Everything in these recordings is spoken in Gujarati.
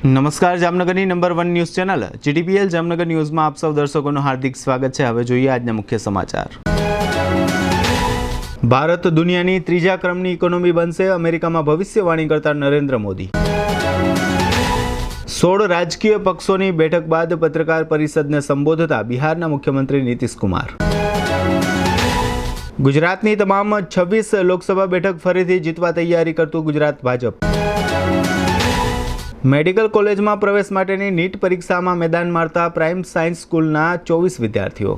નમસ્કાર, જામનગરની number 1 news channel GTPL Jamnagar ન્યૂઝમાં આપ સૌ દર્શકોનું હાર્દિક સ્વાગત છે। હવે જોઈએ આજના મુખ્ય સમાચાર। ભારત દુનિયાની ત્રીજા ક્રમની ઇકોનોમી બનશે, અમેરિકામાં ભવિષ્યવાણી કરતા નરેન્દ્ર મોદી। 16 રાજકીય પક્ષોની બેઠક બાદ પત્રકાર પરિષદને સંબોધતા બિહારના મુખ્યમંત્રી નીતિશ કુમાર। ગુજરાતની તમામ 26 લોકસભા બેઠક ફરીથી જીતવા તૈયારી કરતું ગુજરાત ભાજપ। મેડિકલ કોલેજમાં પ્રવેશ માટેની નીટ પરીક્ષામાં મેદાન મારતા પ્રાઇમ સાયન્સ સ્કૂલના 24 વિદ્યાર્થીઓ।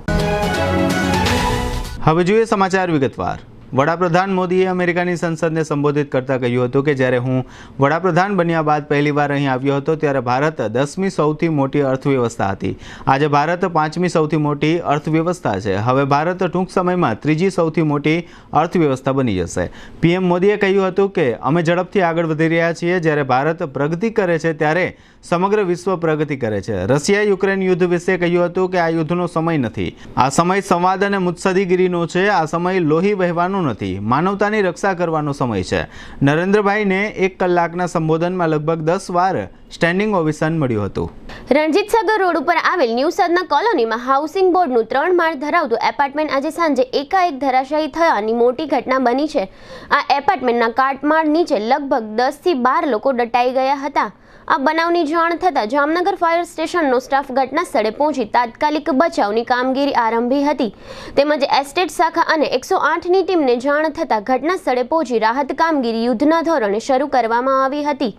હવે જોઈએ સમાચાર વિગતવાર। વડાપ્રધાન મોદીએ અમેરિકાની સંસદને સંબોધિત કરતા કહ્યું હતું કે જ્યારે હું વડાપ્રધાન બન્યા બાદ પહેલીવાર અહીં આવ્યો હતો ત્યારે ભારત 10મી સૌથી મોટી અર્થવ્યવસ્થા હતી। આજે ભારત 5મી સૌથી મોટી અર્થવ્યવસ્થા છે। હવે ભારત ટૂંક સમયમાં ત્રીજી સૌથી મોટી અર્થવ્યવસ્થા બની જશે। પીએમ મોદીએ કહ્યું હતું કે અમે ઝડપથી આગળ વધી રહ્યા છીએ। જ્યારે ભારત પ્રગતિ કરે છે ત્યારે સમગ્ર વિશ્વ પ્રગતિ કરે છે। રશિયા યુક્રેન યુદ્ધ વિશે કહ્યું હતું કે આ યુદ્ધનો સમય નથી, આ સમય સંવાદ અને મુત્સદીગીરીનો છે। આ સમય લોહી વહેવાનો નથી, માનવતાની રક્ષા કરવાનો સમય છે। નરેન્દ્રભાઈને 1 કલાકના સંબોધનમાં લગભગ 10 વાર સ્ટેન્ડિંગ ઓવેશન મળ્યું હતું। રણજીત સાગર રોડ ઉપર આવેલ ન્યૂ સદના કોલોનીમાં હાઉસિંગ બોર્ડનું 3 માળ ધરાવતું એપાર્ટમેન્ટ આજે સાંજે એકાએક ધરાશાયી થયાની મોટી ઘટના બની છે। આ એપાર્ટમેન્ટના કાટમાળ નીચે લગભગ 10 થી 12 લોકો દટાઈ ગયા હતા। આ બનાવની જાણ થતાં જામનગર ફાયર સ્ટેશનનો સ્ટાફ ઘટના સ્થળે પહોંચી તાત્કાલિક બચાવની કામગીરી આરંભી હતી। તેમજ એસ્ટેટ શાખા અને 108ની ટીમને જાણ થતાં ઘટના સ્થળે પહોંચી રાહત કામગીરી યુદ્ધના ધોરણે શરૂ કરવામાં આવી હતી।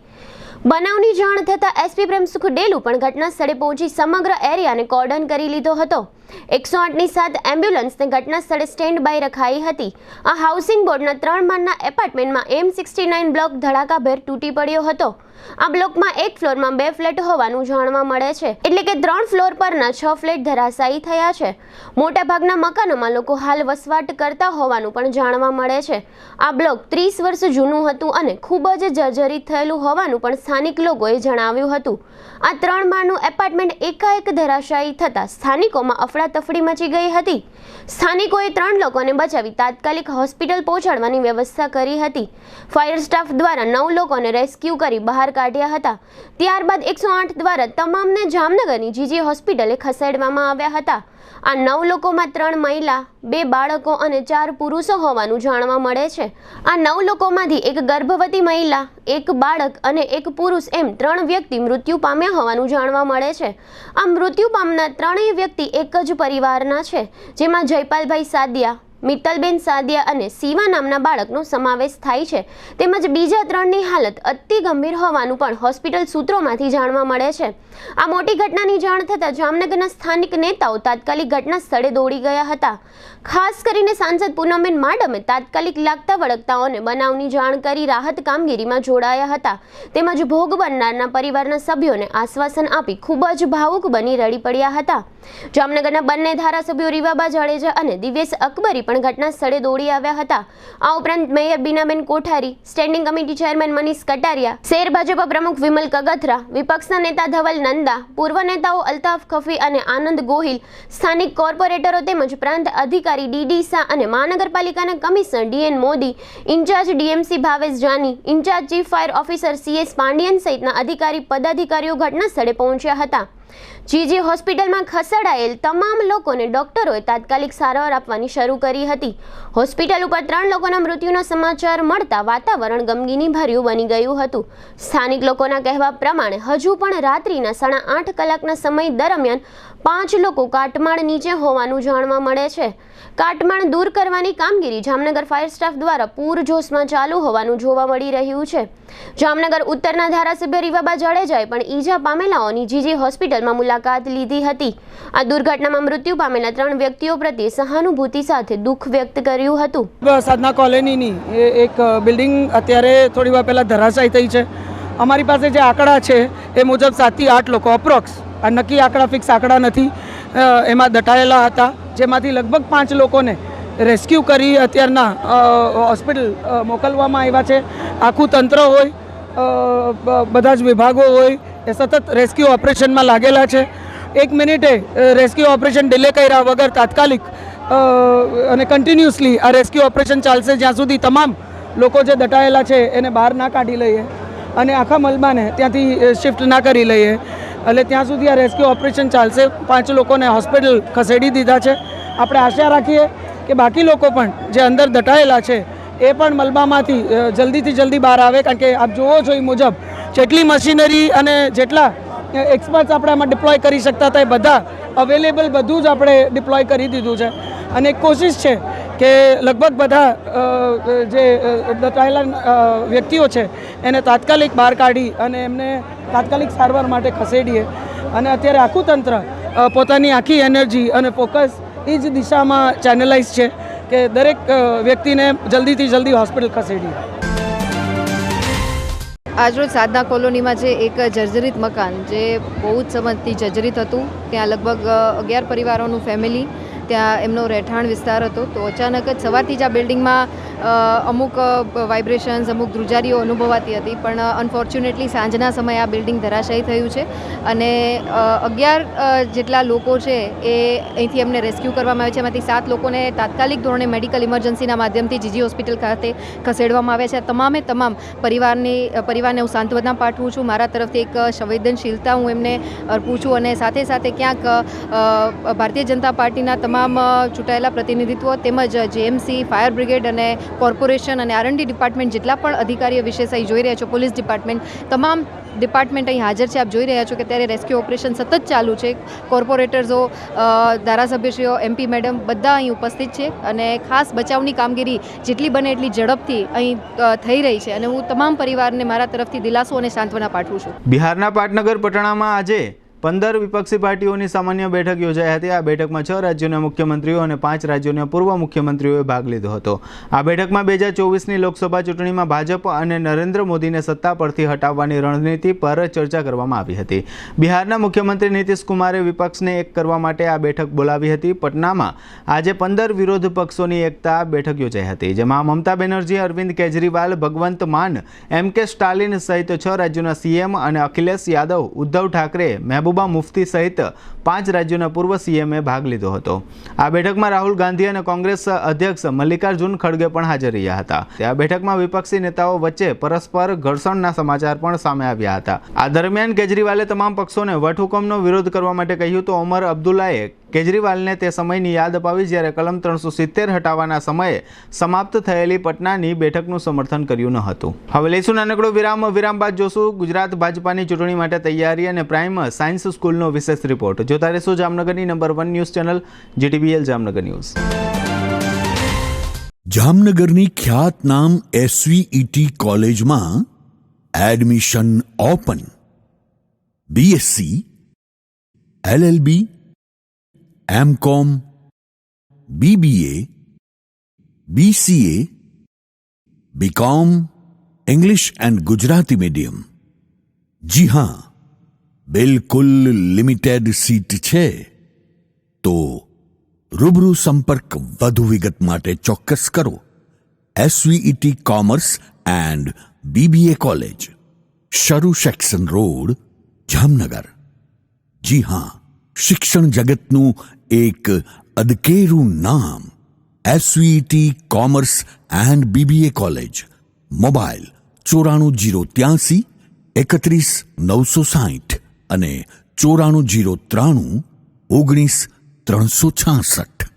બનાવની જાણ થતાં એસપી પ્રેમસુખ ડેલુ પણ ઘટના સ્થળે પહોંચી સમગ્ર એરિયાને કોર્ડન કરી લીધો હતો। 108ની 7 એમ્બ્યુલન્સને ઘટના સ્થળે સ્ટેન્ડ બાય રખાઈ હતી। આ હાઉસિંગ બોર્ડના 3 માળના એપાર્ટમેન્ટમાં M69 બ્લોક ધડાકાભેર તૂટી પડ્યો હતો। આ બ્લોકમાં એક ફ્લોરમાં 2 ફ્લેટ હોવાનું જાણવા મળે છે, એટલે કે 3 ફ્લોર પરના 6 ફ્લેટ ધરાશાયી થયા છે। મોટાભાગના મકાનોમાં લોકો હાલ વસવાટ કરતા હોવાનું પણ જાણવા મળે છે। આ બ્લોક 30 વર્ષ જૂનું હતું અને ખૂબ જ જર્જરિત થયેલું હોવાનું પણ સ્થાનિક લોકોએ જણાવ્યું હતું। આ 3 માળનું એપાર્ટમેન્ટ એકાએક ધરાશાયી થતાં સ્થાનિકોમાં અફડાતફડી મચી ગઈ હતી। સ્થાનિકોએ 3 લોકોને બચાવી તાત્કાલિક હોસ્પિટલ પહોંચાડવાની વ્યવસ્થા કરી હતી। ફાયર સ્ટાફ દ્વારા 9 લોકોને રેસ્ક્યુ કરી બહાર કાઢ્યા હતા। ત્યારબાદ 108 દ્વારા તમામને જામનગરની જીજી હોસ્પિટલે ખસેડવામાં આવ્યા હતા। આ 9 લોકોમાં 3 મહિલા, 2 બાળકો અને 4 પુરુષો હોવાનું જાણવા મળે છે। આ 9 લોકોમાંથી એક ગર્ભવતી મહિલા, એક બાળક અને એક પુરુષ એમ 3 વ્યક્તિ મૃત્યુ પામ્યા હોવાનું જાણવા મળે છે। આ મૃત્યુ પામનાર 3 વ્યક્તિ એક જ પરિવારના છે, જેમાં જયપાલભાઈ સાદિયા, મિત્તલબેન સાદિયા અને શિવા નામના બાળકનો સમાવેશ થાય છે। તેમજ બીજા 3ની હાલત અતિ ગંભીર હોવાનું પણ હોસ્પિટલ સૂત્રોમાંથી જાણવા મળે છે। આ મોટી ઘટનાની જાણ થતાં જામનગરના સ્થાનિક નેતાઓ તાત્કાલિક ઘટના સ્થળે દોડી ગયા હતા। ખાસ કરીને સાંસદ પૂનમબેન માડમે તાત્કાલિક લાગતા વળગતાઓને બનાવની જાણ કરી રાહત કામગીરીમાં જોડાયા હતા। તેમજ ભોગ બનનારના પરિવારના સભ્યોને આશ્વાસન આપી ખૂબ જ ભાવુક બની રડી પડ્યા હતા। જામનગરના બંને ધારાસભ્યો રીવાબા જાડેજા અને દિવેશ અકબરી પણ ઘટના સ્થળે દોડી આવ્યા હતા। આ ઉપરાંત mayor Binaben Kothari, standing committee chairman Manish Kataria, શહેર ભાજપ પ્રમુખ વિમલ કગથરા, વિપક્ષના નેતા ધવલ નંદા, પૂર્વ નેતાઓ અલ્તાફ ખફી અને આનંદ ગોહિલ, સ્થાનિક કોર્પોરેટરો તેમજ પ્રાંત અધિકારી ડીડી શાહ અને મહાનગરપાલિકાના commissioner DN Modi, incharge DMC Bhavesh Jani, incharge chief fire officer CS Pandian સહિતના અધિકારી પદાધિકારીઓ ઘટના સ્થળે પહોંચ્યા હતા। જીજી હોસ્પિટલમાં ખસેડાયેલ તમામ લોકોને ડોક્ટરોએ તાત્કાલિક સારવાર આપવાની શરૂ કરી હતી। હોસ્પિટલ ઉપર 3 લોકોના મૃત્યુના સમાચાર મળતા વાતાવરણ ગમગીની ભર્યું બની ગયું હતું। સ્થાનિક લોકોના કહેવા પ્રમાણે હજુ પણ રાત્રિના 8.5 કલાકના સમય દરમિયાન 5 લોકો કાટમાળ નીચે હોવાનું જાણવા મળે છે। કાટમાળ દૂર કરવાની કામગીરી જામનગર ફાયર સ્ટાફ દ્વારા પૂરજોશમાં ચાલુ હોવાનું જોવા મળી રહ્યું છે। જામનગર ઉત્તરના ધારાસભ્ય રીવાબા જાડેજાએ પણ ઈજા પામેલાઓની જીજી હોસ્પિટલમાં મુલાકાત લીધી હતી। આ દુર્ઘટનામાં મૃત્યુ પામેલા 3 વ્યક્તિઓ પ્રત્યે સહાનુભૂતિ સાથે દુઃખ વ્યક્ત કર્યું હતું। સાધના કોલોનીની એક બિલ્ડિંગ અત્યારે થોડી વાર પહેલા ધરાશાયી થઈ છે। અમારી પાસે જે આંકડા છે એ મુજબ 7 થી 8 લોકો અપ્રોક્સ, આ નક્કી આંકડા ફિક્સ આંકડા નથી, એમાં દટાયેલા હતા, જેમાંથી લગભગ 5 લોકોને રેસ્ક્યુ કરી અત્યારના હોસ્પિટલ મોકલવામાં આવ્યા છે। આખું તંત્ર હોય, બધા જ વિભાગો હોય એ સતત રેસ્ક્યુ ઓપરેશનમાં લાગેલા છે। 1 મિનિટે રેસ્ક્યુ ઓપરેશન ડિલે કર્યા વગર તાત્કાલિક અને કન્ટિન્યુઅસલી આ રેસ્ક્યુ ઓપરેશન ચાલશે જ્યાં સુધી તમામ લોકો જે દટાયેલા છે એને બહાર ના કાઢી લઈએ। અને આખા મલબાને ત્યાંથી શિફ્ટ ના કરી લઈએ. એટલે ત્યાં સુધી આ રેસ્ક્યુ ઓપરેશન ચાલશે. 5 લોકોને હોસ્પિટલ ખસેડી દીધા છે. આપણે આશા રાખીએ કે બાકી લોકો પણ જે અંદર દટાયેલા છે એ પણ મલબામાંથી જલ્દીથી જલ્દી બહાર આવે, કારણ કે આપ જુઓ છો એ મુજબ જેટલી મશીનરી અને જેટલા એક્સપર્ટ્સ આપણે આમાં ડિપ્લોય કરી શકતા હતા એ બધા અવેલેબલ બધું જ આપણે ડિપ્લોય કરી દીધું છે. અને એક કોશિશ છે કે લગભગ બધા જે દટાયેલા વ્યક્તિઓ છે એને તાત્કાલિક બહાર કાઢી અને એમને તાત્કાલિક સારવાર માટે ખસેડીએ. અને અત્યારે આખું તંત્ર પોતાની આખી એનર્જી અને ફોકસ એ જ દિશામાં ચેનલાઇઝ છે કે દરેક વ્યક્તિને જલ્દીથી જલ્દી હોસ્પિટલ ખસેડીએ. આજરોજ સાધના કોલોનીમાં જે એક જર્જરિત મકાન જે બહુ જ સમયથી જર્જરિત હતું, ત્યાં લગભગ 11 પરિવારોનું ફેમિલી, ત્યાં એમનો રહેઠાણ વિસ્તાર હતો. તો અચાનક જ સવારથી જ આ બિલ્ડિંગમાં અમુક વાઇબ્રેશન્સ, અમુક ધ્રુજારીઓ અનુભવાતી હતી, પણ અનફોર્ચ્યુનેટલી સાંજના સમયે આ બિલ્ડિંગ ધરાશાયી થયું છે અને 11 જેટલા લોકો છે એ અહીંથી એમને રેસ્ક્યુ કરવામાં આવે છે. એમાંથી 7 લોકોને તાત્કાલિક ધોરણે મેડિકલ ઇમરજન્સીના માધ્યમથી જીજી હોસ્પિટલ ખાતે ખસેડવામાં આવ્યા છે. તમામે તમામ પરિવારને હું સાંત્વના પાઠવું છું. મારા તરફથી એક સંવેદનશીલતા હું એમને અર્પું છું અને સાથે સાથે ક્યાંક ભારતીય જનતા પાર્ટીના તમામ ચૂંટાયેલા પ્રતિનિધિત્વ તેમજ જેએમસી, ફાયર બ્રિગેડ અને કોર્પોરેશન અને R&D ડિપાર્ટમેન્ટ જેટલા પણ અધિકારીઓ વિશેષ અહીં જોઈ રહ્યા છો, પોલીસ ડિપાર્ટમેન્ટ, તમામ ડિપાર્ટમેન્ટ અહીં હાજર છે. આપ જોઈ રહ્યા છો કે ત્યારે રેસ્ક્યુ ઓપરેશન સતત ચાલુ છે. કોર્પોરેટર્સો, ધારાસભ્યશ્રીઓ, MP મેડમ બધા અહીં ઉપસ્થિત છે અને ખાસ બચાવની કામગીરી જેટલી બને એટલી ઝડપથી અહીં થઈ રહી છે અને હું તમામ પરિવારને મારા તરફથી દિલાસો અને સાંત્વના પાઠવું છું. બિહારના પાટનગર પટણામાં આજે 15 વિપક્ષી પાર્ટીઓની સામાન્ય બેઠક યોજાઈ હતી. આ બેઠકમાં 6 રાજ્યોના મુખ્યમંત્રીઓ અને 5 રાજ્યોના પૂર્વ મુખ્યમંત્રીઓએ ભાગ લીધો હતો. આ બેઠકમાં 2024ની લોકસભા ચૂંટણીમાં ભાજપ અને નરેન્દ્ર મોદીને સત્તા પરથી હટાવવાની રણનીતિ પર ચર્ચા કરવામાં આવી હતી. બિહારના મુખ્યમંત્રી નીતિશ કુમારે વિપક્ષને એક કરવા માટે આ બેઠક બોલાવી હતી. પટનામાં આજે 15 વિરોધ પક્ષોની એકતા બેઠક યોજાઈ હતી, જેમાં મમતા બેનર્જી, અરવિંદ કેજરીવાલ, ભગવંત માન, MK સ્ટાલિન સહિત 6 રાજ્યોના CM અને અખિલેશ યાદવ, ઉદ્ધવ ઠાકરે, મહેબૂબા મુફ્તી સહિત 5 રાજ્યોના પૂર્વ CMએ ભાગ લીધો હતો. આ બેઠકમાં રાહુલ ગાંધી અને કોંગ્રેસ અધ્યક્ષ મલ્લિકાર્જુન ખડગે પણ હાજર રહ્યા હતા. આ બેઠકમાં વિપક્ષી નેતાઓ વચ્ચે પરસ્પર ઘર્ષણના સમાચાર પણ સામે આવ્યા હતા. આ દરમિયાન કેજરીવાલે તમામ પક્ષોને વટહુકમનો વિરોધ કરવા માટે કહ્યું તો ઓમર અબ્દુલ્લાએ કેજરીવાલને તે સમયની યાદ અપાવી જ્યારે કલમ 370 હટાવવાના સમયે સમાપ્ત થયેલી પટનાની બેઠકનું સમર્થન કર્યું ન હતું. હવે લઈશું નાનકડો વિરામ. વિરામ બાદ જોશું ગુજરાત ભાજપાની ચૂંટણી માટે તૈયારી અને પ્રાઇમ સાયન્સ સ્કૂલનો વિશેષ રિપોર્ટ. જોતા રહેશો જામનગરની number 1 news channel GTBL Jamnagar news. જામનગરની ખ્યાતનામ SVET કોલેજમાં admission open. BSc, LLB, MCom, BBA, BCA, BCom, English and Gujarati medium. जी हाँ, बिल्कुल लिमिटेड सीट छे. तो रूबरू संपर्क વધુ વિગત માટે ચોક્કસ કરો. SVET commerce and BBA college, શરૂ સેક્શન રોડ, જામનગર. જી હા, શિક્ષણ જગતનું એક અદકેરું નામ SVET commerce and BBA college. Mobile 94 083 31 960 અને 94 093 19 366.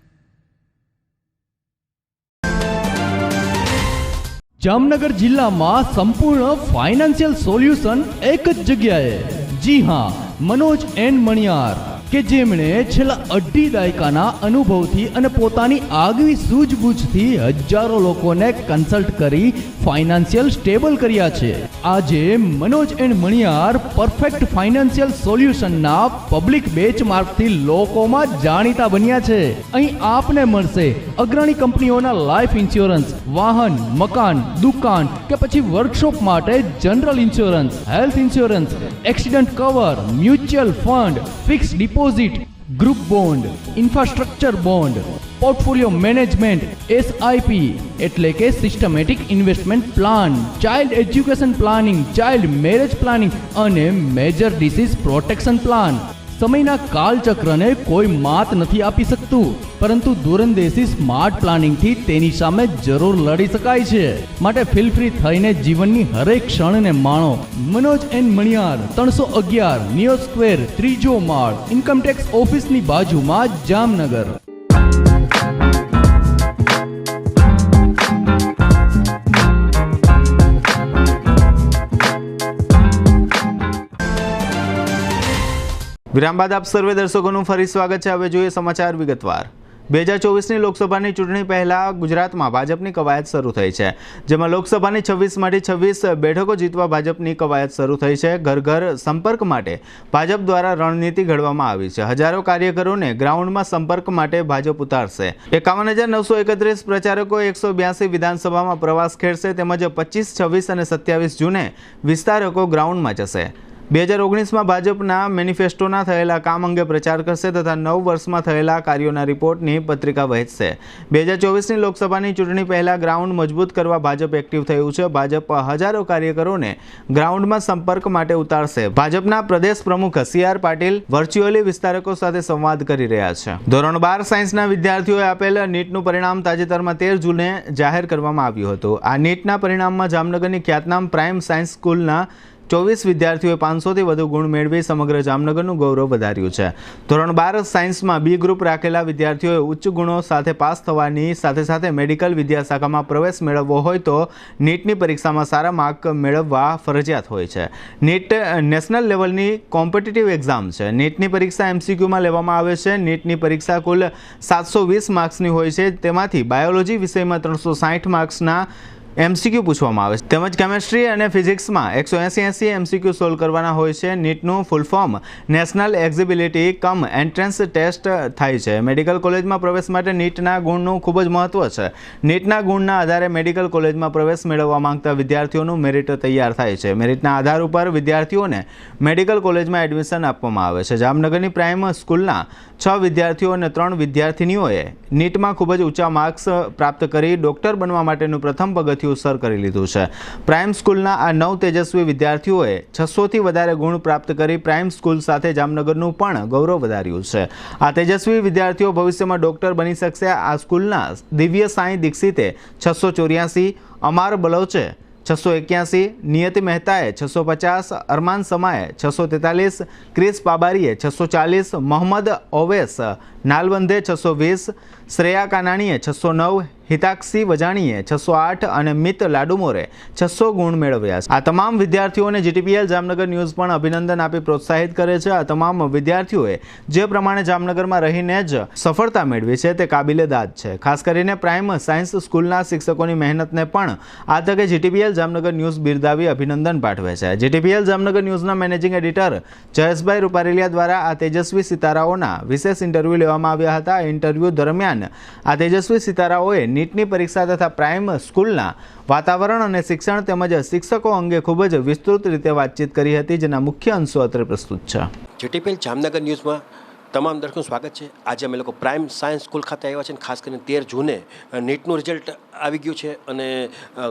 જામનગર જિલ્લામાં સંપૂર્ણ ફાઇનાન્શિયલ સોલ્યુશન એક જ જગ્યાએ. જી હા, મનોજ એન્ડ મણિયાર, કે જેમણે છેલ્લા 2.5 દાયકાના અનુભવથી અને પોતાની આગવી સૂઝબૂછથી હજારો લોકોને કન્સલ્ટ કરી ફાઇનાન્શિયલ સ્ટેબલ કર્યા છે. આજે Manoj and Maniyar perfect financial સોલ્યુશનના પબ્લિક બેચમાર્કથી લોકોમાં જાણીતા બન્યા છે. અહીં આપને મળશે અગ્રણી કંપનીઓના લાઈફ ઇન્સ્યોરન્સ, વાહન, મકાન, દુકાન કે પછી વર્કશોપ માટે general insurance, health insurance, accident cover, mutual fund, fix deposit, group bond, infrastructure bond, portfolio management, SIP એટલે કે systematic investment plan, child education planning, child marriage planning અને મેજર ડિસીઝ પ્રોટેક્શન પ્લાન. સમયના કાલચક્રને કોઈ માત નથી આપી શકતું, પરંતુ દૂરંદેશી સ્માર્ટ પ્લાનિંગથી તેની સામે જરૂર લડી શકાય છે. માટે ફીલ ફ્રી થઈને જીવનની હરેક ક્ષણને માણો. Manoj and Maniyar, 311 neo square, ત્રીજો માળ, ઇન્કમટેક્સ ઓફિસની બાજુમાં, જામનગર. વિરામ બાદ આપ સર્વે દર્શકોનું ફરી સ્વાગત છે. હવે જોઈએ સમાચાર વિગતવાર. 2024ની લોકસભાની ચૂંટણી પહેલા ગુજરાતમાં ભાજપની કવાયત શરૂ થઈ છે, જેમાં લોકસભાની 26માંથી 26 બેઠકો જીતવા ભાજપની કવાયત શરૂ થઈ છે. ઘર ઘર સંપર્ક માટે ભાજપ દ્વારા રણનીતિ ઘડવામાં આવી છે. હજારો કાર્યકરોને ગ્રાઉન્ડમાં સંપર્ક માટે ભાજપ ઉતારશે. 51,931 પ્રચારકો 182 વિધાનસભામાં પ્રવાસ ખેડશે, તેમજ 25, 26 અને 27 જૂને વિસ્તારકો ગ્રાઉન્ડમાં જશે. 2019માં ભાજપના મેનિફેસ્ટોના થયેલા કામ અંગે પ્રચાર કરશે તથા 9 વર્ષમાં થયેલા કાર્યોના રિપોર્ટની પત્રિકા વહેંચશે. 2024ની લોકસભાની ચૂંટણી પહેલા ગ્રાઉન્ડ મજબૂત કરવા ભાજપ એક્ટિવ થયું છે. ભાજપ હજારો કાર્યકરોને ગ્રાઉન્ડમાં સંપર્ક માટે ઉતારશે. ભાજપના પ્રદેશ પ્રમુખ CR પાટીલ વર્ચ્યુઅલી વિસ્તારકો સાથે સંવાદ કરી રહ્યા છે. ધોરણ 12 સાયન્સના વિદ્યાર્થીઓએ આપેલ નીટનું પરિણામ તાજેતરમાં 13 જૂને જાહેર કરવામાં આવ્યું હતું. આ નીટના પરિણામમાં જામનગરની ખ્યાતનામ પ્રાઇમ સાયન્સ સ્કૂલના 24 વિદ્યાર્થીઓએ 500થી વધુ ગુણ મેળવી સમગ્ર જામનગરનું ગૌરવ વધાર્યું છે. ધોરણ 12 સાયન્સમાં B ગ્રુપ રાખેલા વિદ્યાર્થીઓએ ઉચ્ચ ગુણો સાથે પાસ થવાની સાથે સાથે મેડિકલ વિદ્યાશાખામાં પ્રવેશ મેળવવો હોય તો નીટની પરીક્ષામાં સારા માર્ક મેળવવા ફરજિયાત હોય છે. નીટ નેશનલ લેવલની કોમ્પિટિટિવ એક્ઝામ છે. નીટની પરીક્ષા MCQમાં લેવામાં આવે છે. નીટની પરીક્ષા કુલ 720 માર્ક્સની હોય છે. તેમાંથી બાયોલોજી વિષયમાં 360 માર્ક્સના MCQ પૂછવામાં આવે છે, તેમજ કેમેસ્ટ્રી અને ફિઝિક્સમાં 180 MCQ સોલ્વ કરવાના હોય છે. નીટનું ફૂલ ફોર્મ નેશનલ એક્ઝિબિલિટી કમ એન્ટ્રન્સ ટેસ્ટ થાય છે. મેડિકલ કોલેજમાં પ્રવેશ માટે નીટના ગુણનું ખૂબ જ મહત્વ છે. નીટના ગુણના આધારે મેડિકલ કોલેજમાં પ્રવેશ મેળવવા માંગતા વિદ્યાર્થીઓનું મેરિટ તૈયાર થાય છે. મેરિટના આધાર ઉપર વિદ્યાર્થીઓને મેડિકલ કોલેજમાં એડમિશન આપવામાં આવે છે. જામનગરની પ્રાઇમ સ્કૂલના 6 વિદ્યાર્થીઓ અને 3 વિદ્યાર્થીનીઓએ નીટમાં ખૂબ જ ઊંચા માર્ક્સ પ્રાપ્ત કરી ડોક્ટર બનવા માટેનું પ્રથમ પગથિયું સર કરી લીધું છે. પ્રાઇમ સ્કૂલના આ 9 તેજસ્વી વિદ્યાર્થીઓએ 600થી વધારે ગુણ પ્રાપ્ત કરી પ્રાઇમ સ્કૂલ સાથે જામનગરનું પણ ગૌરવ વધાર્યું છે. આ તેજસ્વી વિદ્યાર્થીઓ ભવિષ્યમાં ડોક્ટર બની શકશે. આ સ્કૂલના દિવ્ય સાંઈ દીક્ષિતે 684, અમાર બલોચે 681, નિયતિ મહેતાએ 650, અરમાન સમાએ 643, ક્રિસ પાબારીએ 640, મોહમ્મદ ઓવેસ નાલબંધે 620, શ્રેયા કાનાણીએ 609, હિતાક્ષી વજાણીએ 608 અને મિત લાડુમોરે 600 ગુણ મેળવ્યા છે. આ તમામ વિદ્યાર્થીઓને GTPL જામનગર ન્યૂઝ પણ અભિનંદન આપી પ્રોત્સાહિત કરે છે. આ તમામ વિદ્યાર્થીઓએ જે પ્રમાણે જામનગરમાં રહીને જ સફળતા મેળવી છે તે કાબિલે દાદ છે. ખાસ કરીને પ્રાઇમ સાયન્સ સ્કૂલના શિક્ષકોની મહેનતને પણ આ તકે GTPL જામનગર ન્યૂઝ બિરદાવી અભિનંદન પાઠવે છે. GTPL જામનગર ન્યૂઝના મેનેજિંગ એડિટર જયેશભાઈ રૂપારેલિયા દ્વારા આ તેજસ્વી સિતારાઓના વિશેષ ઇન્ટરવ્યૂ લેવામાં આવ્યા હતા. આ ઇન્ટરવ્યૂ દરમિયાન આ તેજસ્વી સિતારાઓએ નીટની પરીક્ષા તથા પ્રાઇમ સ્કૂલના વાતાવરણ અને શિક્ષણ તેમજ શિક્ષકો અંગે ખૂબ જ વિસ્તૃત રીતે વાતચીત કરી હતી, જેના મુખ્ય અંશો અત્રે પ્રસ્તુત છે. GTPL જામનગર ન્યૂઝમાં તમામ દર્શકોનું સ્વાગત છે. આજે અમે લોકો પ્રાઇમ સાયન્સ સ્કૂલ ખાતે આવ્યા છે અને ખાસ કરીને 13 જૂને નીટનું રિઝલ્ટ આવી ગયું છે અને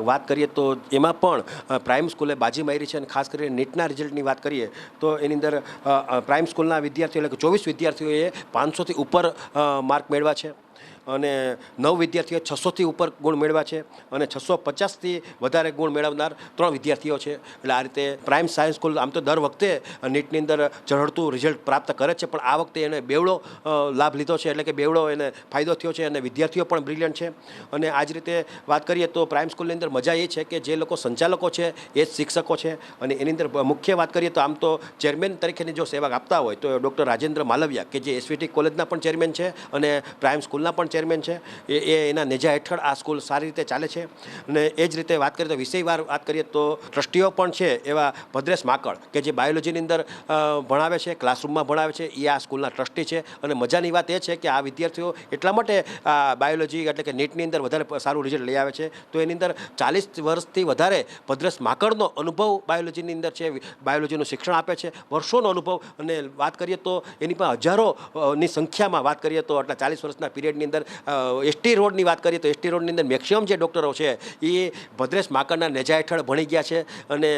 વાત કરીએ તો એમાં પણ પ્રાઇમ સ્કૂલે બાજી મારી છે અને ખાસ કરીને નીટના રિઝલ્ટની વાત કરીએ તો એની અંદર પ્રાઇમ સ્કૂલના વિદ્યાર્થીઓ એટલે કે 24 વિદ્યાર્થીઓએ 500થી ઉપર માર્ક મેળવ્યા છે અને 9 વિદ્યાર્થીઓ 600થી ઉપર ગુણ મેળવ્યા છે અને 650થી વધારે ગુણ મેળવનાર 3 વિદ્યાર્થીઓ છે. એટલે આ રીતે પ્રાઇમ સાયન્સ સ્કૂલ આમ તો દર વખતે નીટની અંદર ઝળહળતું રિઝલ્ટ પ્રાપ્ત કરે છે, પણ આ વખતે એને બેવડો લાભ લીધો છે, એટલે કે બેવડો એને ફાયદો થયો છે અને વિદ્યાર્થીઓ પણ બ્રિલિયન્ટ છે. અને આ જ રીતે વાત કરીએ તો પ્રાઇમ સ્કૂલની અંદર મજા એ છે કે જે લોકો સંચાલકો છે એ જ શિક્ષકો છે અને એની અંદર મુખ્ય વાત કરીએ તો આમ તો ચેરમેન તરીકેની જો સેવા આપતા હોય તો ડૉક્ટર રાજેન્દ્ર માલવિયા કે જે SVT કોલેજના પણ ચેરમેન છે અને પ્રાઇમ સ્કૂલના પણ ચેરમેન છે, એ એના નેજા હેઠળ આ સ્કૂલ સારી રીતે ચાલે છે. અને એ જ રીતે વાત કરીએ તો વિષયવાર વાત કરીએ તો ટ્રસ્ટીઓ પણ છે એવા ભદ્રેશ માકડ કે જે બાયોલોજીની અંદર ભણાવે છે, ક્લાસરૂમમાં ભણાવે છે, એ આ સ્કૂલના ટ્રસ્ટી છે. અને મજાની વાત એ છે કે આ વિદ્યાર્થીઓ એટલા માટે બાયોલોજી એટલે કે નીટની અંદર વધારે સારું રિઝલ્ટ લઈ આવે છે તો એની અંદર 40 વર્ષથી વધારે ભદ્રેશ માકડનો અનુભવ બાયોલોજીની અંદર છે, બાયોલોજીનું શિક્ષણ આપે છે, વર્ષોનો અનુભવ. અને વાત કરીએ તો એની પણ હજારોની સંખ્યામાં વાત કરીએ તો આટલા 40 વર્ષના પીરિયડની એપાર્ટમેન્ટની અંદર એસટી રોડની વાત કરીએ તો એસટી રોડની અંદર મેક્સિમમ જે ડૉક્ટરો છે એ ભદ્રેશ માકડના નેજા હેઠળ ભણી ગયા છે અને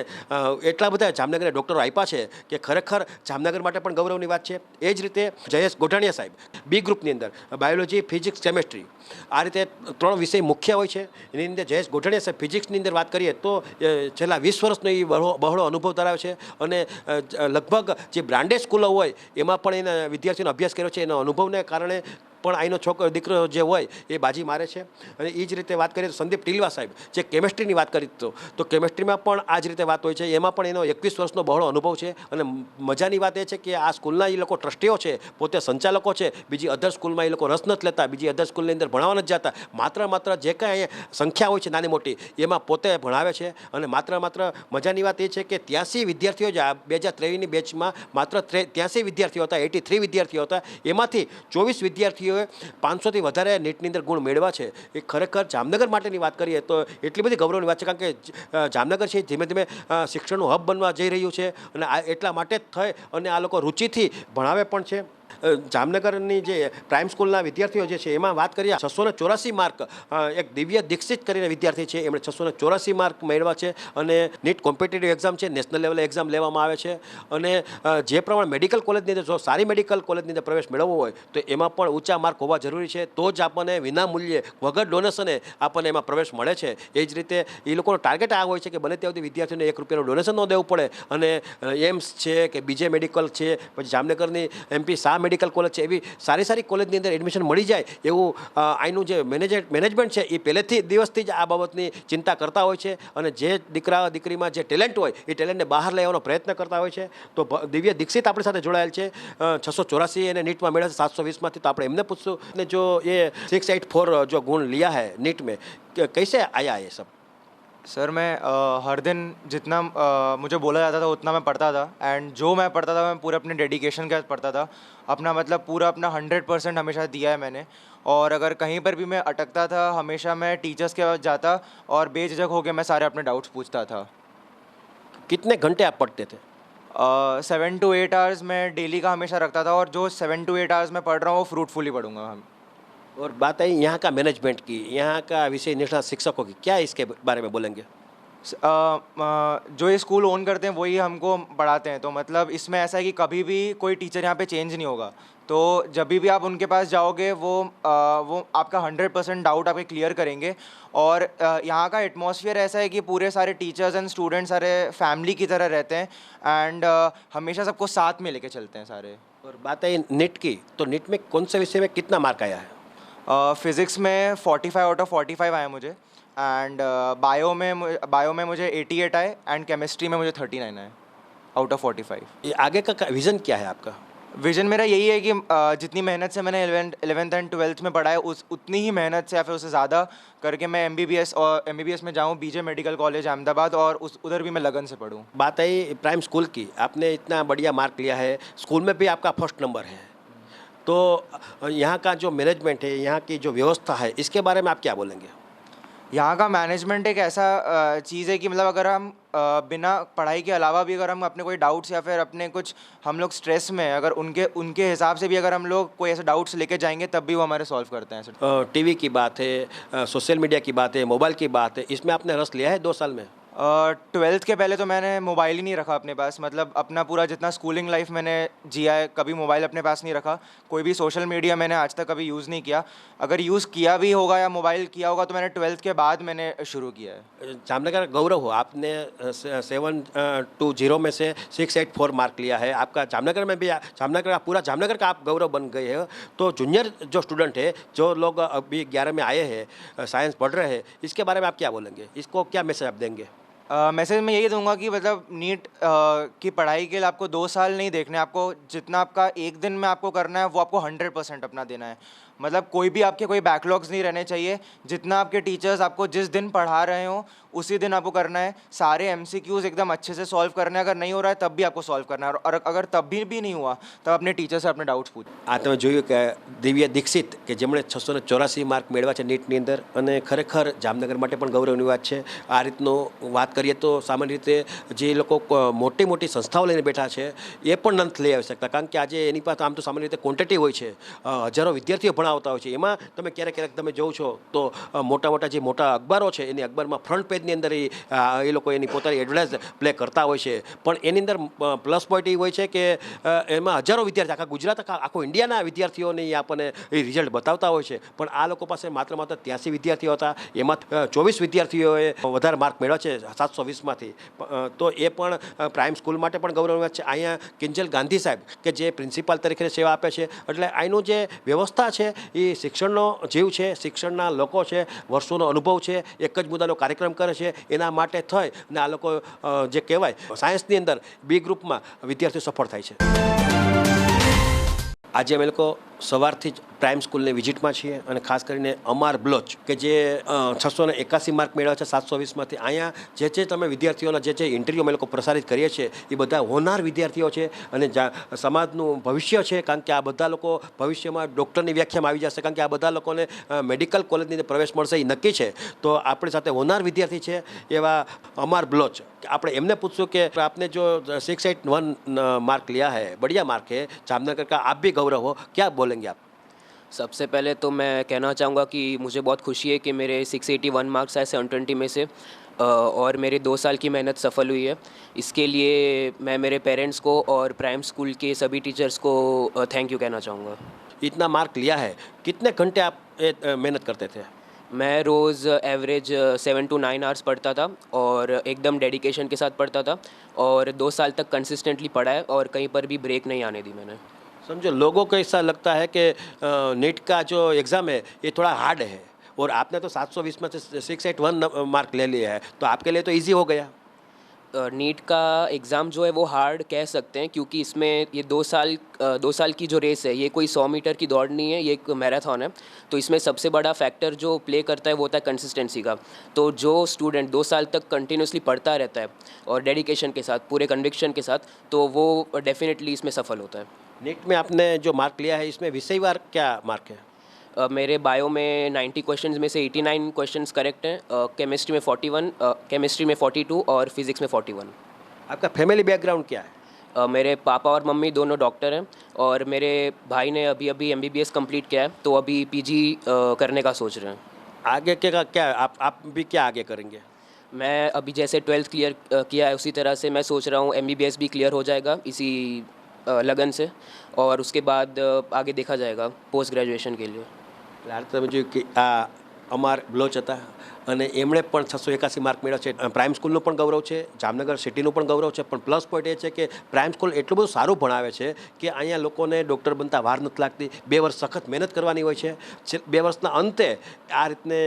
એટલા બધા જામનગરને ડૉક્ટરો આપ્યા છે કે ખરેખર જામનગર માટે પણ ગૌરવની વાત છે. એ જ રીતે જયેશ ગોઢાણીયા સાહેબ બી ગ્રુપની અંદર બાયોલોજી, ફિઝિક્સ, કેમેસ્ટ્રી આ રીતે 3 વિષય મુખ્ય હોય છે. એની અંદર જયેશ ગોઢાણીયા સાહેબ ફિઝિક્સની અંદર વાત કરીએ તો છેલ્લા 20 વર્ષનો એ બહોળો અનુભવ ધરાવે છે અને લગભગ જે બ્રાન્ડેડ સ્કૂલો હોય એમાં પણ એના વિદ્યાર્થીઓનો અભ્યાસ કર્યો છે. એના અનુભવને કારણે પણ અહીંનો દીકરો જે હોય એ બાજી મારે છે. અને એ જ રીતે વાત કરીએ તો સંદીપ ટીલવા સાહેબ જે કેમેસ્ટ્રીની વાત કરી તો કેમેસ્ટ્રીમાં પણ આ જ રીતે વાત હોય છે. એમાં પણ એનો 21 વર્ષનો બહોળો અનુભવ છે. અને મજાની વાત એ છે કે આ સ્કૂલના એ લોકો ટ્રસ્ટીઓ છે, પોતે સંચાલકો છે, બીજી અધર સ્કૂલમાં એ લોકો રસ નથી લેતા, બીજી અધર સ્કૂલની અંદર ભણાવવા નથી જતા. માત્ર જે કાંઈ સંખ્યા હોય છે નાની મોટી એમાં પોતે ભણાવે છે. અને માત્ર મજાની વાત એ છે કે 83 વિદ્યાર્થીઓ જ આ 2023ની બેચમાં માત્ર 83 વિદ્યાર્થીઓ હતા, 83 વિદ્યાર્થીઓ હતા. એમાંથી 24 વિદ્યાર્થીઓ 500થી વધારે નીટની અંદર ગુણ મેળવ્યા છે. એ ખરેખર જામનગર માટેની વાત કરીએ તો એટલી બધી ગૌરવની વાત છે. કારણ કે જામનગર છે ધીમે ધીમે શિક્ષણનું હબ બનવા જઈ રહ્યું છે અને આ એટલા માટે જ થઈ અને આ લોકો રુચિથી ભણાવે પણ છે. જામનગરની જે પ્રાઇમ સ્કૂલના વિદ્યાર્થીઓ જે છે એમાં વાત કરીએ 684 માર્ક એક દિવ્ય દીક્ષિત કરીને વિદ્યાર્થી છે, એમણે 684 માર્ક મેળવ્યા છે. અને નીટ કોમ્પિટિટિવ એક્ઝામ છે, નેશનલ લેવલે એક્ઝામ લેવામાં આવે છે. અને જે પ્રમાણે મેડિકલ કોલેજની અંદર જો સારી મેડિકલ કોલેજની અંદર પ્રવેશ મેળવવો હોય તો એમાં પણ ઊંચા માર્ક હોવા જરૂરી છે. તો જ આપણને વિના મૂલ્યે વગર ડોનેશને આપણને એમાં પ્રવેશ મળે છે. એ જ રીતે એ લોકોનો ટાર્ગેટ આ હોય છે કે બને ત્યાં સુધી વિદ્યાર્થીઓને ₹1 ડોનેશન ન દેવું પડે. અને એમ્સ છે કે બીજે મેડિકલ છે, પછી જામનગરની MP શાહ મેડિકલ કોલેજ છે, એવી સારી કોલેજની અંદર એડમિશન મળી જાય એવું અહીંનું જે મેનેજમેન્ટ છે એ પહેલેથી દિવસથી જ આ બાબતની ચિંતા કરતા હોય છે. અને જે દીકરીમાં જે ટેલેન્ટ હોય એ ટેલેન્ટને બહાર લેવાનો પ્રયત્ન કરતા હોય છે. તો દિવ્ય દીક્ષિત આપણી સાથે જોડાયેલ છે, 684 એને નીટમાં મેળવ્યા છે 720માંથી. તો આપણે એમને પૂછશું ને જો એ 684 जो गुण लिया है नीट में कैसे आया ये सब? सर मैं हर दिन जितना मुझे बोला जाता था उतना मैं पढ़ता था. एंड जो मैं पढ़ता था मैं पूरे अपने डेडिकेशन के साथ पढ़ता था. अपना मतलब पूरा अपना 100% हमेशा दिया है मैंने. और अगर कहीं पर भी मैं अटकता था हमेशा मैं टीचर्स के पास जाता और बेझिझक होकर मैं सारे अपने डाउट्स पूछता था. कितने घंटे आप पढ़ते थे? 7 to 8 आवर्स मैं डेली का हमेशा रखता था. और जो 7 to 8 आवर्स मैं पढ़ रहा हूँ वो फ्रूटफुली पढ़ूंगा हम. और बात आई यहाँ का मैनेजमेंट की, यहाँ का विषय निष्णात शिक्षकों की, क्या इसके बारे में बोलेंगे? जो ये स्कूल ओन करते हैं वही हमको पढ़ाते हैं. तो मतलब इसमें ऐसा है कि कभी भी कोई टीचर यहाँ पे चेंज नहीं होगा. तो जब भी आप उनके पास जाओगे वो आपका 100% डाउट आपके क्लियर करेंगे. और यहाँ का एटमॉस्फेयर ऐसा है कि पूरे सारे टीचर्स एंड स्टूडेंट्स सारे फैमिली की तरह रहते हैं. एंड हमेशा सबको साथ में लेके चलते हैं सारे. और बात आई नीट की, तो नीट में कौन से विषय में कितना मार्क आया है? फिज़िक्स में 45 आउट ऑफ 45 आए मुझे. एंड बायो में मुझे 88 आए. एंड केमिस्ट्री में मुझे 39 आए आउट ऑफ 45. ये आगे का विज़न क्या है आपका? विजन मेरा यही है कि जितनी मेहनत से मैंने 11th एंड 12th में पढ़ा है उतनी ही मेहनत से या फिर उससे ज़्यादा करके मैं MBBS में जाऊँ BJ मेडिकल कॉलेज अहमदाबाद और उधर भी मैं लगन से पढ़ूँ. बात आई प्राइम स्कूल की, आपने इतना बढ़िया मार्क लिया है, स्कूल में भी आपका फर्स्ट नंबर है. तो यहाँ का जो मैनेजमेंट है, यहाँ की जो व्यवस्था है, इसके बारे में आप क्या बोलेंगे? यहाँ का मैनेजमेंट एक ऐसा चीज़ है कि मतलब अगर हम बिना पढ़ाई के अलावा भी अगर हम अपने कोई डाउट्स या फिर अपने कुछ हम लोग स्ट्रेस में अगर उनके हिसाब से भी अगर हम लोग कोई ऐसे डाउट्स लेके जाएंगे तब भी वो हमारे सॉल्व करते हैं. टीवी की बात है, सोशल मीडिया की बात है, मोबाइल की बात है, इसमें आपने रस लिया है 2 साल में? 12th के पहले तो मैंने मोबाइल ही नहीं रखा अपने पास. मतलब अपना पूरा जितना स्कूलिंग लाइफ मैंने जिया है कभी मोबाइल अपने पास नहीं रखा. कोई भी सोशल मीडिया मैंने आज तक कभी यूज़ नहीं किया. अगर यूज़ किया भी होगा या मोबाइल किया होगा तो मैंने 12th के बाद मैंने शुरू किया है. जामनगर गौरव हो, आपने 720 में से 684 मार्क लिया है. आपका जामनगर में भी जामनगर का पूरा जामनगर का आप गौरव बन गए हैं. तो जूनियर जो स्टूडेंट है, जो लोग अभी 11 में आए हैं, साइंस पढ़ रहे हैं, इसके बारे में आप क्या बोलेंगे? इसको क्या मैसेज आप देंगे? मैसेज मैं यही दूंगा कि मतलब नीट की पढ़ाई के लिए आपको 2 साल नहीं देखने, आपको जितना आपका एक दिन में आपको करना है वो आपको 100% अपना देना है. मतलब कोई भी आपके कोई बैकलॉग्स नहीं रहने चाहिए. जितना आपके टीचर्स आपको जिस दिन पढ़ा रहे हो उसी दिन आपको करना है. सारे MCQs एकदम अच्छे से सॉल्व करना है. अगर नहीं हो रहा है तब भी आपको सॉल्व करना है. और अगर तब भी नहीं हुआ तब अपने टीचर से अपने डाउट्स पूछ. આ તમે જોયું કે દિવ્ય દીક્ષિત કે જેમણે 684 માર્ક મેળવ્યા છે નીટની અંદર, અને ખરેખર જામનગર માટે પણ ગૌરવની વાત છે. આ રીતનું વાત કરીએ તો સામાન્ય રીતે જે લોકો મોટી સંસ્થાઓ લઈને બેઠા છે એ પણ નથી લઈ આવી શકતા, કારણ કે આજે એની પાસે આમ તો સામાન્ય રીતે ક્વોન્ટિટી હોય છે, હજારો વિદ્યાર્થીઓ ભણાવવા ભણાવતા હોય છે. એમાં તમે ક્યારેક તમે જોવો છો તો મોટા જે મોટા અખબારો છે એની અખબારમાં ફ્રન્ટ પેજની અંદર એ લોકો એની પોતાની એડવર્ટાઇઝ પ્લે કરતા હોય છે. પણ એની અંદર પ્લસ પોઈન્ટ એ હોય છે કે એમાં હજારો વિદ્યાર્થી આખા ગુજરાત આખો ઇન્ડિયાના વિદ્યાર્થીઓને આપણને એ રિઝલ્ટ બતાવતા હોય છે. પણ આ લોકો પાસે માત્ર 83 વિદ્યાર્થીઓ હતા, એમાં 24 વિદ્યાર્થીઓએ વધારે માર્ક મેળવ્યા છે 720માંથી. તો એ પણ પ્રાઇમ સ્કૂલ માટે પણ ગૌરવની વાત છે. અહીંયા કિંજલ ગાંધી સાહેબ કે જે પ્રિન્સિપાલ તરીકે સેવા આપે છે, એટલે અહીંનું જે વ્યવસ્થા છે એ શિક્ષણનો જીવ છે, શિક્ષણના લોકો છે, વર્ષોનો અનુભવ છે, એક જ મુદ્દાનો કાર્યક્રમ કરે છે. એના માટે થઈ અને આ લોકો જે કહેવાય સાયન્સની અંદર બી ગ્રુપમાં વિદ્યાર્થીઓ સફળ થાય છે. આજે અમે લોકો સવારથી જ પ્રાઇમ સ્કૂલની વિઝિટમાં છીએ અને ખાસ કરીને અમાર બ્લોચ કે જે 681 માર્ક મેળવ્યા છે 720માંથી. અહીંયા જે તમે વિદ્યાર્થીઓના જે ઇન્ટરવ્યૂ અમે લોકો પ્રસારિત કરીએ છીએ એ બધા હોનાર વિદ્યાર્થીઓ છે અને સમાજનું ભવિષ્ય છે. કારણ કે આ બધા લોકો ભવિષ્યમાં ડૉક્ટરની વ્યાખ્યામાં આવી જશે, કારણ કે આ બધા લોકોને મેડિકલ કોલેજની અંદર પ્રવેશ મળશે એ નક્કી છે. તો આપણી સાથે હોનાર વિદ્યાર્થી છે એવા અમાર બ્લોચ. આપણે એમને પૂછશું કે આપને जो 681 मार्क लिया है, बढ़िया मार्क है, जामनगर का आप भी गौरव हो, क्या बोलेंगे आप? सबसे पहले तो मैं कहना चाहूँगा कि मुझे बहुत खुशी है कि मेरे 681 मार्क्स आए 720 में से और मेरे 2 साल की मेहनत सफल हुई है. इसके लिए मैं मेरे पेरेंट्स को और प्राइम स्कूल के सभी टीचर्स को थैंक यू कहना चाहूँगा. इतना मार्क लिया है, कितने घंटे आप मेहनत करते थे? मैं रोज़ एवरेज 7 to 9 आवर्स पढ़ता था और एकदम डेडिकेशन के साथ पढ़ता था और 2 साल तक कंसिस्टेंटली पढ़ा है और कहीं पर भी ब्रेक नहीं आने दी मैंने. समझो लोगों को ऐसा लगता है कि नीट का जो एग्ज़ाम है ये थोड़ा हार्ड है और आपने तो 720 में से 681 मार्क ले लिया है, तो आपके लिए तो इजी हो गया. नीट का एग्ज़ाम जो है वो हार्ड कह सकते हैं क्योंकि इसमें ये 2 साल की जो रेस है ये कोई 100 मीटर की दौड़ नहीं है, ये एक मैराथन है. तो इसमें सबसे बड़ा फैक्टर जो प्ले करता है वो होता है कंसिस्टेंसी का. तो जो स्टूडेंट 2 साल तक कंटिन्यूसली पढ़ता रहता है और डेडिकेशन के साथ, पूरे कन्विक्शन के साथ, तो वो डेफिनेटली इसमें सफल होता है. नीट में आपने जो मार्क लिया है इसमें विषयवार क्या मार्क है? मेरे बायो में 90 क्वेश्चंस में से 89 क्वेश्चंस करेक्ट हैं, केमिस्ट्री में 41, केमिस्ट्री में 42 और फिज़िक्स में 41. आपका फैमिली बैकग्राउंड क्या है? मेरे पापा और मम्मी दोनों डॉक्टर हैं और मेरे भाई ने अभी MBBS कंप्लीट किया है, तो अभी PG करने का सोच रहे हैं. आगे क्या आप भी क्या आगे करेंगे? मैं अभी जैसे 12th क्लियर किया है उसी तरह से मैं सोच रहा हूँ MBBS भी क्लियर हो जाएगा इसी लगन से और उसके बाद आगे देखा जाएगा पोस्ट ग्रेजुएशन के लिए. તમે જોયું કે આ અમાર બ્લોચ હતા અને એમણે પણ 681 માર્ક મેળવ્યા છે. પ્રાઇમ સ્કૂલનું પણ ગૌરવ છે, જામનગર સિટીનું પણ ગૌરવ છે. પણ પ્લસ પોઈન્ટ એ છે કે પ્રાઇમ સ્કૂલ એટલું બધું સારું ભણાવે છે કે અહીંયા લોકોને ડૉક્ટર બનતા વાર નથી લાગતી. 2 વર્ષ સખત મહેનત કરવાની હોય છે. 2 વર્ષના અંતે આ રીતને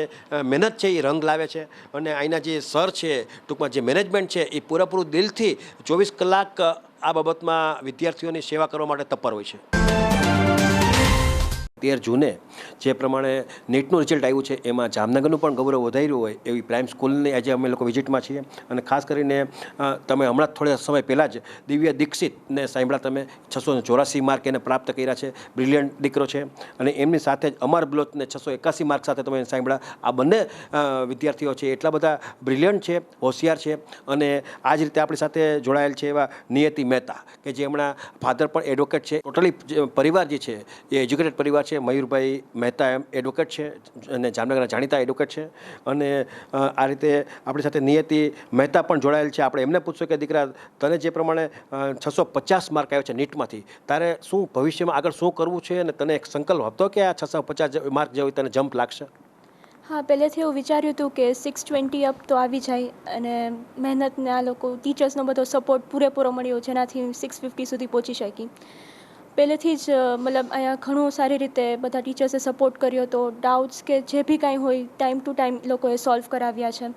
મહેનત છે એ રંગ લાવે છે અને અહીંના જે સર છે, ટૂંકમાં જે મેનેજમેન્ટ છે એ પૂરેપૂરું દિલથી 24 કલાક આ બાબતમાં વિદ્યાર્થીઓની સેવા કરવા માટે તત્પર હોય છે. 13 જૂને જે પ્રમાણે નીટનું રિઝલ્ટ આવ્યું છે એમાં જામનગરનું પણ ગૌરવ વધાર્યું હોય એવી પ્રાઇમ સ્કૂલની આજે અમે લોકો વિઝિટમાં છીએ. અને ખાસ કરીને તમે હમણાં થોડા સમય પહેલાં જ દિવ્ય દીક્ષિતને સાંભળ્યા તમે, 684 માર્ક એને પ્રાપ્ત કર્યા છે. બ્રિલિયન્ટ દીકરો છે અને એમની સાથે જ અમર બ્લોચને 681 માર્ક સાથે તમે સાંભળ્યા. આ બંને વિદ્યાર્થીઓ છે એટલા બધા બ્રિલિયન્ટ છે, હોશિયાર છે. અને આ જ રીતે આપણી સાથે જોડાયેલ છે એવા નિયતિ મહેતા કે જે હમણાં ફાધર પણ એડવોકેટ છે. ટોટલી પરિવાર જે છે એ એજ્યુકેટેડ પરિવાર છે. મયુરભાઈ મહેતા એમ એડવોકેટ છે અને જામનગરના જાણીતા એડવોકેટ છે. અને આ રીતે આપણી સાથે નિયતિ મહેતા પણ જોડાયેલ છે. આપણે એમને પૂછશું કે દીકરા તને જે પ્રમાણે 650 માર્ક આવ્યો છે નીટમાંથી, તારે શું ભવિષ્યમાં આગળ શું કરવું છે અને તને એક સંકલ્પ હતો કે આ 650 માર્ક જેવી તને જમ્પ લાગશે? હા, પહેલેથી એવું વિચાર્યું હતું કે 620 અપ તો આવી જાય અને મહેનતને આ લોકો ટીચર્સનો બધો સપોર્ટ પૂરેપૂરો મળ્યો જેનાથી 650 સુધી પહોંચી શકી. પહેલેથી જ મતલબ અહીંયા ઘણું સારી રીતે બધા ટીચર્સે સપોર્ટ કર્યો હતો. ડાઉટ્સ કે જે બી કાંઈ હોય ટાઈમ ટુ ટાઈમ લોકોએ સોલ્વ કરાવ્યા છે.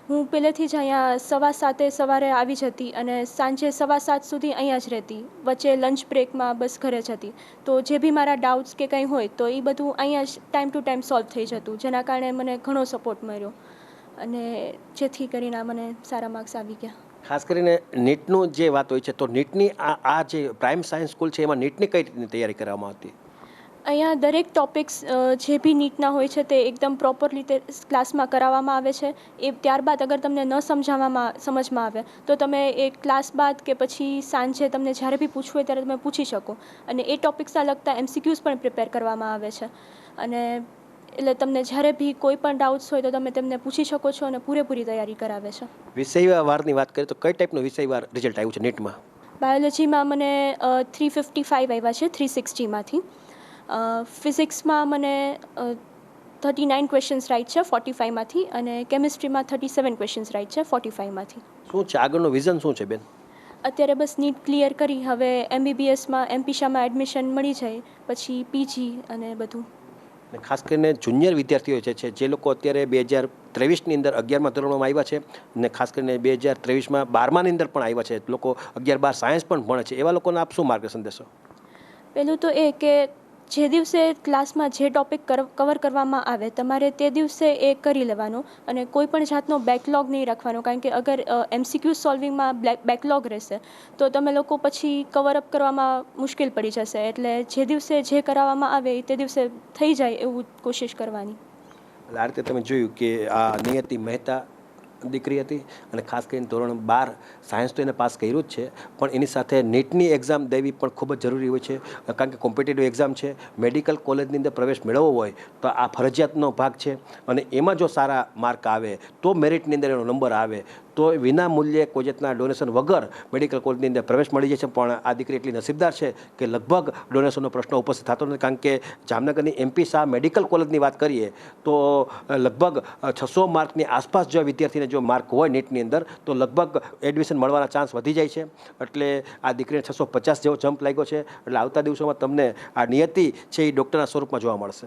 હું પહેલેથી જ અહીંયા 7:15 સવારે આવી જતી અને સાંજે 7:15 સુધી અહીંયા જ રહેતી. વચ્ચે લંચ બ્રેકમાં બસ ઘરે જ હતી. તો જે બી મારા ડાઉટ્સ કે કંઈ હોય તો એ બધું અહીંયા જ ટાઈમ ટુ ટાઈમ સોલ્વ થઈ જતું, જેના કારણે મને ઘણો સપોર્ટ મળ્યો અને જેથી કરીને મને સારા માર્ક્સ આવી ગયા. ખાસ કરીને નીટનું જે વાત હોય છે તો નીટની આ જે પ્રાઇમ સાયન્સ સ્કૂલ છે એમાં નીટની કઈ રીતની તૈયારી કરવામાં આવતી? અહીંયા દરેક ટોપિક્સ જે બી નીટના હોય છે તે એકદમ પ્રોપર રીતે ક્લાસમાં કરાવવામાં આવે છે. એ ત્યારબાદ અગર તમને ન સમજમાં આવે તો તમે એ ક્લાસ બાદ કે પછી સાંજે તમને જ્યારે બી પૂછવું હોય ત્યારે તમે પૂછી શકો. અને એ ટોપિક્સના લગતા MCQs પણ પ્રિપેર કરવામાં આવે છે. અને એટલે તમને જ્યારે બી કોઈ પણ ડાઉટ્સ હોય તો તમે તેમને પૂછી શકો છો અને પૂરેપૂરી તૈયારી કરાવે છે. વિષયવારની વાત કરીએ તો કઈ ટાઈપનું વિષયવાર રિઝલ્ટ આવ્યું છે નીટમાં? બાયોલોજીમાં મને 355 આવ્યા છે 360માંથી. ફિઝિક્સમાં મને 39 ક્વેશ્ચન્સ રાઈટ છે 45માંથી અને કેમિસ્ટ્રીમાં 37 ક્વેશ્ચન્સ રાઈટ છે 45માંથી. શું છે આગળનું વિઝન શું છે બેન? અત્યારે બસ નીટ ક્લિયર કરી હવે MBBSમાં એમપીશામાં એડમિશન મળી જાય પછી PG અને બધું. અને ખાસ કરીને જુનિયર વિદ્યાર્થીઓ જે લોકો અત્યારે 2023ની અંદર 11મા ધોરણમાં આવ્યા છે અને ખાસ કરીને 2023માં 12માની અંદર પણ આવ્યા છે, લોકો 11-12 સાયન્સ પણ ભણે છે, એવા લોકોને આપ શું માર્ગદર્શન દેશો? પહેલું તો એ કે જે દિવસે ક્લાસમાં જે ટૉપિક કવર કરવામાં આવે તમારે તે દિવસે એ કરી લેવાનો અને કોઈ પણ જાતનો બેકલોગ નહીં રાખવાનો. કારણ કે અગર MCQ સોલ્વિંગમાં બેકલોગ રહેશે તો તમે લોકો પછી કવર અપ કરવામાં મુશ્કેલ પડી જશે. એટલે જે દિવસે જે કરાવવામાં આવે તે દિવસે થઈ જાય એવું કોશિશ કરવાની. એટલે આ રીતે તમે જોયું કે આ નિયતિ મહેતા દીકરી હતી અને ખાસ કરીને ધોરણ 12 સાયન્સ તો એને પાસ કર્યું જ છે, પણ એની સાથે નીટની એક્ઝામ દેવી પણ ખૂબ જ જરૂરી હોય છે. કારણ કે કોમ્પિટિટિવ એક્ઝામ છે, મેડિકલ કોલેજની અંદર પ્રવેશ મેળવવો હોય તો આ ફરજિયાતનો ભાગ છે. અને એમાં જો સારા માર્ક આવે તો મેરિટની અંદર એનો નંબર આવે તો વિના મૂલ્યે કોઈ જાતના ડોનેશન વગર મેડિકલ કોલેજની અંદર પ્રવેશ મળી જાય છે. પણ આ દીકરી એટલી નસીબદાર છે કે લગભગ ડોનેશનનો પ્રશ્ન ઉપસ્થિત થતો નથી. કારણ કે જામનગરની MP શાહ મેડિકલ કોલેજની વાત કરીએ તો લગભગ 600 માર્કની આસપાસ જો વિદ્યાર્થીને જો માર્ક હોય નીટની અંદર તો લગભગ એડમિશન મળવાના ચાન્સ વધી જાય છે. એટલે આ દીકરીને 650 જેવો જમ્પ લાગ્યો છે. એટલે આવતા દિવસોમાં તમને આ નિયતિ છે એ ડૉક્ટરના સ્વરૂપમાં જોવા મળશે.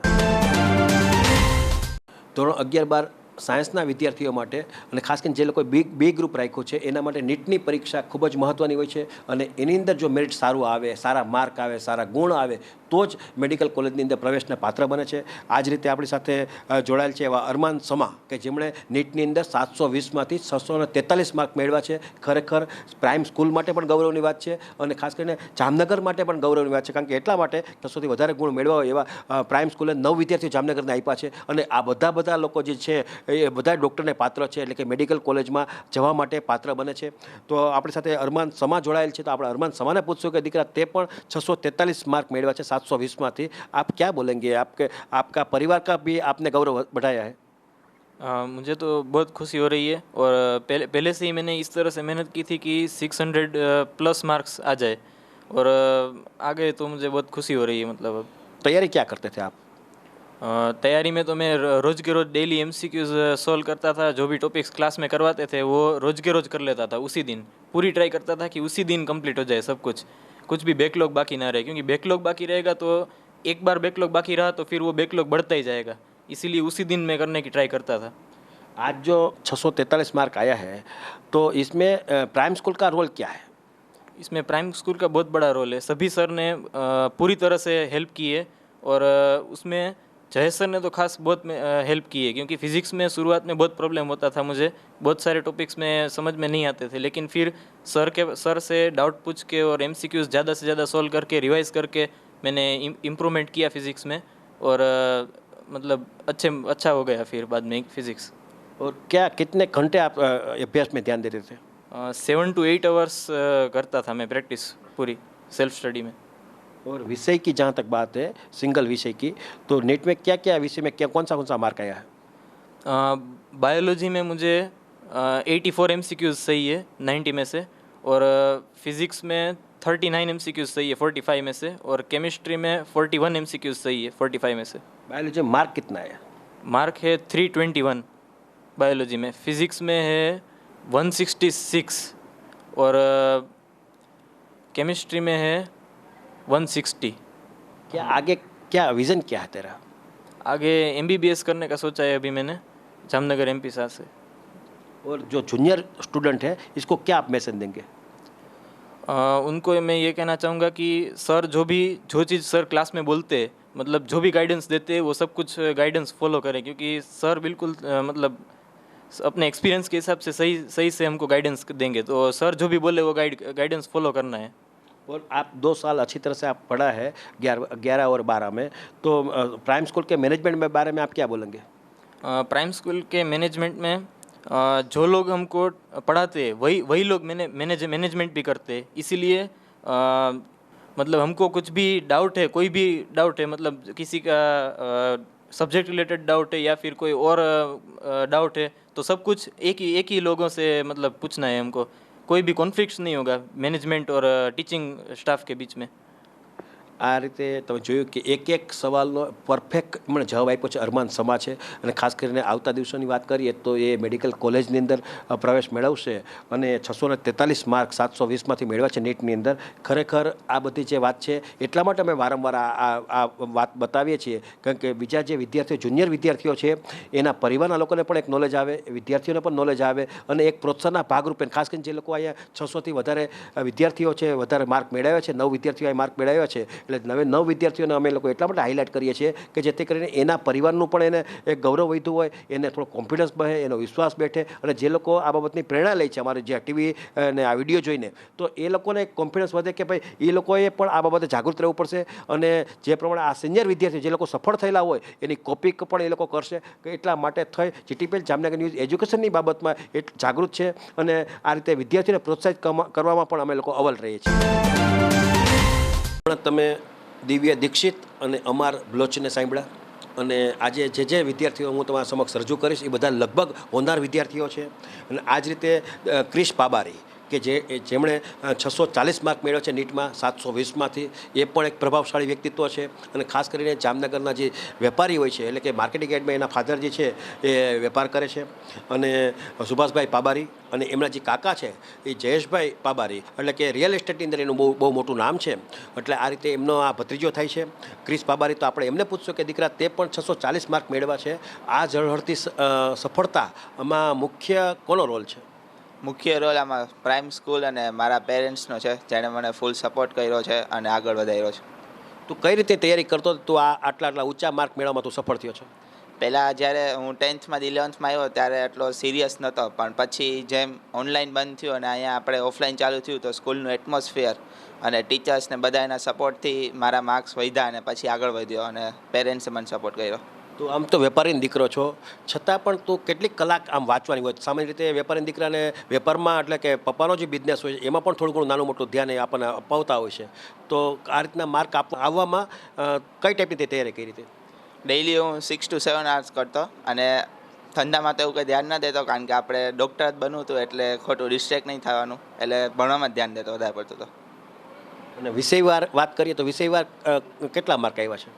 ધોરણ 11-12 સાયન્સના વિદ્યાર્થીઓ માટે અને ખાસ કરીને જે લોકોએ બી ગ્રુપ રાખ્યું છે એના માટે નીટની પરીક્ષા ખૂબ જ મહત્ત્વની હોય છે. અને એની અંદર જો મેરિટ સારું આવે, સારા માર્ક આવે, સારા ગુણ આવે તો જ મેડિકલ કોલેજની અંદર પ્રવેશને પાત્ર બને છે. આ જ રીતે આપણી સાથે જોડાયેલ છે એવા અરમાન સમા કે જેમણે નીટની અંદર 720માંથી 643 માર્ક મેળવ્યા છે. ખરેખર પ્રાઇમ સ્કૂલ માટે પણ ગૌરવની વાત છે અને ખાસ કરીને જામનગર માટે પણ ગૌરવની વાત છે. કારણ કે એટલા માટે 600થી વધારે ગુણ મેળવ્યા હોય એવા પ્રાઇમ સ્કૂલે 9 વિદ્યાર્થીઓ જામનગરને આપ્યા છે. અને આ બધા લોકો જે છે એ બધા ડૉક્ટરને પાત્ર છે, એટલે કે મેડિકલ કોલેજમાં જવા માટે પાત્ર બને છે. તો આપણી સાથે અરમાન સમા જોડાયેલ છે. તો આપણે અરમાન સમાને પૂછશું કે દીકરા તે પણ 643 मार्क मेड़वा है 720 आप क्या बोलेंगे? आपका परिवार का भी आपने गौरव बढ़ाया है? मुझे तो बहुत खुशी हो रही है और पहले से ही मैंने इस तरह से मेहनत की थी कि 600 प्लस मार्क्स आ जाए और आ गए तो मुझे बहुत खुशी हो रही है. मतलब तैयारी क्या करते थे आप? तैयारी में तो मैं रोज़ के रोज़ डेली MCQs सॉल्व करता था. जो भी टॉपिक्स क्लास में करवाते थे वो रोज़ के रोज़ कर लेता था. उसी दिन पूरी ट्राई करता था कि उसी दिन कंप्लीट हो जाए सब कुछ भी बैकलॉग बाकी ना रहे. क्योंकि बैकलॉग बाकी रहेगा तो एक बार बैकलॉग बाकी रहा तो फिर वो बैकलॉग बढ़ता ही जाएगा. इसीलिए उसी दिन मैं करने की ट्राई करता था. आज जो 643 मार्क आया है तो इसमें प्राइम स्कूल का रोल क्या है? इसमें प्राइम स्कूल का बहुत बड़ा रोल है. सभी सर ने पूरी तरह से हेल्प की है और उसमें जय सर ने तो खास बहुत हेल्प की है. क्योंकि फिज़िक्स में शुरुआत में बहुत प्रॉब्लम होता था मुझे, बहुत सारे टॉपिक्स में समझ में नहीं आते थे. लेकिन फिर सर से डाउट पूछ के और MCQs ज़्यादा से ज़्यादा सॉल्व करके रिवाइज़ करके मैंने इम्प्रूवमेंट किया फिज़िक्स में और मतलब अच्छा हो गया फिर बाद में फिज़िक्स. और क्या कितने घंटे आप अभ्यास में ध्यान देते थे? 7 to 8 आवर्स करता था मैं प्रैक्टिस पूरी सेल्फ स्टडी में. और विषय की जहाँ तक बात है, सिंगल विषय की, तो नेट में क्या क्या विषय में क्या कौन सा मार्क आया है? बायोलॉजी में मुझे 84 MCQs सही है 90 में से और फिज़िक्स में 39 MCQs सही है 45 में से और केमिस्ट्री में 41 MCQs सही है 45 में से. बायोलॉजी में मार्क कितना है? मार्क है 321 बायोलॉजी में. फिज़िक्स में है 166 और केमिस्ट्री में है 160. क्या आगे क्या विज़न क्या है तेरा? आगे MBBS करने का सोचा है अभी मैंने जामनगर MP शाह से. और जो जूनियर स्टूडेंट है इसको क्या आप मैसेज देंगे? उनको मैं ये कहना चाहूँगा कि सर जो चीज़ सर क्लास में बोलते हैं, मतलब जो भी गाइडेंस देते हैं वो सब कुछ गाइडेंस फॉलो करें. क्योंकि सर बिल्कुल मतलब अपने एक्सपीरियंस के हिसाब से सही से हमको गाइडेंस देंगे. तो सर जो भी बोले वो गाइडेंस फॉलो करना है. और आप 2 साल अच्छी तरह से आप पढ़ा है 11 और 12 में, तो प्राइम स्कूल के मैनेजमेंट में बारे में आप क्या बोलेंगे? प्राइम स्कूल के मैनेजमेंट में जो लोग हमको पढ़ाते हैं वही लोग मैनेजमेंट भी करते हैं, इसीलिए मतलब हमको कुछ भी डाउट है, कोई भी डाउट है, मतलब किसी का सब्जेक्ट रिलेटेड डाउट है या फिर कोई और डाउट है, तो सब कुछ एक ही लोगों से मतलब पूछना है हमको। कोई भी कॉन्फ्लिक्ट नहीं होगा मैनेजमेंट और टीचिंग स्टाफ के बीच में। આ રીતે તમે જોયું કે એક સવાલનો પરફેક્ટ મને જવાબ આપ્યો છે અરમાન સમા છે, અને ખાસ કરીને આવતા દિવસોની વાત કરીએ તો એ મેડિકલ કોલેજની અંદર પ્રવેશ મેળવશે અને 643 માર્ક 720માંથી મેળવ્યા છે નીટની અંદર. ખરેખર આ બધી જે વાત છે એટલા માટે અમે વારંવાર આ વાત બતાવીએ છીએ, કારણ કે બીજા જે વિદ્યાર્થીઓ જુનિયર વિદ્યાર્થીઓ છે એના પરિવારના લોકોને પણ એક નોલેજ આવે, વિદ્યાર્થીઓને પણ નોલેજ આવે, અને એક પ્રોત્સાહનના ભાગરૂપે ખાસ કરીને જે લોકો અહીંયા 600થી વધારે વિદ્યાર્થીઓ છે, વધારે માર્ક મેળવ્યા છે, 9 વિદ્યાર્થીઓએ માર્ક મેળવ્યા છે, એટલે હવે 9 વિદ્યાર્થીઓને અમે લોકો એટલા માટે હાઇલાઇટ કરીએ છીએ કે જેથી કરીને એના પરિવારનું પણ એને એક ગૌરવ વધ્યું હોય, એને થોડો કોન્ફિડન્સ બહે, એનો વિશ્વાસ બેઠે, અને જે લોકો આ બાબતની પ્રેરણા લે છે અમારે જે ટીવી અને આ વિડીયો જોઈને, તો એ લોકોને કોન્ફિડન્સ વધે કે ભાઈ એ લોકોએ પણ આ બાબતે જાગૃત રહેવું પડશે, અને જે પ્રમાણે આ સિનિયર વિદ્યાર્થીઓ જે લોકો સફળ થયેલા હોય એની કોપી પણ એ લોકો કરશે. કે એટલા માટે થઈ જીટીપીએલ જામનગર ન્યૂઝ એજ્યુકેશનની બાબતમાં જાગૃત છે, અને આ રીતે વિદ્યાર્થીઓને પ્રોત્સાહિત કરવામાં પણ અમે લોકો અવ્વલ રહીએ છીએ. તમે દિવ્ય દીક્ષિત અને અમાર બ્લોચને સાંભળ્યા, અને આજે જે વિદ્યાર્થીઓ હું તમારા સમક્ષ રજૂ કરીશ એ બધા લગભગ હોનાર વિદ્યાર્થીઓ છે. અને આ જ રીતે ક્રિશ પાબારી કે જેમણે 640 માર્ક મેળવ્યા છે નીટમાં 720માંથી, એ પણ એક પ્રભાવશાળી વ્યક્તિત્વ છે. અને ખાસ કરીને જામનગરના જે વેપારી હોય છે, એટલે કે માર્કેટિંગ યાર્ડમાં એના ફાધર જે છે એ વેપાર કરે છે, અને સુભાષભાઈ પાબારી, અને એમના જે કાકા છે એ જયેશભાઈ પાબારી, એટલે કે રિયલ એસ્ટેટની અંદર એનું બહુ મોટું નામ છે. એટલે આ રીતે એમનો આ ભત્રીજો થાય છે ક્રિશ પાબારી. તો આપણે એમને પૂછશું કે દીકરા તે પણ 640 માર્ક મેળવ્યા છે, આ ઝળહળતી સફળતામાં મુખ્ય કોનો રોલ છે? મુખ્ય રોલ આમાં પ્રાઇમ સ્કૂલ અને મારા પેરેન્ટ્સનો છે, જેણે મને ફૂલ સપોર્ટ કર્યો છે અને આગળ વધાર્યો છે. તું કઈ રીતે તૈયારી કરતો તું આટલા ઊંચા માર્ક મેળવવામાં તું સફળ થયો છે? પહેલાં જ્યારે હું 10થમાંથી 11થમાં આવ્યો ત્યારે એટલો સિરિયસ નહોતો, પણ પછી જેમ ઓનલાઈન બંધ થયું અને અહીંયા આપણે ઓફલાઈન ચાલુ થયું, તો સ્કૂલનું એટમોસ્ફિયર અને ટીચર્સને બધા એના સપોર્ટથી મારા માર્ક્સ વધ્યા અને પછી આગળ વધ્યો, અને પેરેન્ટ્સે મને સપોર્ટ કર્યો. તું આમ તો વેપારીનો દીકરો છો, છતાં પણ તું કેટલીક કલાક આમ વાંચવાની હોય? સામાન્ય રીતે વેપારીના દીકરાને વેપારમાં, એટલે કે પપ્પાનો જે બિઝનેસ હોય એમાં પણ થોડું ઘણું નાનું મોટું ધ્યાન આપણને અપાવતા હોય છે. તો આ રીતના માર્ક આવવામાં કઈ ટાઈપની તૈયારી કરી હતી? ડેઈલી હું 6 to 7 hours કરતો, અને ધંધામાં તો એવું કંઈ ધ્યાન ન દેતો, કારણ કે આપણે ડૉક્ટર જ બનવું હતું, એટલે ખોટું ડિસ્ટ્રેક્ટ નહીં થવાનું, એટલે ભણવામાં જ ધ્યાન દેતો વધારે પડતું હતો. અને વિષયવાર વાત કરીએ તો વિષયવાર કેટલા માર્ક આવ્યા છે?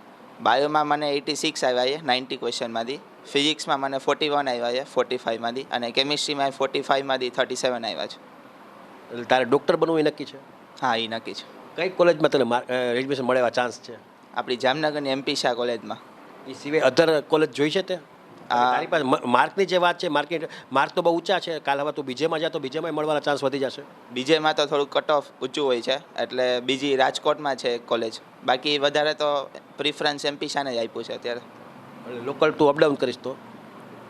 બાયોમાં મને 86 આવ્યા છે 90 ક્વેશ્ચનમાંથી, ફિઝિક્સમાં મને 41 આવ્યા છે 45માંથી, અને કેમિસ્ટ્રીમાં 45માંથી 37 આવ્યા છે. એટલે તારે ડૉક્ટર બનવું એ નક્કી છે? હા, એ નક્કી છે. કઈ કોલેજમાં તને એડમિશન મળે એવા ચાન્સ છે? આપણી જામનગરની MP શાહ કોલેજમાં. એ સિવાય અધર કોલેજ જોઈ છે તે? તારી પાસે માર્કની જે વાત છે, માર્ક તો બહુ ઊંચા છે, કાલ હવે તું બીજેમાં જા તો બીજેમાં મળવાના ચાન્સ વધી જશે. બીજેમાં તો થોડુંક કટ ઓફ ઊંચું હોય છે, એટલે બીજી રાજકોટમાં છે કોલેજ, બાકી વધારે તો પ્રિફરન્સ MP શાહને જ આપ્યું છે અત્યારે. એટલે લોકલ તું અપડાઉન કરીશ તો?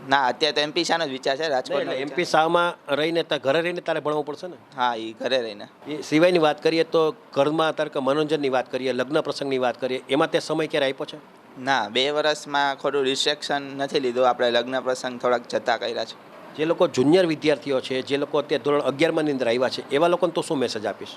ના, અત્યારે તો MP શાહનો જ વિચાર છે, રાજકોટ. MP શાહમાં રહીને ઘરે રહીને તારે ભણવું પડશે ને? હા, એ ઘરે રહીને. એ સિવાયની વાત કરીએ તો ઘરમાં તારે કે મનોરંજનની વાત કરીએ, લગ્ન પ્રસંગની વાત કરીએ, એમાં તે સમય ક્યારે આપ્યો છે? ના, 2 વર્ષમાં ખોટું ડિસ્ટ્રેક્શન નથી લીધું, આપણે લગ્ન પ્રસંગ થોડાક જતા કર્યા છે. જે લોકો જુનિયર વિદ્યાર્થીઓ છે, જે લોકો અત્યારે ધોરણ 11માં અંદર આવ્યા છે, એવા લોકોને તો શું મેસેજ આપીશ?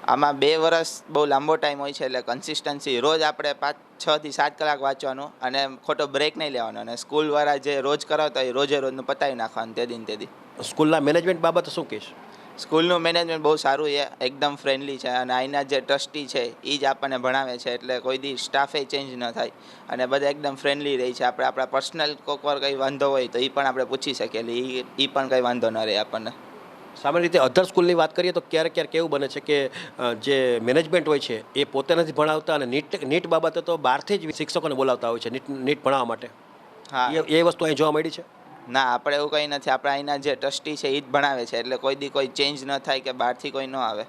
આમાં 2 વર્ષ બહુ લાંબો ટાઈમ હોય છે, એટલે કન્સિસ્ટન્સી રોજ આપણે 6 થી 7 કલાક વાંચવાનું, અને ખોટો બ્રેક નહીં લેવાનો, અને સ્કૂલવાળા જે રોજ કરાવતા હોય રોજે રોજનું પતાવી નાખવાનું તે દી. સ્કૂલના મેનેજમેન્ટ બાબતે શું કહીશ? સ્કૂલનું મેનેજમેન્ટ બહુ સારું છે, એકદમ ફ્રેન્ડલી છે, અને અહીંના જે ટ્રસ્ટી છે એ જ આપણને ભણાવે છે, એટલે કોઈ દી સ્ટાફે ચેન્જ ન થાય, અને બધા એકદમ ફ્રેન્ડલી રહે છે. આપણે આપણા પર્સનલ કોઈકવાર કંઈ વાંધો હોય તો એ પણ આપણે પૂછી શકીએ, એટલે એ પણ કંઈ વાંધો ન રહે આપણને. સામાન્ય રીતે અધર સ્કૂલની વાત કરીએ તો ક્યારેક એવું બને છે કે જે મેનેજમેન્ટ હોય છે એ પોતે નથી ભણાવતા, અને નીટ બાબતે તો બહારથી જ શિક્ષકોને બોલાવતા હોય છે નીટ ભણાવવા માટે. હા, એ વસ્તુ અહીં જોવા મળી છે? ના, આપણે એવું કંઈ નથી, આપણે અહીંના જે ટ્રસ્ટી છે એ જ ભણાવે છે, એટલે કોઈ દી કોઈ ચેન્જ ન થાય કે બહારથી કોઈ ન આવે.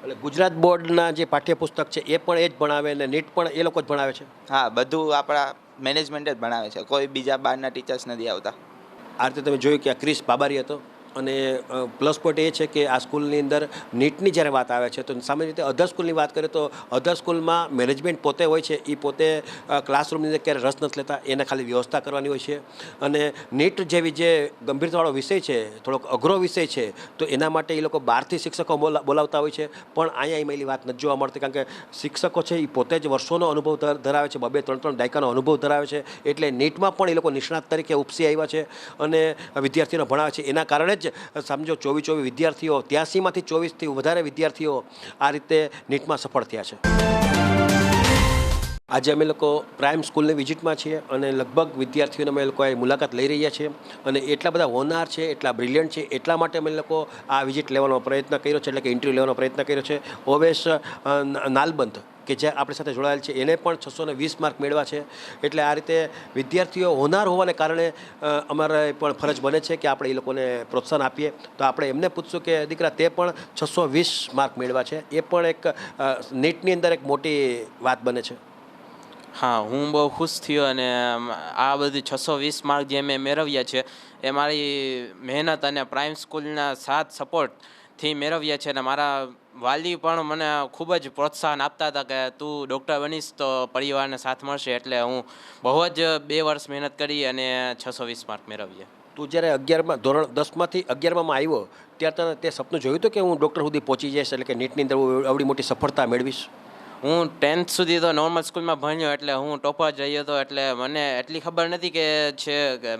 એટલે ગુજરાત બોર્ડના જે પાઠ્યપુસ્તક છે એ પણ એ જ ભણાવે, અને નીટ પણ એ લોકો જ ભણાવે છે? હા, બધું આપણા મેનેજમેન્ટ જ ભણાવે છે, કોઈ બીજા બહારના ટીચર્સ નથી આવતા. આ રીતે તમે જોયું કે આ ક્રિશ પાબારી હતો, અને પ્લસ પોઈન્ટ એ છે કે આ સ્કૂલની અંદર નીટની જ્યારે વાત આવે છે તો સામાન્ય રીતે અધર સ્કૂલની વાત કરીએ તો અધર સ્કૂલમાં મેનેજમેન્ટ પોતે હોય છે, એ પોતે ક્લાસરૂમની અંદર ક્યારે રસ નથી લેતા, એને ખાલી વ્યવસ્થા કરવાની હોય છે. અને નીટ જેવી જે ગંભીરતાવાળો વિષય છે, થોડોક અઘરો વિષય છે, તો એના માટે એ લોકો બહારથી શિક્ષકો બોલાવતા હોય છે. પણ અહીંયા એમાં એની વાત નથી જોવા મળતી, કારણ કે શિક્ષકો છે એ પોતે જ વર્ષોનો અનુભવ ધરાવે છે, 2-3 દાયકાનો અનુભવ ધરાવે છે. એટલે નીટમાં પણ એ લોકો નિષ્ણાત તરીકે ઉપસી આવ્યા છે અને વિદ્યાર્થીઓને ભણાવે છે. એના કારણે જ સમજો 24 વિદ્યાર્થીઓ, 83માંથી 24થી વધારે વિદ્યાર્થીઓ આ રીતે નીટમાં સફળ થયા છે. આજે અમે લોકો પ્રાઇમ સ્કૂલની વિઝિટમાં છીએ અને લગભગ વિદ્યાર્થીઓને અમે લોકો મુલાકાત લઈ રહ્યા છીએ. અને એટલા બધા હોનાર છે, એટલા બ્રિલિયન્ટ છે, એટલા માટે અમે લોકો આ વિઝિટ લેવાનો પ્રયત્ન કર્યો છે, એટલે કે ઇન્ટરવ્યૂ લેવાનો પ્રયત્ન કર્યો છે. ઓવેશ નાલબંધ કે જે આપણી સાથે જોડાયેલ છે, એને પણ 620 માર્ક મેળવ્યા છે. એટલે આ રીતે વિદ્યાર્થીઓ હોનાર હોવાને કારણે અમારે પણ ફરજ બને છે કે આપણે એ લોકોને પ્રોત્સાહન આપીએ. તો આપણે એમને પૂછશું કે દીકરા તે પણ 620 માર્ક મેળવ્યા છે, એ પણ એક નીટની અંદર એક મોટી વાત બને છે. હા, હું બહુ ખુશ થયો અને આ બધી 620 માર્ક જે મેં મેળવ્યા છે એ મારી મહેનત અને પ્રાઇમ સ્કૂલના સાથ સપોર્ટથી મેળવ્યા છે. અને મારા વાલી પણ મને ખૂબ જ પ્રોત્સાહન આપતા હતા કે તું ડૉક્ટર બનીશ તો પરિવારને સાથ મળશે. એટલે હું બહુ જ 2 વર્ષ મહેનત કરી અને 620 માર્ક મેળવ્યા. તું જ્યારે 11માં ધોરણ 10માંથી 11માં આવ્યો ત્યારે તે સપનું જોયું હતું કે હું ડૉક્ટર સુધી પહોંચી જઈશ, એટલે કે નીટની અંદર આવડી મોટી સફળતા મેળવીશ? હું 10th સુધી તો નોર્મલ સ્કૂલમાં ભણ્યો, એટલે હું ટોપર જ રહ્યો હતો. એટલે મને એટલી ખબર નથી કે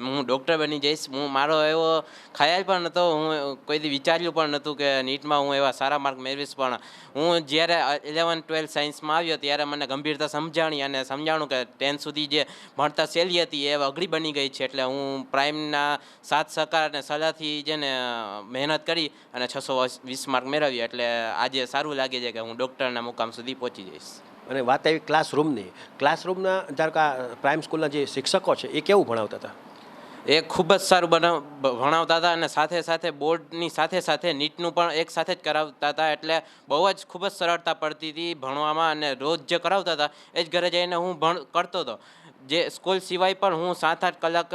હું ડૉક્ટર બની જઈશ. મારો એવો ખ્યાલ પણ નહોતો, હું કોઈથી વિચાર્યું પણ નહોતું કે નીટમાં હું એવા સારા માર્ક મેળવીશ. પણ હું જ્યારે 11-12 સાયન્સમાં આવ્યો ત્યારે મને ગંભીરતા સમજાણી અને સમજાણું કે 10th સુધી જે ભણતા સહેલી હતી એ અઘરી બની ગઈ છે. એટલે હું પ્રાઇમના સાથ સહકાર અને સલાહથી જેને મહેનત કરી અને 620 માર્ક મેળવ્યા. એટલે આજે સારું લાગે છે કે હું ડૉક્ટરના મુકામ સુધી પહોંચી. અને વાત આવી ક્લાસરૂમના ધારો કે પ્રાઇમ સ્કૂલના જે શિક્ષકો છે એ કેવું ભણાવતા હતા? એ ખૂબ જ સારું ભણાવતા હતા અને સાથે સાથે બોર્ડની સાથે સાથે નીટનું પણ એક સાથે જ કરાવતા હતા. એટલે બહુ જ ખૂબ જ સરળતા પડતી હતી ભણવામાં. અને રોજ જે કરાવતા હતા એ જ ઘરે જઈને હું કરતો હતો. જે સ્કૂલ સિવાય પણ હું 7-8 કલાક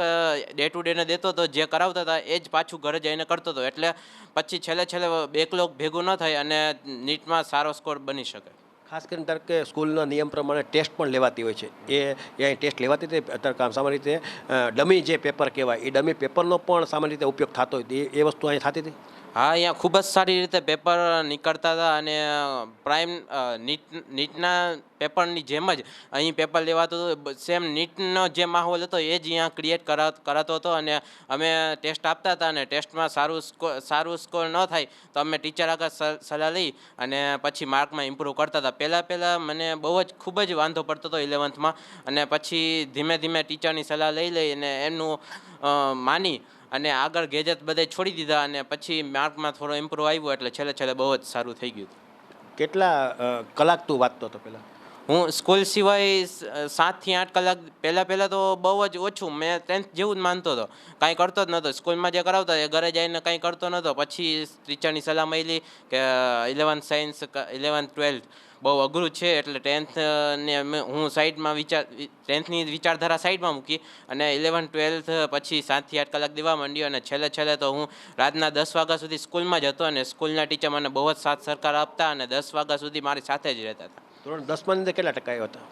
ડે ટુ ડેને દેતો હતો. જે કરાવતા હતા એ જ પાછું ઘરે જઈને કરતો હતો. એટલે પછી છેલ્લે બેકલોગ ભેગું ન થાય અને નીટમાં સારો સ્કોર બની શકે. ખાસ કરીને ધારો કે સ્કૂલના નિયમ પ્રમાણે ટેસ્ટ પણ લેવાતી હોય છે, એ અહીં ટેસ્ટ લેવાતી હતી. અત્યારે સામાન્ય રીતે ડમી જે પેપર કહેવાય એ ડમી પેપરનો પણ સામાન્ય રીતે ઉપયોગ થતો હોય, એ વસ્તુ અહીં થતી હતી? હા, અહીંયા ખૂબ જ સારી રીતે પેપર નીકળતા હતા. અને પ્રાઇમ નીટના પેપરની જેમ જ અહીં પેપર લેવાતું હતું. સેમ નીટનો જે માહોલ હતો એ જ અહીંયા ક્રિએટ કરાતો હતો. અને અમે ટેસ્ટ આપતા હતા અને ટેસ્ટમાં સારું સ્કોર ન થાય તો અમે ટીચર આગળ સલાહ લઈ અને પછી માર્કમાં ઇમ્પ્રૂવ કરતા હતા. પહેલાં મને બહુ જ ખૂબ જ વાંધો પડતો હતો 11થમાં. અને પછી ધીમે ધીમે ટીચરની સલાહ લઈ અને એમનું માની અને આગળ ગેજેટ બધે છોડી દીધા. અને પછી માર્કમાં થોડો ઇમ્પ્રૂવ આવ્યો. એટલે છેલ્લે બહુ જ સારું થઈ ગયું. કેટલા કલાક તું વાંચતો હતો પહેલાં? હું સ્કૂલ સિવાય 7થી 8 કલાક પહેલાં તો બહુ જ ઓછું. મેં 10th જેવું જ માનતો હતો, કાંઈ કરતો જ નહોતો. સ્કૂલમાં જે કરાવતા એ ઘરે જઈને કાંઈ કરતો નહોતો. પછી ટીચરની સલાહ મળી કે 11th સાયન્સ 11-12 બહુ અઘરું છે. એટલે 10th ને હું સાઈડમાં 10thની વિચારધારા સાઈડમાં મૂકી અને 11-12 પછી 7થી 8 કલાક દેવા માંડ્યો. અને છેલ્લે તો હું રાતના 10 વાગ્યા સુધી સ્કૂલમાં જ હતો. અને સ્કૂલના ટીચર મને બહુ જ સાથ સરકાર આપતા અને 10 વાગ્યા સુધી મારી સાથે જ રહેતા હતા. ધોરણ 10માં અંદર કેટલા ટકા આવ્યા હતા?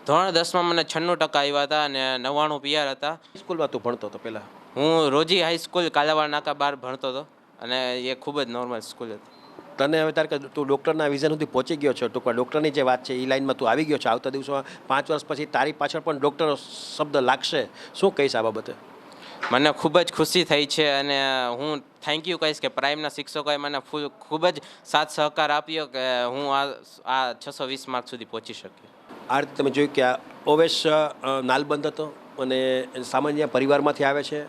ધોરણ 10માં મને 96% આવ્યા હતા અને 99 PR હતા. સ્કૂલમાં તું ભણતો હતો પહેલાં? હું રોજી હાઈસ્કૂલ કાલાવાડ નાકા 12 ભણતો હતો અને એ ખૂબ જ નોર્મલ સ્કૂલ હતી. તને હવે તારે કે તું ડૉક્ટરના વિઝન સુધી પહોંચી ગયો છો, ટૂંકમાં ડૉક્ટરની જે વાત છે એ લાઈનમાં તું આવી ગયો છો. આવતા દિવસોમાં 5 વર્ષ પછી તારી પાછળ પણ ડૉક્ટર શબ્દ લાગશે. શું કહીશ આ બાબતે? મને ખૂબ જ ખુશી થઈ છે અને હું થેન્ક યુ કહીશ કે પ્રાઇમના શિક્ષકોએ મને ખૂબ જ સાથ સહકાર આપ્યો કે હું આ 620 માર્ક સુધી પહોંચી શક્યો. આ રીતે તમે જોયું કે આ ઓવેશ નાલબંધ હતો અને સામાન્ય પરિવારમાંથી આવે છે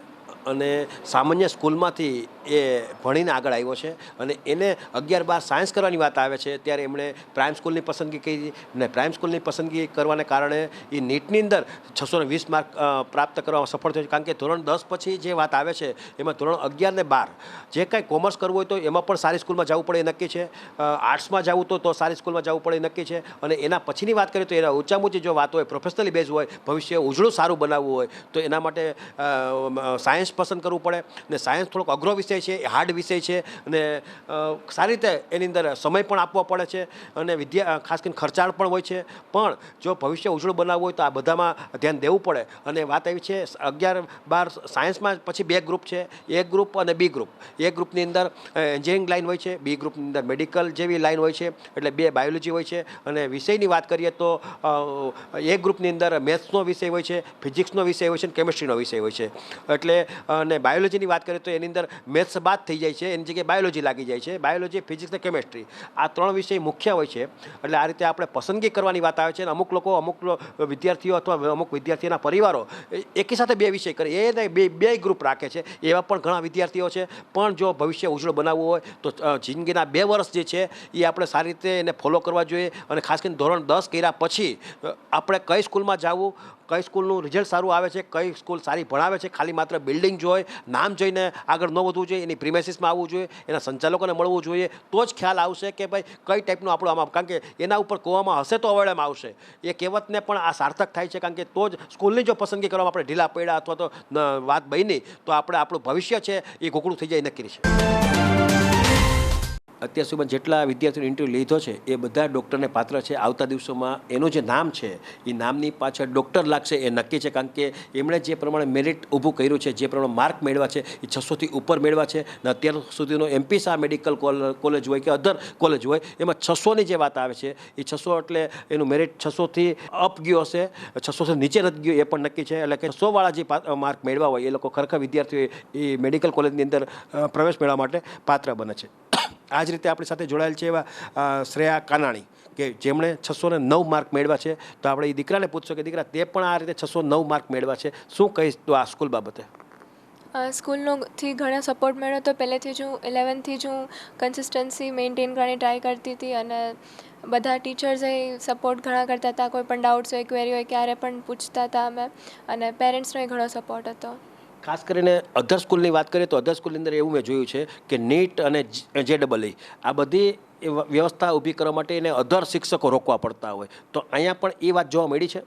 અને સામાન્ય સ્કૂલમાંથી એ ભણીને આગળ આવ્યો છે. અને એને 11-12 સાયન્સ કરવાની વાત આવે છે ત્યારે એમણે પ્રાઇમ સ્કૂલની પસંદગી કરી. ને પ્રાઇમ સ્કૂલની પસંદગી કરવાને કારણે એ નીટની અંદર 620 માર્ક પ્રાપ્ત કરવામાં સફળ થયો છે. કારણ કે ધોરણ 10 પછી જે વાત આવે છે એમાં ધોરણ 11 ને 12 જે કાંઈ કોમર્સ કરવું હોય તો એમાં પણ સારી સ્કૂલમાં જવું પડે એ નક્કી છે. આર્ટ્સમાં જવું તો સારી સ્કૂલમાં જવું પડે એ નક્કી છે. અને એના પછીની વાત કરીએ તો એના ઊંચામાં ઊંચી જો વાત હોય, પ્રોફેશનલી બેઝ હોય, ભવિષ્ય ઉજળું સારું બનાવવું હોય તો એના માટે સાયન્સ સાયન્સ પસંદ કરવું પડે ને સાયન્સ થોડોક અઘરો વિષય છે, હાર્ડ વિષય છે અને સારી રીતે એની અંદર સમય પણ આપવો પડે છે અને ખાસ કરીને ખર્ચાળ પણ હોય છે. પણ જો ભવિષ્ય ઉજળું બનાવવું હોય તો આ બધામાં ધ્યાન દેવું પડે. અને વાત એવી છે 11-12 સાયન્સમાં પછી 2 ગ્રુપ છે, એ ગ્રુપ અને બી ગ્રુપ. એ ગ્રુપની અંદર એન્જિનિયરિંગ લાઇન હોય છે, બી ગ્રુપની અંદર મેડિકલ જેવી લાઇન હોય છે, એટલે 2 બાયોલોજી હોય છે. અને વિષયની વાત કરીએ તો એ ગ્રુપની અંદર મેથ્સનો વિષય હોય છે, ફિઝિક્સનો વિષય હોય છે અને કેમિસ્ટ્રીનો વિષય હોય છે. એટલે અને બાયોલોજીની વાત કરીએ તો એની અંદર મેથ્સ બાદ થઈ જાય છે, એની જગ્યાએ બાયોલોજી લાગી જાય છે. બાયોલોજી, ફિઝિક્સ અને કેમિસ્ટ્રી આ 3 વિષય મુખ્ય હોય છે. એટલે આ રીતે આપણે પસંદગી કરવાની વાત આવે છે. અને અમુક લોકો, અમુક વિદ્યાર્થીઓ અથવા અમુક વિદ્યાર્થીઓના પરિવારો એકી સાથે 2 વિષય કરે, એ બે ગ્રુપ રાખે છે. એવા પણ ઘણા વિદ્યાર્થીઓ છે. પણ જો ભવિષ્ય ઉજળું બનાવવું હોય તો જિંદગીના 2 વર્ષ જે છે એ આપણે સારી રીતે એને ફોલો કરવા જોઈએ. અને ખાસ કરીને ધોરણ 10 કર્યા પછી આપણે કઈ સ્કૂલમાં જવું, કઈ સ્કૂલનું રિઝલ્ટ સારું આવે છે, કઈ સ્કૂલ સારી ભણાવે છે, ખાલી માત્ર બિલ્ડિંગ જોઈ, નામ જોઈને આગળ ન વધવું જોઈએ. એની પ્રિમાઇસીસમાં આવવું જોઈએ, એના સંચાલકોને મળવું જોઈએ. તો જ ખ્યાલ આવશે કે ભાઈ કઈ ટાઈપનું આપણું આમાં, કારણ કે એના ઉપર કહેવામાં હશે તો અવળેમાં આવશે. એ કહેવતને પણ આ સાર્થક થાય છે. કારણ કે તો જ સ્કૂલની જો પસંદગી કરવામાં આપણે ઢીલા પડ્યા અથવા તો વાત બની તો આપણું ભવિષ્ય છે એ ઘોકડું થઈ જાય નક્કી છે. અત્યાર સુધીમાં જેટલા વિદ્યાર્થીઓનો ઇન્ટરવ્યૂ લીધો છે એ બધા ડૉક્ટરને પાત્ર છે. આવતા દિવસોમાં એનું જે નામ છે એ નામની પાછળ ડૉક્ટર લાગશે એ નક્કી છે. કારણ કે એમણે જે પ્રમાણે મેરિટ ઊભું કર્યું છે, જે પ્રમાણે માર્ક મેળવ્યા છે એ 600થી ઉપર મેળવ્યા છે. અને અત્યાર સુધીનો એમપી શાહ મેડિકલ કોલેજ હોય કે અધર કોલેજ હોય એમાં 600ની જે વાત આવે છે એ 600 એટલે એનું મેરિટ 600થી અપ ગયો હશે, 600થી નીચે નથી ગયો એ પણ નક્કી છે. એટલે કે 100વાળા જે માર્ક મેળવ્યા હોય એ લોકો ખરેખર વિદ્યાર્થીઓ એ મેડિકલ કોલેજની અંદર પ્રવેશ મેળવવા માટે પાત્ર બને છે. આ જ રીતે આપણી સાથે જોડાયેલ છે એવા શ્રેયા કાનાણી કે જેમણે 609 માર્ક મેળવ્યા છે. તો આપણે એ દીકરાને પૂછશો કે દીકરા તે પણ આ રીતે 609 માર્ક મેળવ્યા છે, શું કહીશ તો આ સ્કૂલ બાબતે? સ્કૂલથી ઘણો સપોર્ટ મળ્યો હતો. પહેલેથી જ હું 11થી જ હું કન્સિસ્ટન્સી મેન્ટેન કરવાની ટ્રાય કરતી હતી અને બધા ટીચર્સે સપોર્ટ ઘણા કરતા હતા. કોઈ પણ ડાઉટ્સ હોય, ક્વેરી હોય, ક્યારે પણ પૂછતા હતા અમે. અને પેરેન્ટ્સનો ઘણો સપોર્ટ હતો. ખાસ કરીને અધર સ્કૂલની વાત કરીએ તો અધર સ્કૂલની અંદર એવું મેં જોયું છે કે નીટ અને JEE આ બધી વ્યવસ્થા ઊભી કરવા માટે એને અધર શિક્ષકો રોકવા પડતા હોય. તો અહીંયા પણ એ વાત જોવા મળી છે?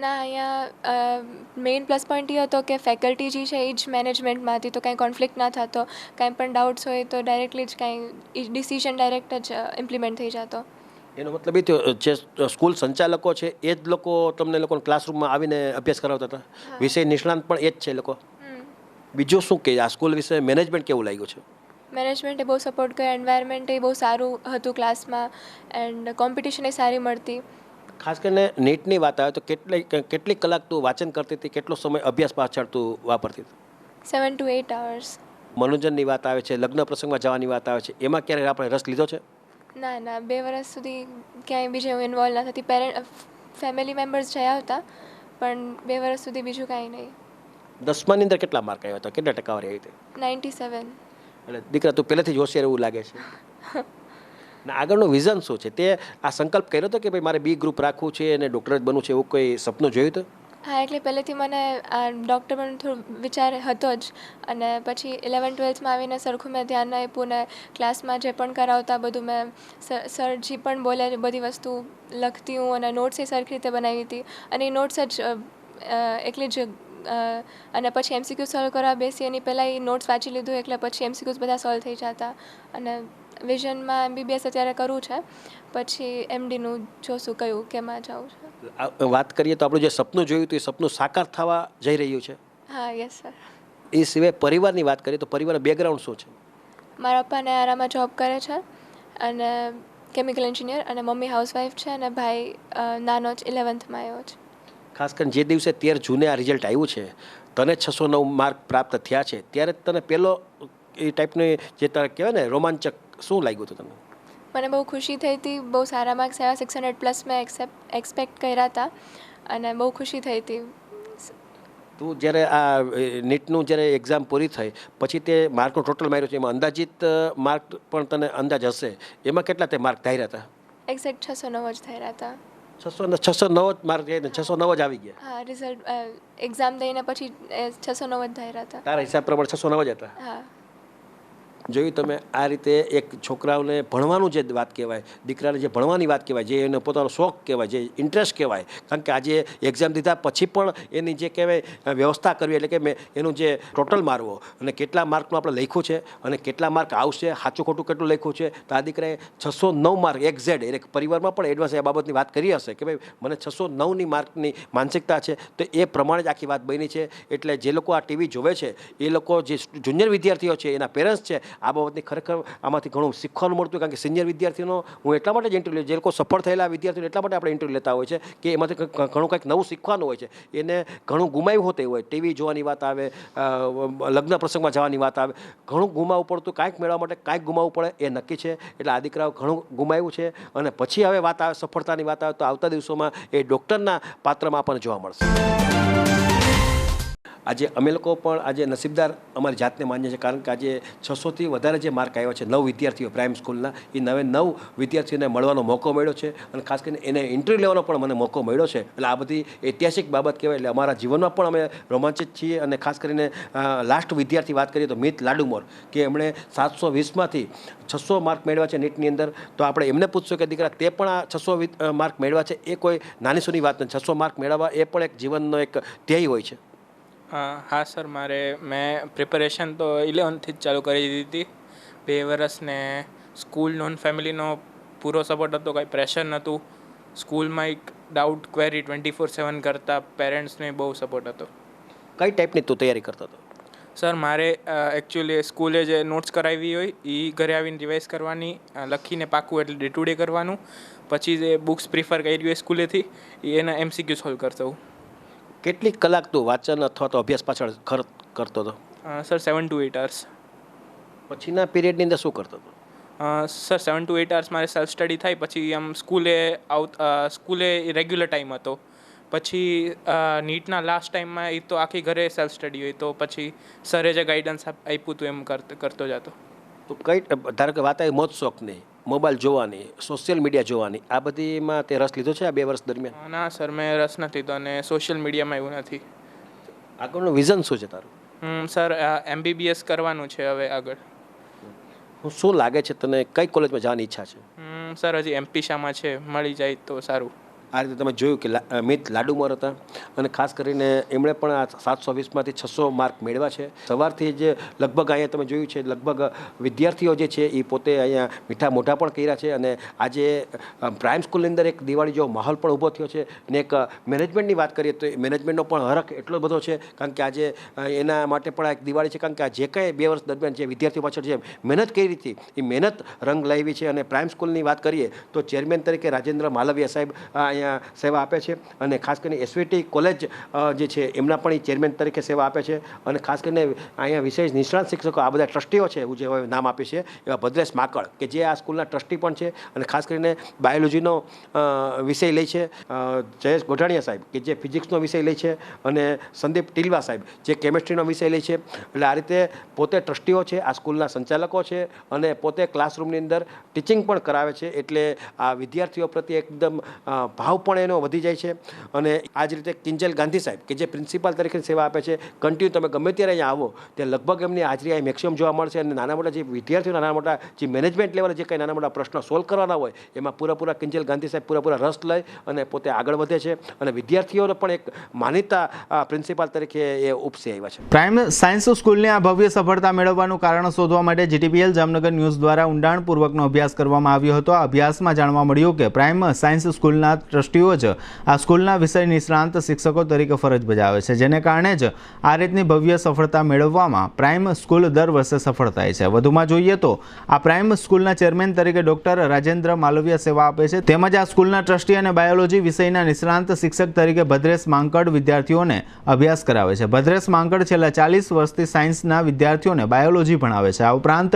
ના, અહીંયા મેઇન પ્લસ પોઈન્ટ એ હતો કે ફેકલ્ટી જે છે એ જ મેનેજમેન્ટમાં હતી, તો કાંઈ કોન્ફ્લિક્ટ ના થતો. કાંઈ પણ ડાઉટ્સ હોય તો ડાયરેક્ટલી જ કાંઈ ડિસિઝન ડાયરેક્ટ જ ઇમ્પ્લિમેન્ટ થઈ જતો. એનો મતલબ એ થયો જે સ્કૂલ સંચાલકો છે એ જ લોકો તમને લોકોને ક્લાસરૂમમાં આવીને અભ્યાસ કરાવતા હતા? વિષય નિષ્ણાંત પણ એ જ છે લોકો? બીજું શું કે આ સ્કૂલ વિશે મેનેજમેન્ટ કેવું લાગ્યું છે? મેનેજમેન્ટે બહુ સપોર્ટ કર્યો, એન્વાયરમેન્ટ બહુ સારું હતું ક્લાસમાં એન્ડ કોમ્પિટિશન સારી મળતી. ખાસ કરીને નીટની વાત આવે તો કેટલી કલાક તું વાંચન કરતી હતી, કેટલો સમય અભ્યાસ પાછળ તું વાપરતી હતી? 7 to 8 hours. મનોરંજનની વાત આવે છે, લગ્ન પ્રસંગમાં જવાની વાત આવે છે, એમાં ક્યારે આપણે રસ લીધો છે? ના, 2 વર્ષ સુધી ક્યાંય બીજે હું ઇન્વોલ્વ ના થતી. ફેમિલી મેમ્બર્સ જયા હતા પણ 2 વર્ષ સુધી બીજું કાંઈ નહીં. 10માની અંદર કેટલા માર્ક આવ્યા હતા, કેટલા ટકાવારી આવી હતી? 97. એટલે દીકરા તું પહેલેથી જ હોશિયાર એવું લાગે છે. ને આગળનું વિઝન શું છે? તે આ સંકલ્પ કર્યો હતો કે ભાઈ મારે બી ગ્રુપ રાખવું છે અને ડૉક્ટર જ બનવું છે, એવું કોઈ સપનું જોયું હતું? હા, એટલે પહેલેથી મને આ ડૉક્ટર પણ થોડું વિચાર હતો જ. અને પછી 11-12માં આવીને સરખું મેં ધ્યાન આપ્યું ને ક્લાસમાં જે પણ કરાવતા બધું મેં સર જે પણ બોલે બધી વસ્તુ લખતી હું અને નોટ્સ એ સરખી રીતે બનાવી હતી. અને એ નોટ્સ જ એકલી જ અને પછી MCQ સોલ્વ કરવા બેસી એની પહેલાં એ નોટ્સ વાંચી લીધું એટલે પછી MCQs બધા સોલ્વ થઈ જતા. અને વિઝનમાં MBBS અત્યારે કરવું છે, પછી MDનું જોશું કયું કેમાં જવું છે. વાત કરીએ તો આપણું જે સપનું જોયું હતું એ સપનું સાકાર થવા જઈ રહ્યું છે? હા, યસ સર. એ સિવાય પરિવારની વાત કરીએ તો પરિવારનું બેકગ્રાઉન્ડ શું છે? મારા પપ્પા નાયરામાં જોબ કરે છે અને કેમિકલ એન્જિનિયર, અને મમ્મી હાઉસવાઈફ છે અને ભાઈ નાનો જ 11thમાં આવ્યો છે. ખાસ કરીને જે દિવસે 13 જૂને આ રિઝલ્ટ આવ્યું છે, તને 609 માર્ક પ્રાપ્ત થયા છે, ત્યારે તને પહેલો એ ટાઈપની જે તારે કહેવાય ને રોમાંચક શું લાગ્યું હતું તમને? મને બહુ ખુશી થઈ હતી. બહુ સારા માર્ક્સ આવ્યા, 600+ મેં એક્સપેક્ટ કર્યા હતા અને બહુ ખુશી થઈ હતી. તું જ્યારે આ નીટનું જ્યારે એક્ઝામ પૂરી થઈ પછી તે માર્કનું ટોટલ માર્યું છે, એમાં અંદાજિત માર્ક પણ તને અંદાજ હશે, એમાં કેટલા તે માર્ક ધાર્યા હતા? એક્ઝેક્ટ 609 જ થયા હતા. 609 જ માર્ક 609 જ આવી ગયા? હા, રિઝલ્ટ એક્ઝામ દઈને પછી 609 જ ધાર્યા હતા. તારા હિસાબ પ્રમાણે 609 જ હતા? હા. જોયું તમે આ રીતે એક છોકરાઓને ભણવાનું જે વાત કહેવાય, દીકરાને જે ભણવાની વાત કહેવાય, જે એનો પોતાનો શોખ કહેવાય, જે ઇન્ટરેસ્ટ કહેવાય, કારણ કે આજે એક્ઝામ દીધા પછી પણ એની જે કહેવાય વ્યવસ્થા કરવી, એટલે કે એનું જે ટોટલ મારવો અને કેટલા માર્કનું આપણે લખ્યું છે અને કેટલા માર્ક આવશે, સાચું ખોટું કેટલું લખ્યું છે. તો આ દીકરાએ 609 માર્ક એક્ઝેક્ટ, એટલે પરિવારમાં પણ એડવાન્સ એ બાબતની વાત કરી હશે કે ભાઈ મને 609ની માર્કની માનસિકતા છે. તો એ પ્રમાણે જ આખી વાત બની છે. એટલે જે લોકો આ ટીવી જોવે છે એ લોકો જે જુનિયર વિદ્યાર્થીઓ છે, એના પેરેન્ટ્સ છે, આ બાબતની ખરેખર આમાંથી ઘણું શીખવાનું મળતું. કારણ કે સિનિયર વિદ્યાર્થીઓનો હું એટલા માટે જ ઇન્ટરવ્યૂ, જે લોકો સફળ થયેલા વિદ્યાર્થીઓ એટલા માટે આપણે ઇન્ટરવ્યૂ લેતા હોય છે કે એમાંથી ઘણું કંઈક નવું શીખવાનું હોય છે. એને ઘણું ગુમાવ્યું હોતું હોય, ટીવી જોવાની વાત આવે, લગ્ન પ્રસંગમાં જવાની વાત આવે, ઘણું ગુમાવવું પડતું, કાંઈક મેળવવા માટે કાંઈક ગુમાવવું પડે એ નક્કી છે. એટલે આ દીકરાઓ ઘણું ગુમાવ્યું છે અને પછી હવે વાત આવે સફળતાની વાત આવે તો આવતા દિવસોમાં એ ડૉક્ટરના પાત્રમાં પણ જોવા મળશે. આજે અમે લોકો પણ આજે નસીબદાર અમારી જાતને માનીએ છીએ, કારણ કે આજે 600થી વધારે જે માર્ક આવ્યા છે 9 વિદ્યાર્થીઓ પ્રાઇમ સ્કૂલના, એ 9 વિદ્યાર્થીઓને મળવાનો મોકો મળ્યો છે અને ખાસ કરીને એને ઇન્ટરવ્યૂ લેવાનો પણ મને મોકો મળ્યો છે. એટલે આ બધી ઐતિહાસિક બાબત કહેવાય. એટલે અમારા જીવનમાં પણ અમે રોમાંચિત છીએ. અને ખાસ કરીને લાસ્ટ વિદ્યાર્થી વાત કરીએ તો મિત લાડુમોર, કે એમણે 720માંથી 600 માર્ક મેળવ્યા છે નીટની અંદર. તો આપણે એમને પૂછશું કે દીકરા તે પણ આ 600 માર્ક મેળવ્યા છે, એ કોઈ નાની સૂની વાત નથી. 600 માર્ક મેળવવા એ પણ એક જીવનનો એક ધ્યેય હોય છે. હા સર, મેં પ્રિપેરેશન તો 11થી જ ચાલુ કરી દીધી હતી. 2 વર્ષ ને સ્કૂલ નોન ફેમિલીનો પૂરો સપોર્ટ હતો, કંઈ પ્રેશર નહોતું. સ્કૂલમાં એક ડાઉટ ક્વેરી 24/7 કરતા પેરેન્ટ્સને બહુ સપોર્ટ હતો. કઈ ટાઈપની તું તૈયારી કરતો હતો? સર મારે એકચ્યુઅલી સ્કૂલે જે નોટ્સ કરાવી હોય એ ઘરે આવીને રિવાઇઝ કરવાની, લખીને પાકું એટલે ડે ટુ ડે કરવાનું. પછી જે બુક્સ પ્રિફર કરી હોય સ્કૂલેથી એના MCQ સોલ્વ કરતો હું. કેટલી કલાક તું વાંચન અથવા તો અભ્યાસ પાછળ કરતો હતો? Sir 7 to 8 hours. પછીના પીરિયડની અંદર શું કરતો હતો? સર 7 to 8 hours મારે સેલ્ફ સ્ટડી થાય. પછી આમ સ્કૂલે રેગ્યુલર ટાઈમ હતો. પછી નીટના લાસ્ટ ટાઈમમાં એ તો આખી ઘરે સેલ્ફ સ્ટડી હોય, તો પછી સરે જે ગાઈડન્સ આપ્યું હતું એમ કરતો જતો. તો કઈ ધારો કે વાત આવી મોજ શોખની, મોબાઈલ જોવાની, સોશિયલ મીડિયા જોવાની, આ બધીમાં તે રસ લીધો છે આ 2 વર્ષ દરમિયાન? ના સર, મેં રસ નથી લીધો અને સોશિયલ મીડિયામાં એવું નથી. આગળનું વિઝન શું છે તારું? સર MBBS કરવાનું છે હવે આગળ. શું લાગે છે તને, કઈ કોલેજમાં જવાની ઈચ્છા છે? સર હજી MP શામાં છે, મળી જાય તો સારું. આ રીતે તમે જોયું કે મિત લાડુમોર હતા અને ખાસ કરીને એમણે પણ આ 720માંથી 600 માર્ક મેળવ્યા છે. સવારથી જ લગભગ અહીંયા તમે જોયું છે લગભગ વિદ્યાર્થીઓ જે છે એ પોતે અહીંયા મીઠા મોઢા પણ કર્યા છે. અને આજે પ્રાઇમ સ્કૂલની અંદર એક દિવાળી જેવો માહોલ પણ ઊભો થયો છે. અને એક મેનેજમેન્ટની વાત કરીએ તો મેનેજમેન્ટનો પણ હરખ એટલો બધો છે, કારણ કે આજે એના માટે પણ એક દિવાળી છે. કારણ કે આ જે કાંઈ 2 વર્ષ દરમિયાન જે વિદ્યાર્થીઓ પાછળ જે મહેનત કરી હતી એ મહેનત રંગ લાવી છે. અને પ્રાઇમ સ્કૂલની વાત કરીએ તો ચેરમેન તરીકે રાજેન્દ્ર માલવિયા સાહેબ અહીંયા સેવા આપે છે. અને ખાસ કરીને SVT કોલેજ જે છે એમના પણ એ ચેરમેન તરીકે સેવા આપે છે. અને ખાસ કરીને અહીંયા વિશેષ નિષ્ણાત શિક્ષકો, આ બધા ટ્રસ્ટીઓ છે, હું જે હવે નામ આપીશ એવા ભદ્રેશ માકડ કે જે આ સ્કૂલના ટ્રસ્ટી પણ છે. અને ખાસ કરીને બાયોલોજીનો વિષય લે છે જયેશ ગોઢાણીયા સાહેબ કે જે ફિઝિક્સનો વિષય લે છે, અને સંદીપ ટીલવા સાહેબ જે કેમેસ્ટ્રીનો વિષય લે છે. એટલે આ રીતે પોતે ટ્રસ્ટીઓ છે, આ સ્કૂલના સંચાલકો છે અને પોતે ક્લાસરૂમની અંદર ટીચિંગ પણ કરાવે છે. એટલે આ વિદ્યાર્થીઓ પ્રત્યે એકદમ ભાવ પણ એનો વધી જાય છે. અને આ જ રીતે કિંજલ ગાંધી સાહેબ કે જે પ્રિન્સિપાલ તરીકે સેવા આપે છે, કન્ટિન્યુ તમે ગમે ત્યારે અહીંયા આવો ત્યાં લગભગ એમની હાજરી અહીં મેક્સિમમ જોવા મળશે. અને નાના મોટા જે વિદ્યાર્થીઓ, નાના મોટા જે મેનેજમેન્ટ લેવલે જે કંઈ નાના મોટા પ્રશ્નો સોલ્વ કરવાના હોય એમાં પૂરેપૂરા કિંજલ ગાંધી સાહેબ પૂરેપૂરા રસ લઈ અને પોતે આગળ વધે છે. અને વિદ્યાર્થીઓને પણ એક માનીતા પ્રિન્સિપાલ તરીકે એ ઉપસી આવ્યા છે. પ્રાઇમ સાયન્સ સ્કૂલની આ ભવ્ય સફળતા મેળવવાનું કારણ શોધવા માટે GTPL જામનગર ન્યૂઝ દ્વારા ઊંડાણપૂર્વકનો અભ્યાસ કરવામાં આવ્યો હતો. આ અભ્યાસમાં જાણવા મળ્યું કે પ્રાઇમ સાયન્સ સ્કૂલના ટ્રસ્ટીઓ જ આ સ્કૂલના વિષય નિષ્ણાંત શિક્ષકો તરીકે ફરજ બજાવે છે, જેને કારણે જ આ રીતની ભવ્ય સફળતા મેળવવામાં પ્રાઇમ સ્કૂલ દર વર્ષે સફળ થાય છે. વધુમાં જોઈએ તો આ પ્રાઇમ સ્કૂલના ચેરમેન તરીકે ડૉક્ટર રાજેન્દ્ર માલવિયા સેવા આપે છે. તેમજ આ સ્કૂલના ટ્રસ્ટી અને બાયોલોજી વિષયના નિષ્ણાંત શિક્ષક તરીકે ભદ્રેશ માંકડ વિદ્યાર્થીઓને અભ્યાસ કરાવે છે. ભદ્રેશ માંકડ છેલ્લા 40 વર્ષથી સાયન્સના વિદ્યાર્થીઓને બાયોલોજી ભણાવે છે. આ ઉપરાંત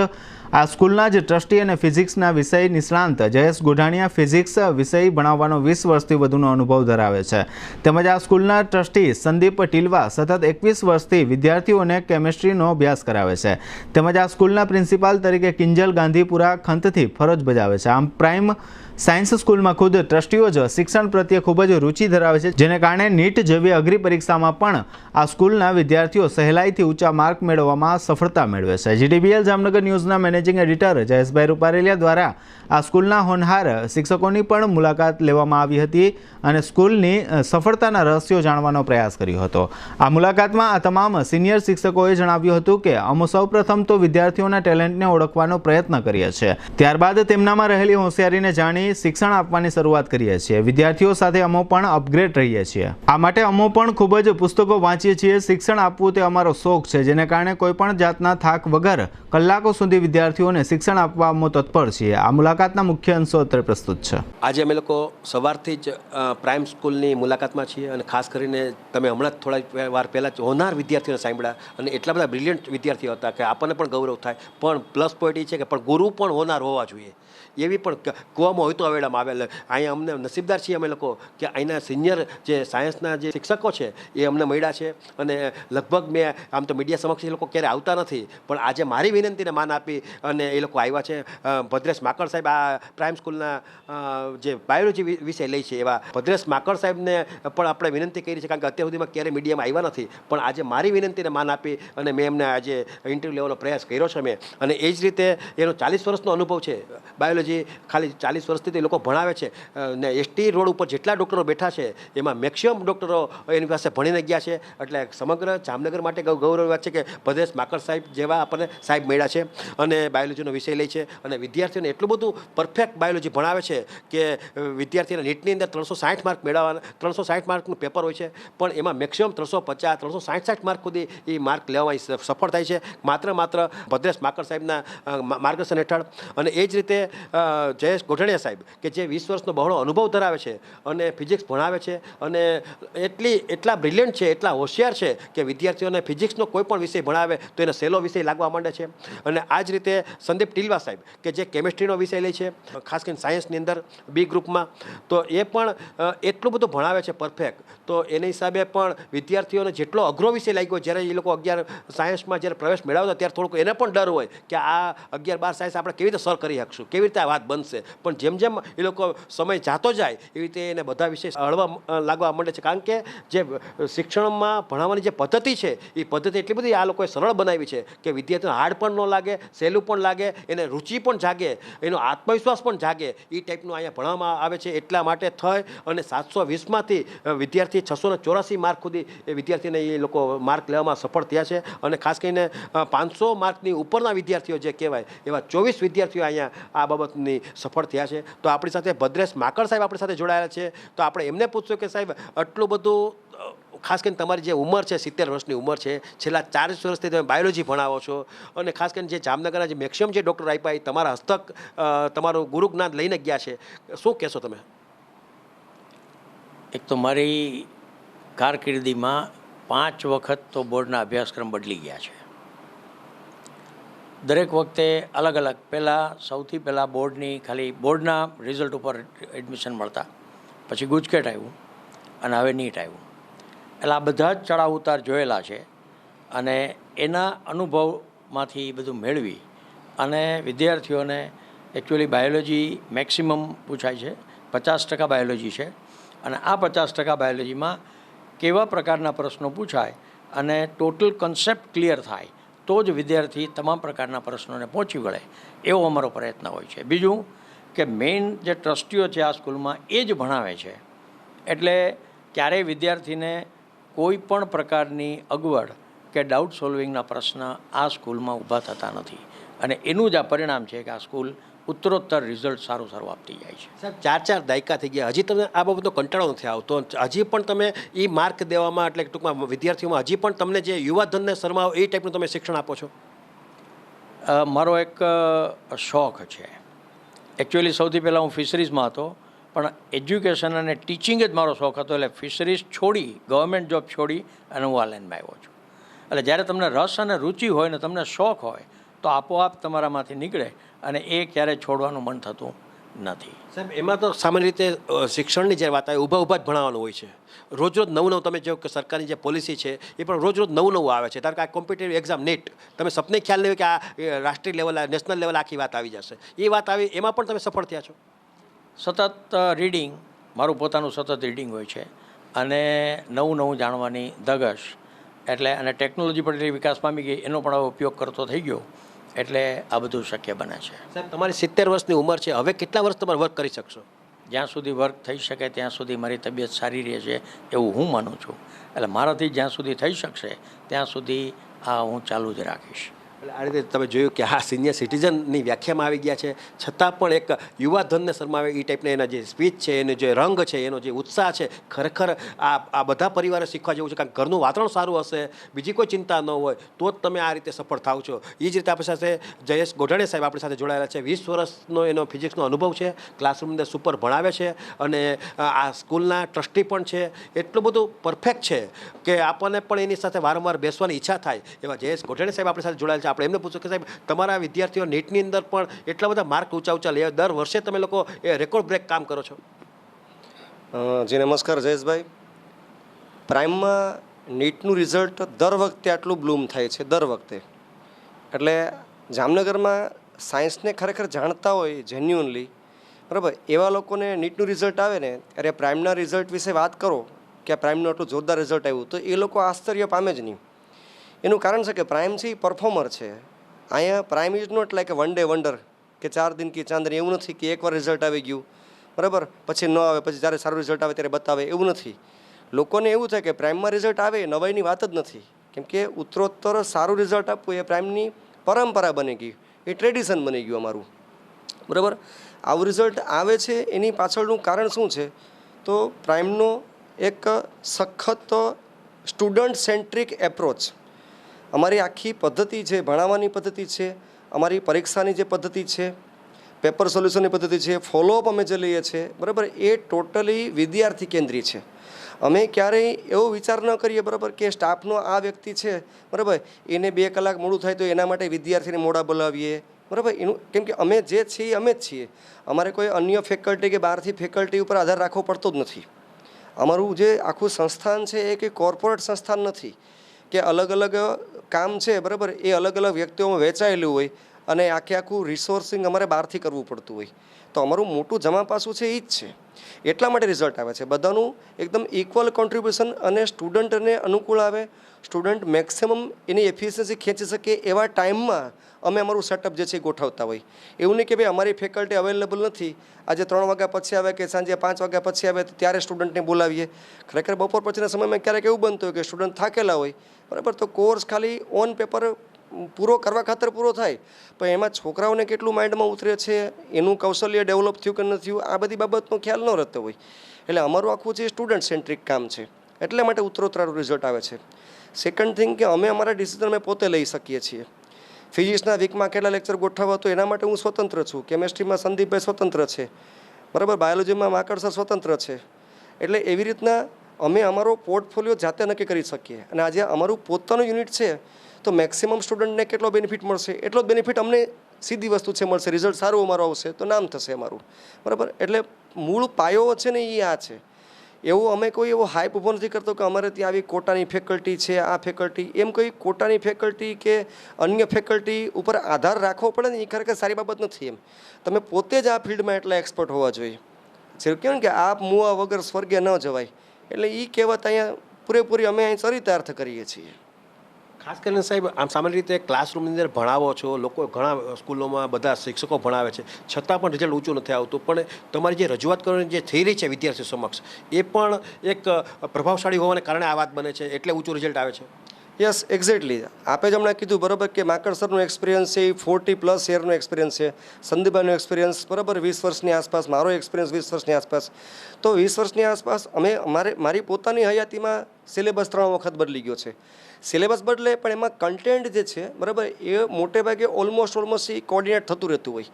આ સ્કૂલના જ ટ્રસ્ટી અને ફિઝિક્સના વિષય નિષ્ણાંત જયેશ ગોઢાણીયા ફિઝિક્સ વિષય ભણાવવાનો 20 વર્ષથી વધુનો અનુભવ ધરાવે છે. તેમજ આ સ્કૂલના ટ્રસ્ટી સંદીપ ટીલવા સતત 21 વર્ષથી વિદ્યાર્થીઓને કેમેસ્ટ્રીનો અભ્યાસ કરાવે છે. તેમજ આ સ્કૂલના પ્રિન્સિપાલ તરીકે કિંજલ ગાંધીપુરા ખંતથી ફરજ બજાવે છે. આમ પ્રાઇમ સાયન્સ સ્કૂલમાં ખુદ ટ્રસ્ટીઓ જ શિક્ષણ પ્રત્યે ખૂબ જ રુચિ ધરાવે છે, જેને કારણે નીટ જેવી અઘરી પરીક્ષામાં પણ આ સ્કૂલના વિદ્યાર્થીઓ સહેલાઈથી ઊંચા માર્ક મેળવવામાં સફળતા મેળવે છે. GTBL જામનગર ન્યૂઝના મેનેજિંગ એડિટર જયેશભાઈ રૂપારેલિયા દ્વારા આ સ્કૂલના હોનહાર શિક્ષકોની પણ મુલાકાત લેવામાં આવી હતી અને સ્કૂલની સફળતાના રહસ્યો જાણવાનો પ્રયાસ કર્યો હતો. આ મુલાકાતમાં આ તમામ સિનિયર શિક્ષકોએ જણાવ્યું હતું કે અમે સૌપ્રથમ તો વિદ્યાર્થીઓના ટેલેન્ટને ઓળખવાનો પ્રયત્ન કરીએ છીએ, ત્યારબાદ તેમનામાં રહેલી હોશિયારીને જાણી શિક્ષણ આપવાની શરૂઆત કરીએ છીએ. વિદ્યાર્થીઓ સાથે અમે પણ અપગ્રેડ રહીએ છીએ. આ માટે અમે પણ ખૂબ જ પુસ્તકો વાંચીએ છીએ. શિક્ષણ આપવું તે અમારો શોખ છે, જેને કારણે કોઈ પણ જાતના થાક વગર કલાકો સુધી વિદ્યાર્થીઓને શિક્ષણ આપવા અમે તત્પર છીએ. આ મુલાકાતના મુખ્ય અંશો અત્યારે પ્રસ્તુત છે. આજે અમે લોકો સવારથી જ પ્રાઇમ સ્કૂલની મુલાકાતમાં છીએ અને ખાસ કરીને તમે હમણાં જ થોડા વાર પહેલાં જ હોનાર વિદ્યાર્થીઓને સાંભળ્યા અને એટલા બધા બ્રિલિયન્ટ વિદ્યાર્થીઓ હતા કે આપણને પણ ગૌરવ થાય. પણ પ્લસ પોઈન્ટ એ છે કે પણ ગુરુ પણ હોનાર હોવા જોઈએ એવી પણ કહેવામાં હોય તો અવેડામાં આવેલ. અહીંયા અમને નસીબદાર છીએ અમે લોકો કે અહીંના સિનિયર જે સાયન્સના જે શિક્ષકો છે એ અમને મળ્યા છે અને લગભગ મેં આમ તો મીડિયા સમક્ષ એ લોકો ક્યારે આવતા નથી, પણ આજે મારી વિનંતીને માન આપી અને એ લોકો આવ્યા છે. ભદ્રેશ માકડ સાહેબ આ પ્રાઇમ સ્કૂલના જે બાયોલોજી વિષય લે છે એવા ભદ્રેશ માકડ સાહેબને પણ આપણે વિનંતી કરી છે, કારણ કે અત્યાર સુધીમાં ક્યારેય મીડિયામાં આવ્યા નથી, પણ આજે મારી વિનંતીને માન આપી અને મેં એમને આજે ઇન્ટરવ્યૂ લેવાનો પ્રયાસ કર્યો છે મેં. અને એ જ રીતે એનો 40 વર્ષનો અનુભવ છે. બાયોલોજી ખાલી 40 વર્ષથી તે લોકો ભણાવે છે ને એસટી રોડ ઉપર જેટલા ડૉક્ટરો બેઠા છે એમાં મેક્સિમમ ડૉક્ટરો એની પાસે ભણીને ગયા છે. એટલે સમગ્ર જામનગર માટે ગૌરવ વાત છે કે ભદ્રેશ માકડ સાહેબ જેવા આપણને સાહેબ મળ્યા છે અને બાયોલોજીનો વિષય લે છે અને વિદ્યાર્થીઓને એટલું બધું પરફેક્ટ બાયોલોજી ભણાવે છે કે વિદ્યાર્થીને નીટની અંદર 360 માર્ક મેળવવાના 360 માર્કનું પેપર હોય છે, પણ એમાં મેક્સિમમ 350 360 માર્ક સુધી એ માર્ક લેવામાં સફળ થાય છે માત્ર ભદ્રેશ માકડ સાહેબના માર્ગદર્શન હેઠળ. અને એ જ રીતે જયેશ ગોઠણિયા સાહેબ કે જે 20 વર્ષનો બહોળો અનુભવ ધરાવે છે અને ફિઝિક્સ ભણાવે છે અને એટલા બ્રિલિયન્ટ છે, એટલા હોશિયાર છે કે વિદ્યાર્થીઓને ફિઝિક્સનો કોઈ પણ વિષય ભણાવે તો એને સહેલો વિષય લાગવા માંડે છે. અને આ જ રીતે સંદીપ ટીલવા સાહેબ કે જે કેમિસ્ટ્રીનો વિષય લે છે ખાસ કરીને સાયન્સની અંદર બી ગ્રુપમાં, તો એ પણ એટલું બધું ભણાવે છે પરફેક્ટ. તો એના હિસાબે પણ વિદ્યાર્થીઓને જેટલો અઘરો વિષય લાગ્યો જ્યારે એ લોકો 11 સાયન્સમાં જ્યારે પ્રવેશ મેળવતા ત્યારે થોડુંક એને પણ ડર હોય કે આ 11-12 સાયન્સ આપણે કેવી રીતે સર કરી શકશું, કેવી રીતે આ વાત બનશે. પણ જેમ જેમ એ લોકો સમય જાતો જાય એવી રીતે એને બધા વિષય હળવા લાગવા માંડે છે, કારણ કે જે શિક્ષણમાં ભણાવવાની જે પદ્ધતિ છે એ પદ્ધતિ એટલી બધી આ લોકોએ સરળ બનાવી છે કે વિદ્યાર્થીઓને હાર્ડ પણ ન લાગે, સહેલું પણ લાગે, એને રુચિ પણ જાગે, એનો આત્મવિશ્વાસ પણ જાગે, એ ટાઈપનું અહીંયા ભણવામાં આવે છે. એટલા માટે થઈ અને 720માંથી વિદ્યાર્થી 684 માર્ક સુધી એ વિદ્યાર્થીને એ લોકો માર્ક લેવામાં સફળ થયા છે. અને ખાસ કરીને 500 માર્કની ઉપરના વિદ્યાર્થીઓ જે કહેવાય એવા 24 વિદ્યાર્થીઓ અહીંયા આ બાબતની સફળ થયા છે. તો આપણી સાથે ભદ્રેશ માકડ સાહેબ આપણી સાથે જોડાયેલા છે, તો આપણે એમને પૂછશું કે સાહેબ આટલું બધું ખાસ કરીને તમારી જે ઉંમર છે 70 વર્ષની ઉંમર છે, છેલ્લા 40 વર્ષથી તમે બાયોલોજી ભણાવો છો અને ખાસ કરીને જે જામનગરના જે મેક્સિમમ જે ડૉક્ટર આપ્યા એ તમારા હસ્તક તમારું ગુરુ જ્ઞાન લઈને ગયા છે, શું કહેશો તમે? એક તો મારી કારકિર્દીમાં 5 વખત તો બોર્ડના અભ્યાસક્રમ બદલી ગયા છે. દરેક વખતે અલગ અલગ. સૌથી પહેલાં બોર્ડના રિઝલ્ટ ઉપર એડમિશન મળતા, પછી ગુજકેટ આવ્યું અને હવે નીટ આવ્યું. એટલે આ બધા જ ચડાવ ઉતાર જોયેલા છે અને એના અનુભવમાંથી બધું મેળવી અને વિદ્યાર્થીઓને એકચ્યુઅલી બાયોલોજી મેક્સિમમ પૂછાય છે, 50% બાયોલોજી છે અને આ 50% બાયોલોજીમાં કેવા પ્રકારના પ્રશ્નો પૂછાય અને ટોટલ કન્સેપ્ટ ક્લિયર થાય તો જ વિદ્યાર્થી તમામ પ્રકારના પ્રશ્નોને પહોંચી વળે એવો અમારો પ્રયત્ન હોય છે. બીજું કે મેઇન જે ટ્રસ્ટીઓ છે આ સ્કૂલમાં એ જ ભણાવે છે, એટલે ક્યારેય વિદ્યાર્થીને કોઈ પણ પ્રકારની અગવડ કે ડાઉટ સોલ્વિંગના પ્રશ્ન આ સ્કૂલમાં ઊભા થતા નથી અને એનું જ આ પરિણામ છે કે આ સ્કૂલ ઉત્તરોત્તર રિઝલ્ટ સારું આપતી જાય છે. સાહેબ 4 દાયકા થઈ ગયા, હજી તમને આ બાબતનો કંટાળો નથી આવતો? હજી પણ તમે એ માર્ક દેવામાં એટલે ટૂંકમાં વિદ્યાર્થીઓમાં હજી પણ તમને જે યુવાધનને શરમાવો એ ટાઈપનું તમે શિક્ષણ આપો છો? મારો એક શોખ છે. એકચ્યુઅલી સૌથી પહેલાં હું ફિશરીઝમાં હતો, પણ એજ્યુકેશન અને ટીચિંગ જ મારો શોખ હતો. એટલે ફિશરીઝ છોડી, ગવર્મેન્ટ જોબ છોડી અને હું આ લાઈનમાં આવ્યો છું. એટલે જ્યારે તમને રસ અને રુચિ હોય ને તમને શોખ હોય તો આપોઆપ તમારામાંથી નીકળે અને એ ક્યારેય છોડવાનું મન થતું નથી. સાહેબ એમાં તો સામાન્ય રીતે શિક્ષણની જે વાત આવે ઊભા જ ભણાવવાનું હોય છે. રોજ નવું તમે જો કે સરકારની જે પોલિસી છે એ પણ રોજ નવું આવે છે. ધારો કે આ કોમ્પિટિટિવ એક્ઝામ નીટ, તમે સપને ખ્યાલ નહીં કે આ રાષ્ટ્રીય લેવલ નેશનલ લેવલ આખી વાત આવી જશે. એ વાત આવી, એમાં પણ તમે સફળ થયા છો? સતત રીડિંગ, મારું પોતાનું સતત રીડિંગ હોય છે અને નવું નવું જાણવાની ધગશ, એટલે અને ટેકનોલોજી પણ એટલી વિકાસ પામી ગઈ, એનો પણ હવે ઉપયોગ કરતો થઈ ગયો, એટલે આ બધું શક્ય બને છે. સાહેબ, તમારી 70 વર્ષની ઉંમર છે, હવે કેટલા વર્ષ તમારે વર્ક કરી શકશો? જ્યાં સુધી વર્ક થઈ શકે ત્યાં સુધી મારી તબિયત સારી રહે છે એવું હું માનું છું. એટલે મારાથી જ્યાં સુધી થઈ શકશે ત્યાં સુધી આ હું ચાલુ જ રાખીશ. એટલે આ રીતે તમે જોયું કે હા, સિનિયર સિટીઝનની વ્યાખ્યામાં આવી ગયા છે, છતાં પણ એક યુવા ધનને શરમાવે એ ટાઈપના એના જે સ્પીચ છે, એનો જે રંગ છે, એનો જે ઉત્સાહ છે, ખરેખર આ બધા પરિવારે શીખવા જેવું છે. કારણ કે ઘરનું વાતાવરણ સારું હશે, બીજી કોઈ ચિંતા ન હોય, તો જ તમે આ રીતે સફળ થાવ છો. એ જ રીતે આપણી સાથે જયેશ ગોઢાણીયા સાહેબ આપણી સાથે જોડાયેલા છે. 20 વર્ષનો એનો ફિઝિક્સનો અનુભવ છે, ક્લાસરૂમની અંદર સુપર ભણાવે છે અને આ સ્કૂલના ટ્રસ્ટી પણ છે. એટલું બધું પરફેક્ટ છે કે આપણને પણ એની સાથે વારંવાર બેસવાની ઈચ્છા થાય. એવા જયેશ ગોઢાણીયા સાહેબ આપણી સાથે જોડાયેલા છે. આપણે એમને પૂછ્યું કે સાહેબ, તમારા વિદ્યાર્થીઓ નીટની અંદર પણ એટલા બધા માર્ક ઊંચા લે, દર વર્ષે તમે લોકો એ રેકોર્ડ બ્રેક કામ કરો છો. જી નમસ્કાર જયેશભાઈ. પ્રાઇમમાં નીટનું રિઝલ્ટ દર વખતે આટલું બ્લૂમ થાય છે, દર વખતે. એટલે જામનગરમાં સાયન્સને ખરેખર જાણતા હોય જેન્યુઅનલી, બરાબર, એવા લોકોને નીટનું રિઝલ્ટ આવે ને ત્યારે પ્રાઇમના રિઝલ્ટ વિશે વાત કરો કે પ્રાઇમનું આટલું જોરદાર રિઝલ્ટ આવ્યું, તો એ લોકો આશ્ચર્ય પામે જ નહીં. એનું કારણ છે કે પ્રાઇમ છે એ પરફોર્મર છે. અહીંયા prime is not like one day wonder કે 4 દિન કી ચાંદની. એવું નથી કે એકવાર રિઝલ્ટ આવી ગયું, બરાબર, પછી ન આવે, પછી જ્યારે સારું રિઝલ્ટ આવે ત્યારે બતાવે, એવું નથી. લોકોને એવું થાય કે પ્રાઇમમાં રિઝલ્ટ આવે એ નવાઈની વાત જ નથી, કેમ કે ઉત્તરોત્તર સારું રિઝલ્ટ આપવું એ પ્રાઇમની પરંપરા બની ગઈ, એ ટ્રેડિશન બની ગયું અમારું, બરાબર. આવું રિઝલ્ટ આવે છે એની પાછળનું કારણ શું છે? તો પ્રાઇમનો એક સખત સ્ટુડન્ટ સેન્ટ્રિક એપ્રોચ. અમારી આખી પદ્ધતિ છે, ભણાવવાની પદ્ધતિ છે, અમારી પરીક્ષાની જે પદ્ધતિ છે, પેપર સોલ્યુશનની પદ્ધતિ છે, ફોલોઅપ અમે જે લઈએ છીએ, બરાબર, એ ટોટલી વિદ્યાર્થી કેન્દ્રી છે. અમે ક્યારેય એવો વિચાર ન કરીએ, બરાબર, કે સ્ટાફનો આ વ્યક્તિ છે, બરાબર, એને 2 કલાક મોડું થાય તો એના માટે વિદ્યાર્થીને મોડા બોલાવીએ, બરાબર. એનું કેમ કે અમે જે છીએ અમે જ છીએ. અમારે કોઈ અન્ય ફેકલ્ટી કે બહારથી ફેકલ્ટી ઉપર આધાર રાખવો પડતો જ નથી. અમારું જે આખું સંસ્થાન છે એ કંઈ કોર્પોરેટ સંસ્થાન નથી કે અલગ અલગ કામ છે, બરાબર, એ અલગ અલગ વ્યક્તિઓમાં વહેંચાયેલું હોય અને આખું રિસોર્સિંગ અમારે બહારથી કરવું પડતું હોય. તો અમારું મોટું જમા પાસું છે એ જ છે. એટલા માટે રિઝલ્ટ આવે છે. બધાનું એકદમ ઇક્વલ કોન્ટ્રીબ્યુશન અને સ્ટુડન્ટને અનુકૂળ આવે, સ્ટુડન્ટ મેક્સિમમ એની એફિશિયન્સી ખેંચી શકે એવા ટાઈમમાં અમે અમારું સેટઅપ જે છે એ ગોઠવતા હોય. એવું નહીં કે ભાઈ અમારી ફેકલ્ટી અવેલેબલ નથી, આજે 3 વાગ્યા પછી આવે કે સાંજે 5 વાગ્યા પછી આવે ત્યારે સ્ટુડન્ટને બોલાવીએ. ખરેખર બપોર પછીના સમયમાં ક્યારેક એવું બનતું હોય કે સ્ટુડન્ટ થાકેલા હોય, બરાબર, તો કોર્સ ખાલી ઓન પેપર પૂરો કરવા ખાતર પૂરો થાય, પણ એમાં છોકરાઓને કેટલું માઇન્ડમાં ઉતરે છે, એનું કૌશલ્ય ડેવલપ થયું કે ન થયું, આ બધી બાબતનો ખ્યાલ ન રહેતો હોય. એટલે અમારું આખું જે સ્ટુડન્ટ સેન્ટ્રિક કામ છે, એટલા માટે ઉત્તરોત્તર રિઝલ્ટ આવે છે. સેકન્ડ થિંગ કે અમે અમારા ડિસિઝન અમે પોતે લઈ શકીએ છીએ. ફિઝિક્સના વીકમાં કેટલા લેક્ચર ગોઠવવા તો એના માટે હું સ્વતંત્ર છું, કેમેસ્ટ્રીમાં સંદીપભાઈ સ્વતંત્ર છે, બરાબર, બાયોલોજીમાં માકડ સર સ્વતંત્ર છે. એટલે એવી રીતના અમે અમારો પોર્ટફોલિયો જાતે નક્કી કરી શકીએ. અને આજે અમારું પોતાનું યુનિટ છે તો મેક્સિમમ સ્ટુડન્ટને કેટલો બેનિફિટ મળશે એટલો જ બેનિફિટ અમને સીધી વસ્તુ છે મળશે. રિઝલ્ટ સારું અમારું આવશે તો નામ થશે અમારું, બરાબર. એટલે મૂળ પાયો છે ને એ આ છે. એવું અમે કોઈ એવો હાઈપ ઊભો નથી કરતો કે અમારે ત્યાં આવી કોટાની ફેકલ્ટી છે, આ ફેકલ્ટી, એમ કોઈ કોટાની ફેકલ્ટી કે અન્ય ફેકલ્ટી ઉપર આધાર રાખવો પડે ને એ ખરેખર સારી બાબત નથી. એમ તમે પોતે જ આ ફિલ્ડમાં એટલા એક્સપર્ટ હોવા જોઈએ. જે કહ્યું ને કે આપ મુવા વગર સ્વર્ગે ન જવાય, એટલે એ કહેવત અહીંયા પૂરેપૂરી અમે અહીં ચરિતાર્થ કરીએ છીએ. ખાસ કરીને સાહેબ, આમ સામાન્ય રીતે ક્લાસરૂમની અંદર ભણાવો છો, લોકો ઘણા સ્કૂલોમાં બધા શિક્ષકો ભણાવે છે, છતાં પણ રિઝલ્ટ ઊંચું નથી આવતું. પણ તમારી જે રજૂઆત કરવાની જે થઈ રહી છે વિદ્યાર્થીઓ સમક્ષ, એ પણ એક પ્રભાવશાળી હોવાને કારણે આ વાત બને છે, એટલે ઊંચું રિઝલ્ટ આવે છે. Yes, exactly. આપે જ હમણાં કીધું, બરાબર, કે માકડ સરનો એક્સપિરિયન્સ છે એ 40+ યરનો એક્સપિરિયન્સ છે, સંદીપભાઈનો એક્સપિરિયન્સ, બરાબર, 20 વર્ષની આસપાસ, મારો એક્સપિરિયન્સ 20 વર્ષની આસપાસ. તો 20 વર્ષની આસપાસ મારી પોતાની હયાતીમાં સિલેબસ 3 વખત બદલી ગયો છે. સિલેબસ બદલે પણ એમાં કન્ટેન્ટ જે છે, બરાબર, એ મોટે ભાગે ઓલમોસ્ટ એ કોર્ડિનેટ થતું રહેતું હોય,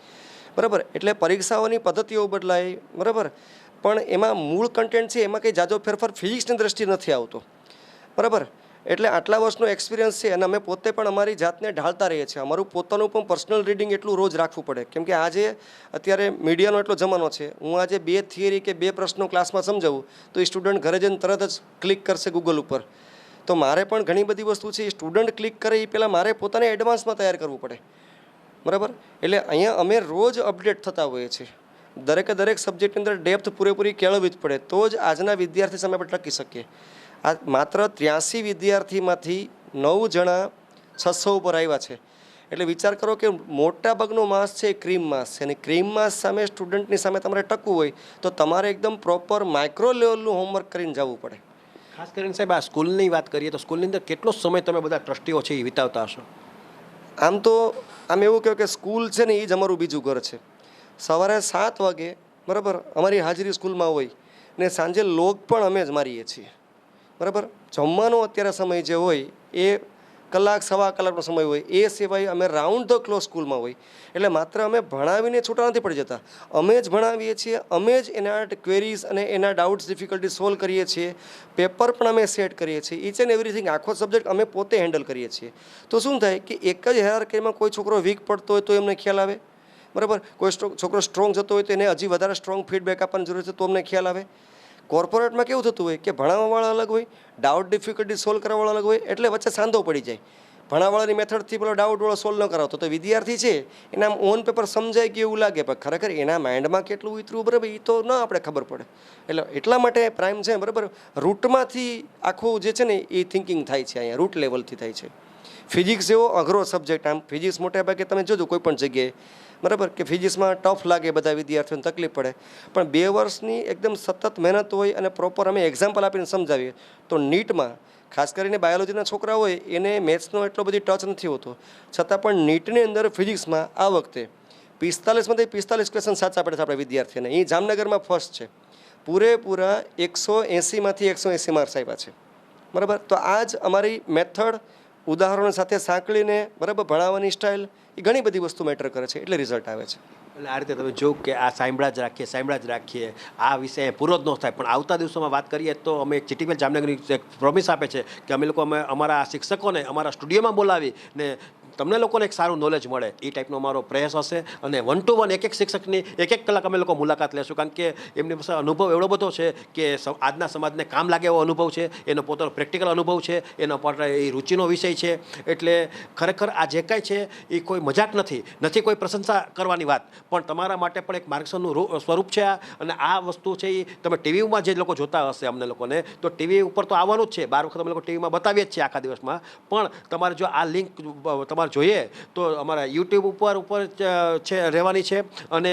બરાબર. એટલે પરીક્ષાઓની પદ્ધતિઓ બદલાય, બરાબર, પણ એમાં મૂળ કન્ટેન્ટ છે એમાં કંઈ જાજો ફેરફાર ફિઝિક્સની દ્રષ્ટિએ નથી આવતો, બરાબર. એટલે આટલા વર્ષનો એક્સપિરિયન્સ છે અને અમે પોતે પણ અમારી જાતને ઢાળતા રહીએ છીએ. અમારું પોતાનું પણ પર્સનલ રીડિંગ એટલું રોજ રાખવું પડે, કેમ કે આજે અત્યારે મીડિયાનો એટલો જમાનો છે. હું આજે 2 થિયરી કે 2 પ્રશ્નો ક્લાસમાં સમજાવું તો એ સ્ટુડન્ટ ઘરે જઈને તરત જ ક્લિક કરશે ગૂગલ ઉપર. તો મારે પણ ઘણી બધી વસ્તુ છે એ સ્ટુડન્ટ ક્લિક કરે એ પહેલાં મારે પોતાને એડવાન્સમાં તૈયાર કરવું પડે, બરાબર. એટલે અહીંયા અમે રોજ અપડેટ થતા હોઈએ છીએ દરેકે દરેક સબ્જેક્ટની અંદર ડેપ્થ પૂરેપૂરી કેળવવી જ પડે, તો જ આજના વિદ્યાર્થી સામે આપણે ટકી શકીએ. આ માત્ર 83 વિદ્યાર્થીમાંથી 9 જણા 600 ઉપર આવ્યા છે. એટલે વિચાર કરો કે મોટા ભાગનો માસ છે એ ક્રીમ માસ છે, અને ક્રીમ માસ સામે સ્ટુડન્ટની સામે તમારે ટકવું હોય તો તમારે એકદમ પ્રોપર માઇક્રો લેવલનું હોમવર્ક કરીને જવું પડે. ખાસ કરીને સાહેબ આ સ્કૂલની વાત કરીએ તો સ્કૂલની અંદર કેટલો સમય તમે બધા ટ્રસ્ટીઓ છે એ વિતાવતા હશો? આમ તો આમ એવું કહ્યું કે સ્કૂલ છે ને એ જ અમારું બીજું ઘર છે. સવારે 7 વાગે બરાબર અમારી હાજરી સ્કૂલમાં હોય ને સાંજે લોગ પણ અમે જ મારીએ છીએ. બરાબર, જમવાનો અત્યારે સમય જે હોય એ કલાક સવા કલાકનો સમય હોય, એ સિવાય અમે રાઉન્ડ ધ ક્લોક સ્કૂલમાં હોય. એટલે માત્ર અમે ભણાવીને છૂટા નથી પડી જતા, અમે જ ભણાવીએ છીએ, અમે જ એના ક્વેરીઝ અને એના ડાઉટ્સ ડિફિકલ્ટી સોલ્વ કરીએ છીએ, પેપર પણ અમે સેટ કરીએ છીએ, ઇચ એન્ડ એવરીથિંગ આખો સબ્જેક્ટ અમે પોતે હેન્ડલ કરીએ છીએ. તો શું થાય કે એક જ હાયરાર્કીમાં કોઈ છોકરો વીક પડતો હોય તો એમને ખ્યાલ આવે, બરાબર, કોઈ છોકરો સ્ટ્રોંગ જતો હોય તો એને હજી વધારે સ્ટ્રોંગ ફીડબેક આપવાની જરૂર છે તો અમને ખ્યાલ આવે. કોર્પોરેટમાં કેવું થતું હોય કે ભણાવવાવાળા અલગ હોય, ડાઉટ ડિફિકલ્ટી સોલ્વ કરવાવાળા અલગ હોય, એટલે વચ્ચે સાંધો પડી જાય. ભણાવવાળાની મેથડથી પેલો ડાઉટવાળો સોલ્વ ન કરાવતો તો વિદ્યાર્થી છે એના ઓન પેપર સમજાય કે એવું લાગે, પણ ખરેખર એના માઇન્ડમાં કેટલું ઉતર્યું બરાબર એ તો ન આપણે ખબર પડે. એટલે એટલા માટે પ્રાઇમ છે બરાબર, રૂટમાંથી આખું જે છે ને એ થિંકિંગ થાય છે, અહીંયા રૂટ લેવલથી થાય છે. ફિઝિક્સ એવો અઘરો સબ્જેક્ટ, આમ ફિઝિક્સ મોટે ભાગે તમે જોજો કોઈ પણ જગ્યાએ બરાબર કે ફિઝિક્સમાં ટફ લાગે, બધા વિદ્યાર્થીઓને તકલીફ પડે, પણ 2 વર્ષની એકદમ સતત મહેનત હોય અને પ્રોપર અમે એક્ઝામ્પલ આપીને સમજાવીએ તો નીટમાં ખાસ કરીને બાયોલોજીના છોકરા હોય એને મેથ્સનો એટલો બધી ટચ નથી હોતો, છતાં પણ નીટની અંદર ફિઝિક્સમાં આ વખતે 45 ક્વેશ્ચન સાચા પડે છે આપણા વિદ્યાર્થીઓને. એ જામનગરમાં ફર્સ્ટ છે, પૂરેપૂરા 180માંથી 180 માર્ક્સ આવ્યા છે. બરાબર, તો આ જ અમારી મેથડ ઉદાહરણો સાથે સાંકળીને બરાબર ભણાવવાની સ્ટાઇલ એ ઘણી બધી વસ્તુ મેટર કરે છે, એટલે રિઝલ્ટ આવે છે. એટલે આ રીતે તમે જો કે આ સાંભળા જ રાખીએ આ વિષય પૂરો જ ન થાય, પણ આવતા દિવસોમાં વાત કરીએ તો અમે એક જીટીપીએલ જામનગરની એક પ્રોમિસ આપે છે કે અમે લોકો અમારા શિક્ષકોને અમારા સ્ટુડિયોમાં બોલાવીને તમને લોકોને એક સારું નોલેજ મળે એ ટાઈપનો અમારો પ્રયાસ હશે. અને 1 to 1 એક શિક્ષકની 1 કલાક અમે લોકો મુલાકાત લેશું, કારણ કે એમની પાસે અનુભવ એવડો બધો છે કે આજના સમાજને કામ લાગે એવો અનુભવ છે, એનો પોતાનો પ્રેક્ટિકલ અનુભવ છે, એનો પોતાનો એ રુચિનો વિષય છે. એટલે ખરેખર આ જે કાંઈ છે એ કોઈ મજાક નથી કોઈ પ્રશંસા કરવાની વાત, પણ તમારા માટે પણ એક માર્ગદર્શનનું સ્વરૂપ છે. અને આ વસ્તુ છે એ તમે ટીવીમાં જે લોકો જોતા હશે અમને લોકોને તો ટીવી ઉપર તો આવવાનું જ છે, 12 વખત અમે લોકો ટીવીમાં બતાવીએ જ છીએ આખા દિવસમાં, પણ તમારે જો આ લિંક તમારે જોઈએ તો અમારા યુટ્યુબ ઉપર છે રહેવાની છે અને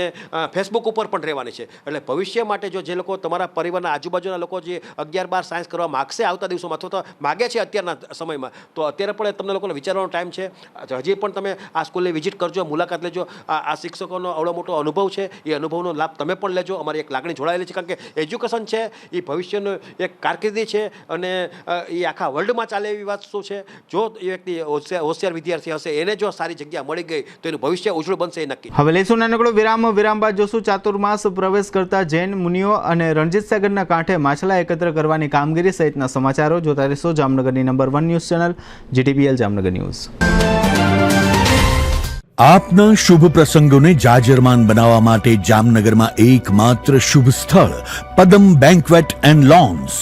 ફેસબુક ઉપર પણ રહેવાની છે. એટલે ભવિષ્ય માટે જે લોકો તમારા પરિવારના આજુબાજુના લોકો જે 11-12 સાયન્સ કરવા માગશે આવતા દિવસોમાં અથવા તો માગે છે અત્યારના સમયમાં, તો અત્યારે પણ તમને લોકોને વિચારવાનો ટાઈમ છે. હજી પણ તમે આ સ્કૂલની વિઝિટ કરજો, મુલાકાત લેજો. આ શિક્ષકોનો અવડો મોટો અનુભવ છે, એ અનુભવનો લાભ તમે પણ લેજો. અમારી એક લાગણી જોડાયેલી છે, કારણ કે એજ્યુકેશન છે એ ભવિષ્યનું એક કારકિર્દી છે અને એ આખા વર્લ્ડમાં ચાલે એવી વાત શું છે. જો એ વ્યક્તિ હોશિયાર વિદ્યાર્થી હશે એને જો સારી જગ્યા મળી ગઈ તો એનું ભવિષ્ય ઉજ્જવળ બનશે એ નક્કી. હવે લેશું નાનકડો વિરામ બાદ જોશું ચાતુર્માસ પ્રવેશ કરતા જૈન મુનિઓ અને રણજીત સાગરના કાંઠે માછલા એકત્ર કરવાની કામગીરી સહિતના સમાચારો જોતા રહેશો જામનગરની number 1 news channel GTPL Jamnagar news. આપના શુભ પ્રસંગોને જાજરમાન બનાવવા માટે જામનગરમાં એકમાત્ર શુભ સ્થળ પદમ બેન્ક્વેટ એન્ડ લોન્સ.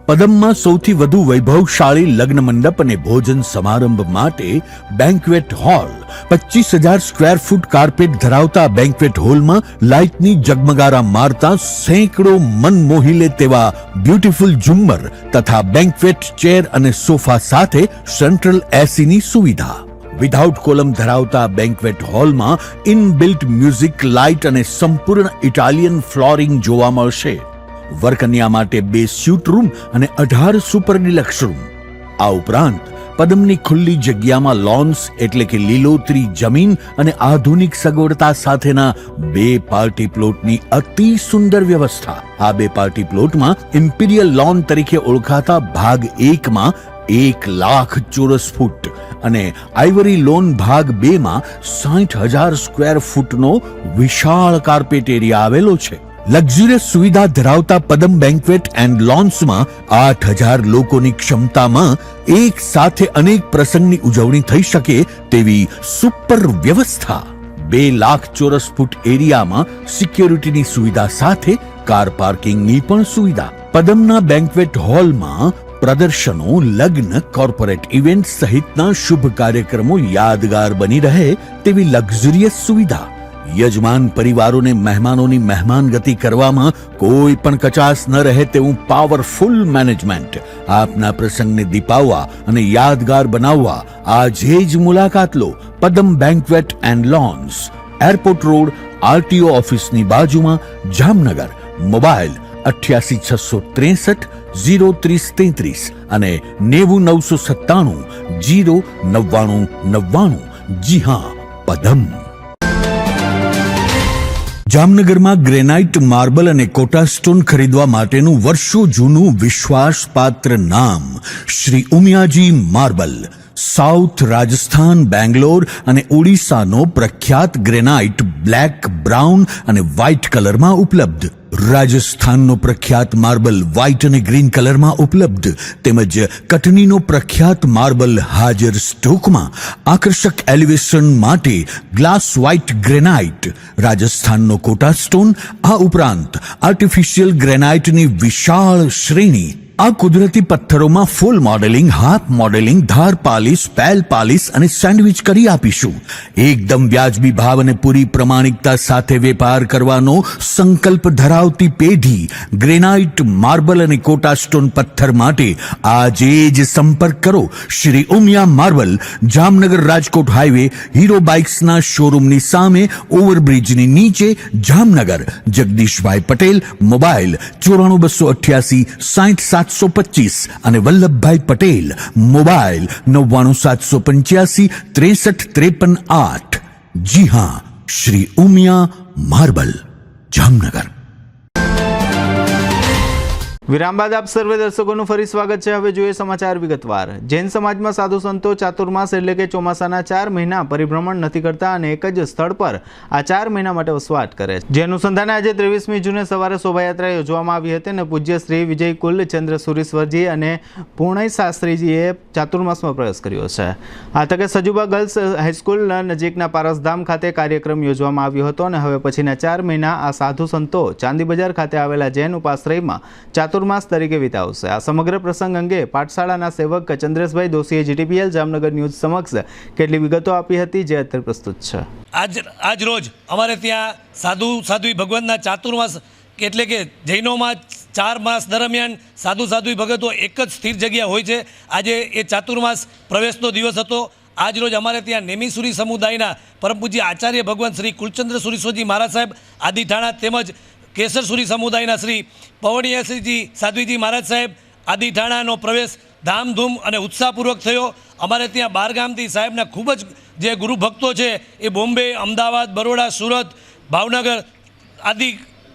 પદમમાં સૌથી વધુ વૈભવશાળી લગ્ન મંડપ અને ભોજન સમારંભ માટે banquet hall. 25,000 square foot carpet ધરાવતા બેન્ક્વેટ હોલમાં લાઇટની જગમગારા મારતા સેંકડો મન મોહી લે તેવા બ્યુટીફુલ ઝુમ્મર તથા બેન્ક્વેટ ચેર અને સોફા સાથે સેન્ટ્રલ એસીની સુવિધા. વિધાઉટ કોલમ ધરાવતા બેન્ક્વેટ હોલમાં ઇનબિલ્ટ મ્યુઝિક, લાઇટ અને સંપૂર્ણ ઇટાલિયન ફ્લોરિંગ જોવા મળશે. વરકન્યા માટે 2 સ્યુટ રૂમ અને 18 સુપર ડિલક્સ રૂમ. આ ઉપરાંત પદમની ખુલ્લી જગ્યામાં લોન્સ એટલે કે લીલોતરી જમીન અને આધુનિક સગવડતા સાથેના 2 પાર્ટી પ્લોટની અતિ સુંદર વ્યવસ્થા. આ 2 પાર્ટી પ્લોટમાં ઇમ્પિરિયલ લોન તરીકે ઓળખાતા ભાગ 1માં 1 લાખ ચોરસ ફૂટ અને આઇવરી લોન ભાગ 2માં 60,000 સ્ક્વેર ફૂટનો વિશાળ કાર્પેટ એરિયા આવેલો છે. લક્ઝરિયસ સુવિધા ધરાવતા પદમ બેન્ક્વેટ એન્ડ લોન્સમાં 8,000 લોકોની ક્ષમતામાં એક સાથે અનેક પ્રસંગની ઉજવણી થઈ શકે તેવી સુપર વ્યવસ્થા. 2 લાખ ચોરસ ફૂટ એરિયામાં સિક્યોરિટીની સુવિધા સાથે કાર પાર્કિંગની પણ સુવિધા. પદમના બેન્ક્વેટ હોલમાં પ્રદર્શનો, લગ્ન, કોર્પોરેટ ઇવેન્ટ સહિતના શુભ કાર્યક્રમો યાદગાર બની રહે તેવી લક્ઝરિયસ સુવિધા. યજમાન પરિવારોને મહેમાનોની મહેમાનગતિ કરવામાં કોઈ પણ કચાશ ન રહે તેવું પાવરફુલ મેનેજમેન્ટ આપના પ્રસંગને દીપાવવા અને યાદગાર બનાવવા આજે જ મુલાકાત લો Padam banquet and lawns, airport road, RTO ઓફિસની બાજુમાં, જામનગર. મોબાઈલ 88 663 03033 અને 90 997 09999. જી હા, પદમ. જામનગરમાં ગ્રેનાઇટ, માર્બલ અને કોટા સ્ટોન ખરીદવા માટેનું વર્ષો જૂનું વિશ્વાસપાત્ર નામ શ્રી ઉમિયાજી માર્બલ. સાઉથ રાજસ્થાન, બેંગ્લોર અને ઓડિશાનો પ્રખ્યાત ગ્રેનાઇટ બ્લેક, બ્રાઉન અને વ્હાઇટ કલરમાં ઉપલબ્ધ. રાજસ્થાનનો પ્રખ્યાત માર્બલ વ્હાઇટ અને ગ્રીન કલરમાં ઉપલબ્ધ તેમજ કટનીનો પ્રખ્યાત માર્બલ હાજર સ્ટોકમાં. આકર્ષક એલિવેશન માટે ગ્લાસ વ્હાઇટ ગ્રેનાઇટ, રાજસ્થાનનો કોટા સ્ટોન, આ ઉપરાંત આર્ટિફિશિયલ ગ્રેનાઇટની વિશાળ શ્રેણી. આ કુદરતી પથ્થરોમાં ફૂલ મોડેલિંગ, હાફ મોડેલિંગ, ધાર પાલિશ, પેલ પાલિશ અને સેન્ડવિચ કરી આપીશું. એકદમ વ્યાજબી ભાવ અને પૂરી પ્રમાણિકતા સાથે વેપાર કરવાનો સંકલ્પ ધરાવતી પેઢી ગ્રેનાઇટ, માર્બલ અને કોટા સ્ટોન પથ્થર માટે આજે જ સંપર્ક કરો Shri Umiya marble, Jamnagar Rajkot highway, Hero બાઇક્સના શોરૂમની સામે, ઓવરબ્રિજની નીચે, જામનગર. જગદીશભાઈ પટેલ, મોબાઈલ 94 288 60 725 અને વલ્લભભાઈ પટેલ, મોબાઈલ 99 785 63 53 8. જી હા, શ્રી ઉમિયા માર્બલ, જામનગર. વિરામ બાદ આપ સર્વે દર્શકોનું ફરી સ્વાગત છે. હવે જોઈએ સમાચાર વિગતવાર. જૈન સમાજમાં સાધુ સંતો ચાતુર્માસ એટલે કે ચોમાસાના 4 મહિના પરિભ્રમણ નથી કરતા અને એક જ સ્થળ પર આ 4 મહિના માટે વસવાટ કરે છે. જે અનુસંધાને આજે 23મી જૂને સવારે શોભાયાત્રા યોજવામાં આવી હતી અને પૂજ્ય શ્રી વિજયકુલ ચંદ્ર સુરીશ્વરજી અને પૂર્ણય શાસ્ત્રીજીએ ચાતુર્માસમાં પ્રવેશ કર્યો છે. આ તકે સજુબા ગર્લ્સ હાઈસ્કૂલ નજીકના પારસધામ ખાતે કાર્યક્રમ યોજવામાં આવ્યો હતો અને હવે પછીના 4 મહિના આ સાધુ સંતો ચાંદી બજાર ખાતે આવેલા જૈન ઉપાશ્રયમાં ચાતુર્માસ તરીકે વિતાવશે. આ સમગ્ર પ્રસંગ અંગે પાઠશાળાના સેવક ચંદ્રેશભાઈ દોશીએ જીટીપીએલ જામનગર ન્યૂઝ સમક્ષ કેટલી વિગતો આપી હતી, જે અત્યારે પ્રસ્તુત છે. આજ રોજ અમારે ત્યાં સાધુ ભગવાનના ચાતુર્માસ એટલે કે જૈનોમાં 4 માસ દરમિયાન સાધુ ભગતો એક જ સ્થિર જગ્યા હોય છે. આજે એ ચાતુર્માસ પ્રવેશનો દિવસ હતો. આજ રોજ અમારે ત્યાં નેમિસુરી સમુદાયના પરમ પૂજ્ય આચાર્ય ભગવાન શ્રી કુલચંદ્ર સુરીશ્વરજી મહારાજ સાહેબ આદિઠાણા તેમજ કેસરસુરી સમુદાયના શ્રી પવણીયસિંહજી સાધ્વીજી મહારાજ સાહેબ આદિઠાણાનો પ્રવેશ ધામધૂમ અને ઉત્સાહપૂર્વક થયો. અમારે ત્યાં બહારગામથી સાહેબના ખૂબ જ જે ગુરુભક્તો છે એ બોમ્બે, અમદાવાદ, બરોડા, સુરત, ભાવનગર આદિ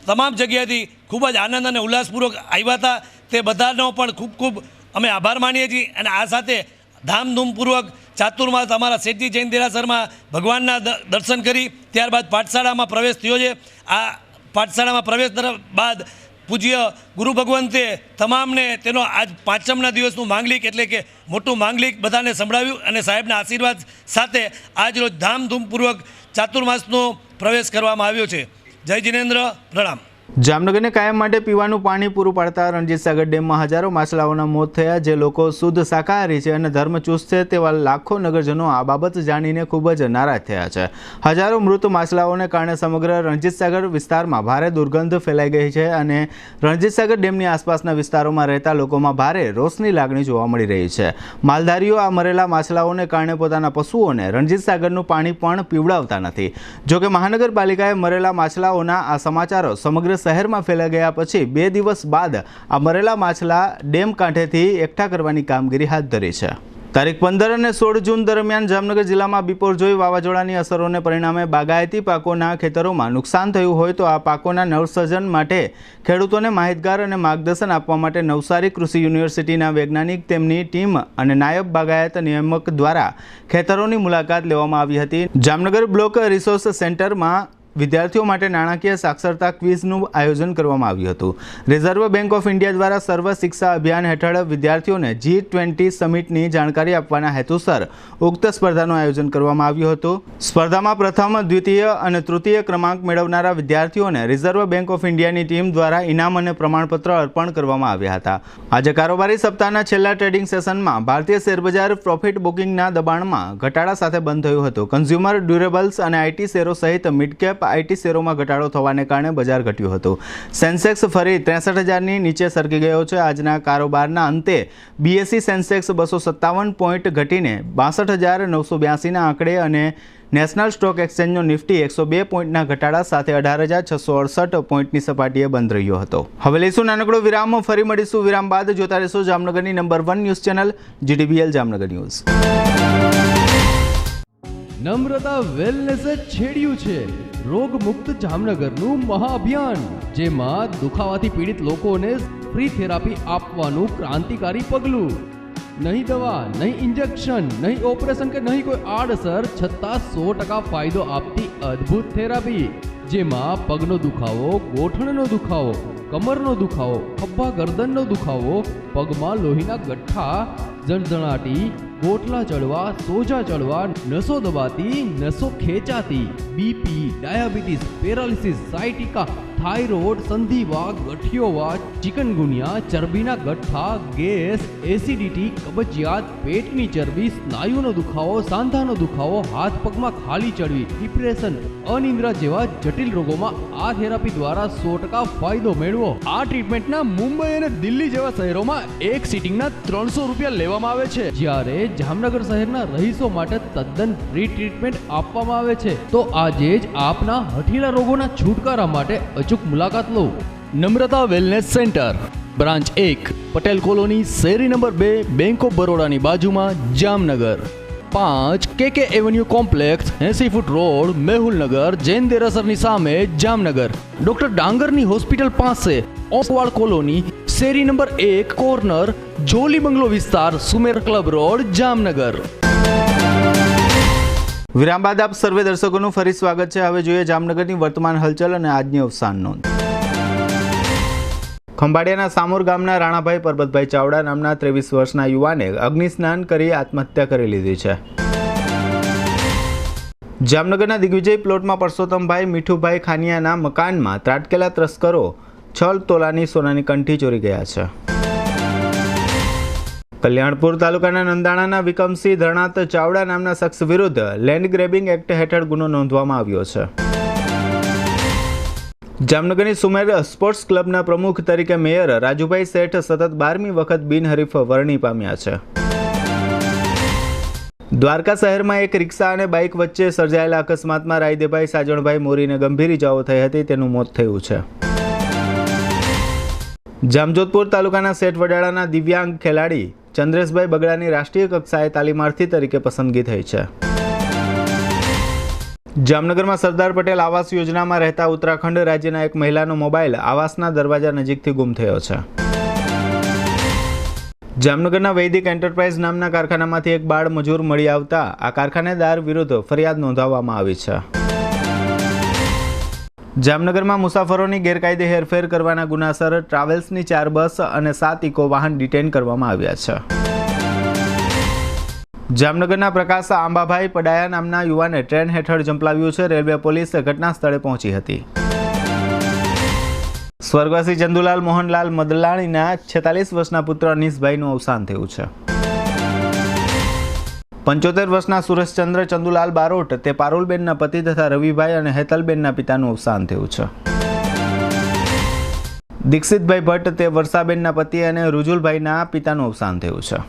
તમામ જગ્યાએથી ખૂબ જ આનંદ અને ઉલ્લાસપૂર્વક આવ્યા હતા. તે બધાનો પણ ખૂબ ખૂબ અમે આભાર માનીએ છીએ. અને આ સાથે ધામધૂમપૂર્વક ચાતુર્માસ અમારા શેઠજી જૈન દેરાસરમાં ભગવાનના દર્શન કરી ત્યારબાદ પાઠશાળામાં પ્રવેશ થયો છે. આ પાઠશાળામાં પ્રવેશ બાદ પૂજ્ય ગુરુ ભગવંતે તમામને તેનો આજ 5મના દિવસનું માંગલિક એટલે કે મોટું માંગલિક બધાને સંભળાવ્યું અને સાહેબના આશીર્વાદ સાથે આજ રોજ ધામધૂમપૂર્વક ચાતુર્માસનો પ્રવેશ કરવામાં આવ્યો છે. જય જિનેન્દ્ર, પ્રણામ. જામનગરને કાયમ માટે પીવાનું પાણી પૂરું પાડતા રણજીતસાગર ડેમમાં હજારો માછલાઓના મોત થયા. જે લોકો શુદ્ધ શાકાહારી છે અને ધર્મચુસ્ત છે તેવા લાખો નગરજનો આ બાબત જાણીને ખૂબ જ નારાજ થયા છે. હજારો મૃત માછલાઓને કારણે સમગ્ર રણજીતસાગર વિસ્તારમાં ભારે દુર્ગંધ ફેલાઈ ગઈ છે અને રણજીતસાગર ડેમની આસપાસના વિસ્તારોમાં રહેતા લોકોમાં ભારે રોષની લાગણી જોવા મળી રહી છે. માલધારીઓ આ મરેલા માછલાઓને કારણે પોતાના પશુઓને રણજીતસાગરનું પાણી પણ પીવડાવતા નથી. જોકે મહાનગરપાલિકાએ મરેલા માછલાઓના આ સમાચારો સમગ્ર શહેરમાં ફેલાઈ ગયા પછી 2 દિવસ બાદ આ મરેલા માછલા ડેમ કાંઠેથી એકઠા કરવાની કામગીરી હાથ ધરી છે. તારીખ 15 અને 16 જૂન દરમિયાન જામનગર જિલ્લામાં બિપોરજોય વાવાઝોડાની અસરોને પરિણામે બાગાયતી પાકોના ખેતરોમાં નુકસાન થયું હોય તો આ પાકોના નવસર્જન માટે ખેડૂતોને માહિતગાર અને માર્ગદર્શન આપવા માટે નવસારી કૃષિ યુનિવર્સિટીના વૈજ્ઞાનિક, તેમની ટીમ અને નાયબ બાગાયત નિયામક દ્વારા ખેતરોની મુલાકાત લેવામાં આવી હતી. જામનગર બ્લોક રિસોર્સ સેન્ટરમાં વિદ્યાર્થીઓ માટે નાણાકીય સાક્ષરતા ક્વિઝનું આયોજન કરવામાં આવ્યું હતું. રિઝર્વ બેંક ઓફ ઇન્ડિયા દ્વારા સર્વ શિક્ષા અભિયાન હેઠળ વિદ્યાર્થીઓને G20 સમિટની જાણકારી આપવાના હેતુસર ઉક્ત સ્પર્ધાનું આયોજન કરવામાં આવ્યું હતું. સ્પર્ધામાં પ્રથમ, દ્વિતીય અને તૃતીય ક્રમાંક મેળવનારા વિદ્યાર્થીઓને રિઝર્વ બેંક ઓફ ઇન્ડિયાની ટીમ દ્વારા ઇનામ અને પ્રમાણપત્ર અર્પણ કરવામાં આવ્યા હતા. આજે કારોબારી સપ્તાહના છેલ્લા ટ્રેડિંગ સેશનમાં ભારતીય શેરબજાર પ્રોફિટ બુકિંગના દબાણમાં ઘટાડા સાથે બંધ થયું હતું. કન્ઝ્યુમર ડ્યુરેબલ્સ અને આઈટી શેરો સહિત મિડ કેપ આઈટી શેરોમાં ઘટાડો થવાને કારણે બજાર ઘટ્યું હતું. સેન્સેક્સ ફરી 63,000ની નીચે સરકી ગયો છે. આજના કારોબારના અંતે બીએસઈ સેન્સેક્સ 257 પોઈન્ટ ઘટીને 62,982ના આંકડે અને નેશનલ સ્ટોક એક્સચેન્જનો નિફ્ટી 102 પોઈન્ટના ઘટાડા સાથે 18,668 પોઈન્ટની સપાટીએ બંધ રહ્યો હતો. હવે લઈશું નાનકડો વિરામ. ફરી મળીશું વિરામ બાદ. જોતા રહેશો જામનગરની number 1 news channel GTBL Jamnagar news. Namrata વેલનેસે છેડ્યું છે રોગમુક્ત જામનગરનું મહાઅભિયાન, જેમાં દુખાવાથી પીડિત લોકોને ફ્રી થેરાપી આપવાનું ક્રાંતિકારી પગલું. નહીં દવા, નહીં ઇન્જેક્શન, નહીં ઓપરેશન કે નહીં કોઈ આડઅસર, છતાં 100% ફાયદો આપતી અદ્ભુત થેરાપી, જેમાં પગનો દુખાવો, ગોઠણનો દુખાવો, કમરનો દુખાવો, ખભા ગરદનનો દુખાવો, પગમાં લોહીના ગઠ્ઠા, ઝણઝણાટી, ગોઠલા ચડવા, સોજા ચડવા, નસો દબાતી, નસો ખેંચાતી, BP, diabetes, paralysis, sciatica, thyroid, સંધિવા, ગઠિયોવા, ચિકનગુનિયા, ચરબીના ગઠ્ઠા, ગેસ, એસિડિટી, કબજિયાત, પેટની ચરબી, સ્નાયુનો દુખાવો, સાંધાનો દુખાવો, હાથ પગમાં ખાલી ચડવી, ડિપ્રેશન, અનિદ્રા જેવા જટિલ રોગોમાં આ થેરાપી દ્વારા 100% ફાયદો મેળવો. આ ટ્રીટમેન્ટના મુંબઈ અને દિલ્હી જેવા શહેરોમાં એક સિટિંગના 300 રૂપિયા લેવામાં આવે છે, જ્યારે જામનગર શહેરના રહીશો માટે તદ્દન ફ્રી ટ્રીટમેન્ટ આપવામાં આવે છે. તો આજે જ આપના હઠીલા રોગોના છુટકારા માટે અચૂક મુલાકાત લો. Namrata wellness centre, branch 1, Patel colony, શેરી નંબર 2, બેંક ઓફ બરોડાની બાજુમાં, Jamnagar. 5, KK avenue complex, 80 foot road, Mehulnagar, Jain દેરાસરની સામે, જામનગર. ડોક્ટર ડાંગરની હોસ્પિટલ પાસે, ઓસવાળ કોલોની, શેરી નંબર 1, કોર્નર, જોલી બંગલો વિસ્તાર, સુમેર ક્લબ રોડ, જામનગર. વિરામ બાદ આપ સર્વે દર્શકોનું ફરી સ્વાગત છે. હવે જોઈએ જામનગરની વર્તમાન હલચલ અને આજની અવસાન નોંધ. ખંભાળિયાના સામોર ગામના રાણાભાઈ પરબતભાઈ ચાવડા નામના 23 વર્ષના યુવાને અગ્નિસ્નાન કરી આત્મહત્યા કરી લીધી છે. જામનગરના દિગ્વિજય પ્લોટમાં પરસોત્તમભાઈ મીઠુભાઈ ખાનિયાના મકાનમાં ત્રાટકેલા તસ્કરો 6 તોલાની સોનાની કંઠી ચોરી ગયા છે. કલ્યાણપુર તાલુકાના નંદાણાના વિકમસિંહ ધરણાત ચાવડા નામના શખ્સ વિરુદ્ધ લેન્ડ ગ્રેબિંગ એક્ટ હેઠળ ગુનો નોંધવામાં આવ્યો છે. જામનગરની સુમેર સ્પોર્ટ્સ ક્લબના પ્રમુખ તરીકે મેયર રાજુભાઈ શેઠ સતત 12મી વખત બિનહરીફ વરણી પામ્યા છે. દ્વારકા શહેરમાં એક રિક્ષા અને બાઇક વચ્ચે સર્જાયેલા અકસ્માતમાં રાયદેભાઈ સાજણભાઈ મોરીને ગંભીર ઇજાઓ થઈ હતી. તેનું મોત થયું છે. જામજોધપુર તાલુકાના શેઠ વડાળાના દિવ્યાંગ ખેલાડી ચંદ્રેશભાઈ બગડાની રાષ્ટ્રીય કક્ષાએ તાલીમાર્થી તરીકે પસંદગી થઈ છે. જામનગરમાં સરદાર પટેલ આવાસ યોજનામાં રહેતા ઉત્તરાખંડ રાજ્યના એક મહિલાનો મોબાઈલ આવાસના દરવાજા નજીકથી ગુમ થયો છે. જામનગરના વૈદિક એન્ટરપ્રાઇઝ નામના કારખાનામાંથી એક બાળ મજૂર મળી આવતા આ કારખાનેદાર વિરુદ્ધ ફરિયાદ નોંધાવવામાં આવી છે. જામનગરમાં મુસાફરોની ગેરકાયદે હેરફેર કરવાના ગુનાસર ટ્રાવેલ્સની 4 બસ અને 7 ઇકો વાહન ડિટેન કરવામાં આવ્યા છે. જામનગરના પ્રકાશ આંબાભાઈ પડાયા નામના યુવાને ટ્રેન હેઠળ ઝંપલાવ્યું છે. રેલવે પોલીસ ઘટના સ્થળે પહોંચી હતી. સ્વર્ગવાસી ચંદુલાલ મોહનલાલ મદલાણીના 46 વર્ષના પુત્ર અનીસભાઈનું અવસાન થયું છે. 75 વર્ષના સુરેશચંદ્ર ચંદુલાલ બારોટ તે પારુલબેનના પતિ તથા રવિભાઈ અને હેતલબેનના પિતાનું અવસાન થયું છે. દીક્ષિતભાઈ ભટ્ટ તે વર્ષાબેનના પતિ અને રુજુલભાઈના પિતાનું અવસાન થયું છે.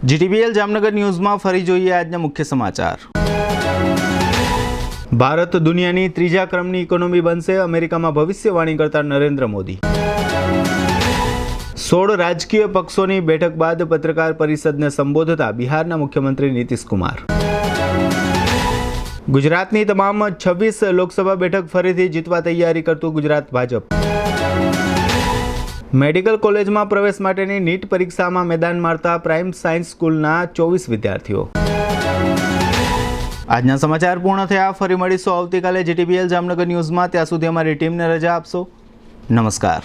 GTBL જામનગર ન્યૂઝમાં ફરી જોઈએ આજના મુખ્ય સમાચાર. ભારત દુનિયાની 3જા ક્રમની ઇકોનોમી બનશે, અમેરિકામાં ભવિષ્યવાણી કરતા નરેન્દ્ર મોદી. 16 રાજકીય પક્ષોની બેઠક બાદ પત્રકાર પરિષદને સંબોધતા બિહારના મુખ્યમંત્રી નીતિશ કુમાર. ગુજરાતની તમામ 26 લોકસભા બેઠક ફરીથી જીતવા તૈયારી કરતું ગુજરાત ભાજપ. મેડિકલ કોલેજમાં પ્રવેશ માટેની નીટ પરીક્ષામાં મેદાન મારતા પ્રાઇમ સાયન્સ સ્કૂલના 24 વિદ્યાર્થીઓ. આજના સમાચાર પૂર્ણ થયા. ફરી મળીશું આવતીકાલે GTPL જામનગર ન્યૂઝમાં. ત્યાં સુધી અમારી ટીમને રજા આપશો. નમસ્કાર.